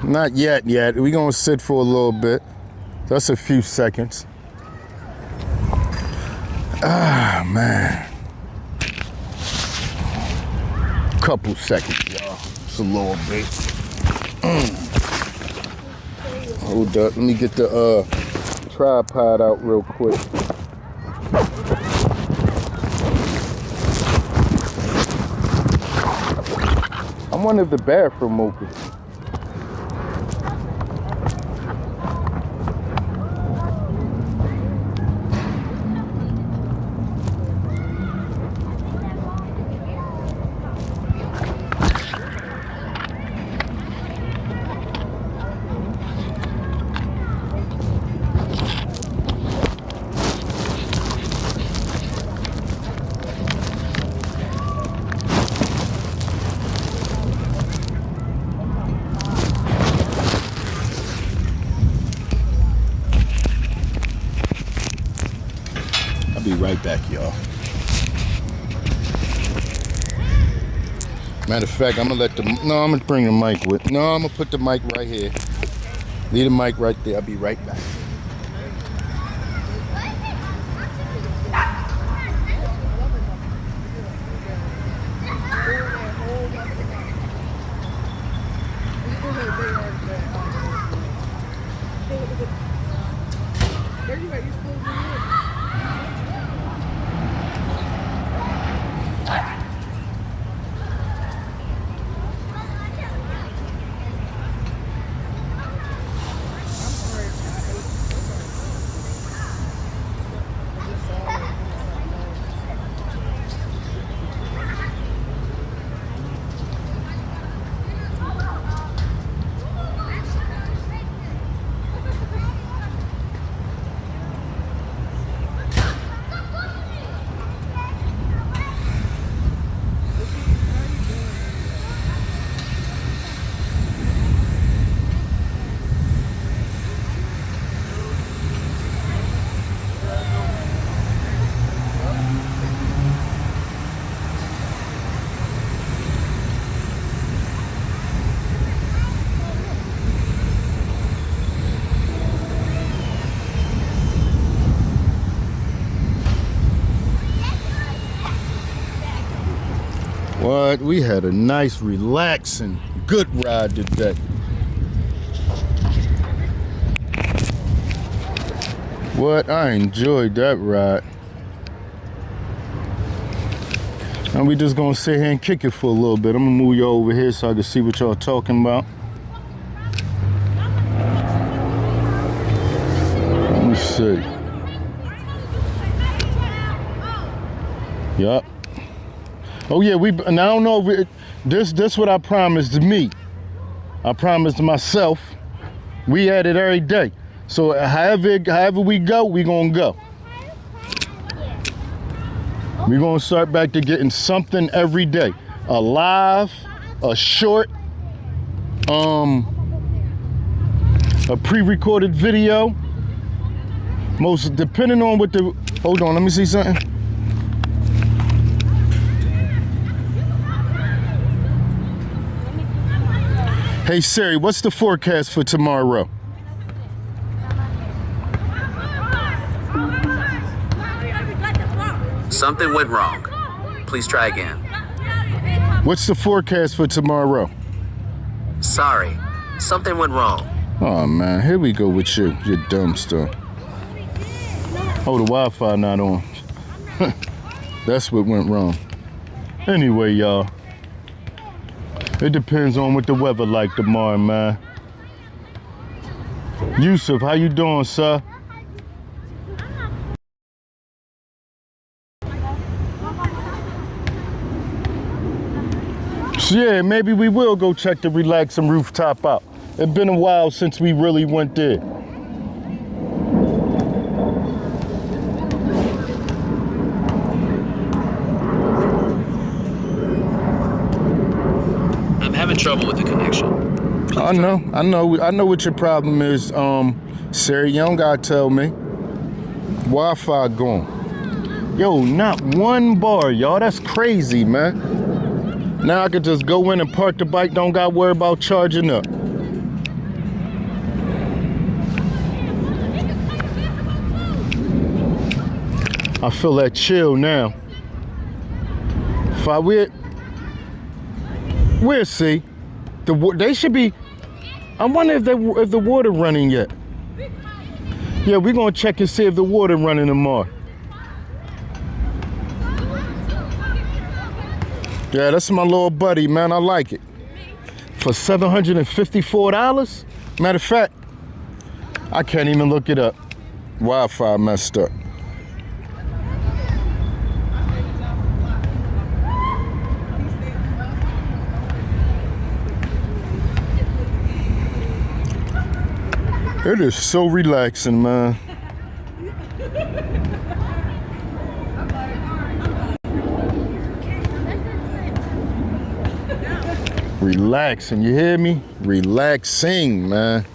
Speaker 1: Not yet. We're gonna sit for a little bit. Just a few seconds. Ah, man. Couple seconds, y'all. Just a little bit. Hold up. Let me get the tripod out real quick. I wonder if the bathroom open. right back, y'all. Matter of fact, I'm gonna bring the mic with. No, I'm gonna put the mic right here. Leave the mic right there. I'll be right back. What? We had a nice, relaxing, good ride today. What? I enjoyed that ride. And we just gonna sit here and kick it for a little bit. I'm gonna move you over here so I can see what y'all talking about. Let me see. Yup. Oh yeah, and I don't know if this what I promised to me. I promised to myself. We at it every day. So however we go, we gonna go. We gonna start back to getting something every day. A live, a short, a pre-recorded video. Most depending on what the, hold on, let me see something. Hey Siri, what's the forecast for tomorrow?
Speaker 14: Something went wrong. Please try again.
Speaker 1: What's the forecast for tomorrow?
Speaker 14: Sorry, something went wrong.
Speaker 1: Oh man, here we go with you dumb stuff. Oh, the Wi-Fi not on. That's what went wrong. Anyway, y'all. It depends on what the weather like tomorrow, man. Yusuf, how you doing, sir? So yeah, maybe we will go check the relaxing rooftop out. It's been a while since we really went there.
Speaker 14: Having trouble with the connection.
Speaker 1: I know what your problem is, Siri. You don't gotta tell me. Wi-Fi gone. Yo, not one bar, y'all. That's crazy, man. Now I could just go in and park the bike. Don't gotta worry about charging up. I feel that chill now. If I would. We'll see. They should be. I wonder if the water running yet. Yeah, we're gonna check and see if the water running tomorrow. Yeah, that's my little buddy, man. I like it. For $754. Matter of fact, I can't even look it up. Wi-Fi messed up. It is so relaxing, man. Relaxing, you hear me? Relaxing, man.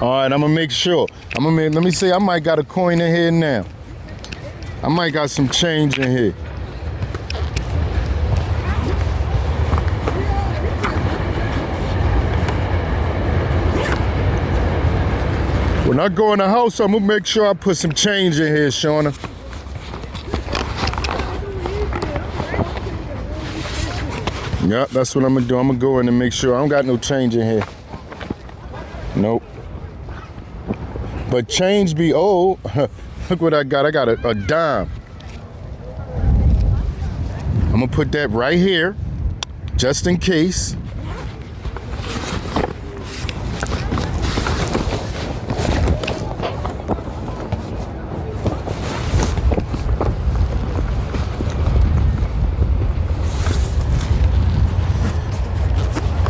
Speaker 1: All right, I'm gonna make sure. Let me see, I might got a coin in here now. I might got some change in here. When I go in the house, I'm gonna make sure I put some change in here, Shauna. Yeah, that's what I'm gonna do. I'm gonna go in and make sure I don't got no change in here. Nope. But change be old. Look what I got. I got a dime. I'm gonna put that right here, just in case.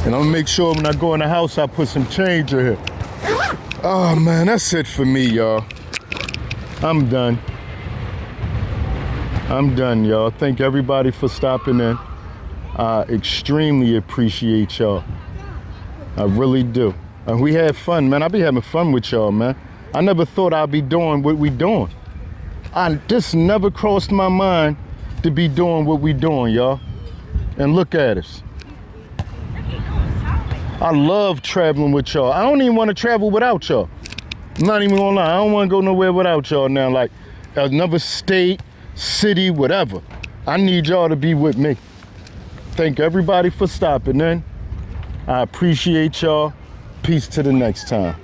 Speaker 1: And I'm gonna make sure when I go in the house, I put some change in here. Oh man, that's it for me, y'all. I'm done. I'm done, y'all. Thank everybody for stopping in. I extremely appreciate y'all. I really do. And we had fun, man. I be having fun with y'all, man. I never thought I'd be doing what we doing. This never crossed my mind to be doing what we doing, y'all. And look at us. I love traveling with y'all. I don't even want to travel without y'all. I'm not even gonna lie. I don't want to go nowhere without y'all now. Like another state, city, whatever. I need y'all to be with me. Thank everybody for stopping in. I appreciate y'all. Peace to the next time.